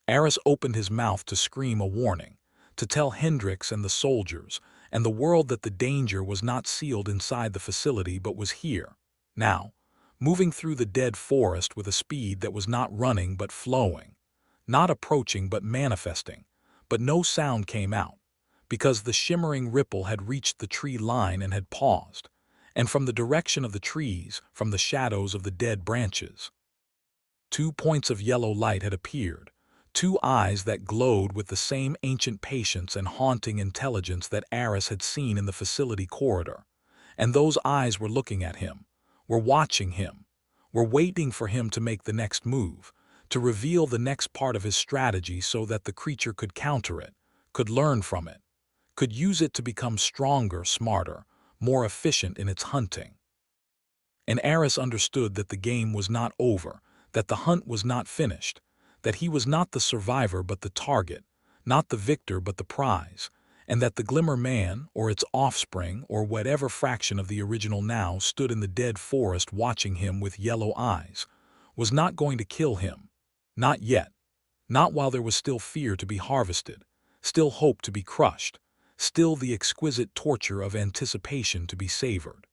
Aris opened his mouth to scream a warning, to tell Hendrix and the soldiers and the world that the danger was not sealed inside the facility but was here, now, moving through the dead forest with a speed that was not running but flowing, not approaching but manifesting, but no sound came out, because the shimmering ripple had reached the tree line and had paused, and from the direction of the trees, from the shadows of the dead branches, 2 points of yellow light had appeared, 2 eyes that glowed with the same ancient patience and haunting intelligence that Aris had seen in the facility corridor. And those eyes were looking at him, were watching him, were waiting for him to make the next move, to reveal the next part of his strategy so that the creature could counter it, could learn from it, could use it to become stronger, smarter, more efficient in its hunting. And Aris understood that the game was not over, that the hunt was not finished, that he was not the survivor but the target, not the victor but the prize, and that the Glimmer Man, or its offspring, or whatever fraction of the original now stood in the dead forest watching him with yellow eyes, was not going to kill him. Not yet. Not while there was still fear to be harvested, still hope to be crushed, still the exquisite torture of anticipation to be savored.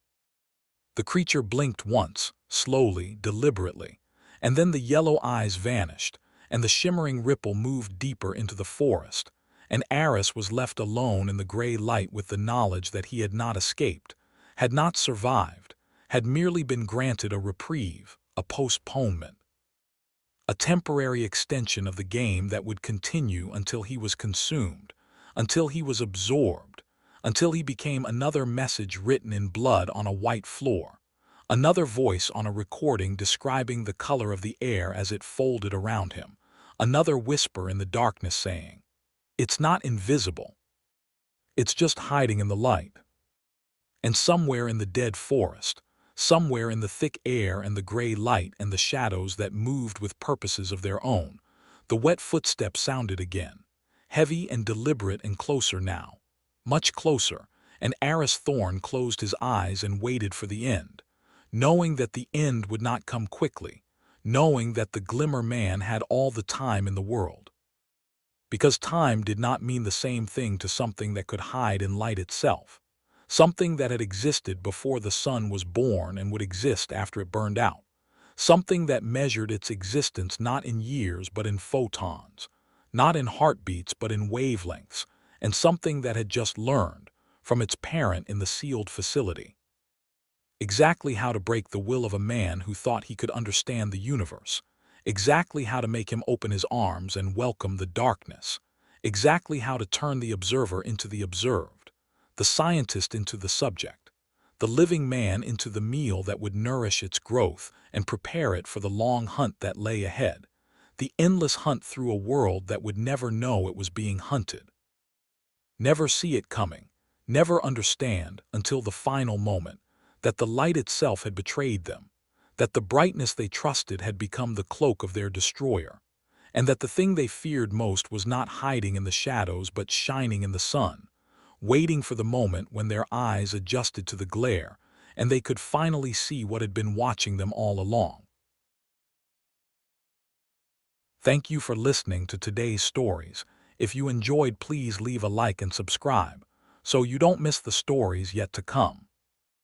The creature blinked once, slowly, deliberately, and then the yellow eyes vanished, and the shimmering ripple moved deeper into the forest, and Aris was left alone in the gray light with the knowledge that he had not escaped, had not survived, had merely been granted a reprieve, a postponement, a temporary extension of the game that would continue until he was consumed, until he was absorbed, until he became another message written in blood on a white floor, another voice on a recording describing the color of the air as it folded around him, another whisper in the darkness saying, "It's not invisible. It's just hiding in the light." And somewhere in the dead forest, somewhere in the thick air and the gray light and the shadows that moved with purposes of their own, the wet footsteps sounded again, heavy and deliberate and closer now, much closer, and Aris Thorne closed his eyes and waited for the end, knowing that the end would not come quickly, knowing that the Glimmer Man had all the time in the world. Because time did not mean the same thing to something that could hide in light itself, something that had existed before the sun was born and would exist after it burned out, something that measured its existence not in years but in photons, not in heartbeats but in wavelengths, and something that had just learned, from its parent in the sealed facility, exactly how to break the will of a man who thought he could understand the universe, exactly how to make him open his arms and welcome the darkness, exactly how to turn the observer into the observed, the scientist into the subject, the living man into the meal that would nourish its growth and prepare it for the long hunt that lay ahead, the endless hunt through a world that would never know it was being hunted, never see it coming, never understand until the final moment that the light itself had betrayed them, that the brightness they trusted had become the cloak of their destroyer, and that the thing they feared most was not hiding in the shadows but shining in the sun, waiting for the moment when their eyes adjusted to the glare and they could finally see what had been watching them all along. Thank you for listening to today's stories. If you enjoyed, please leave a like and subscribe so you don't miss the stories yet to come.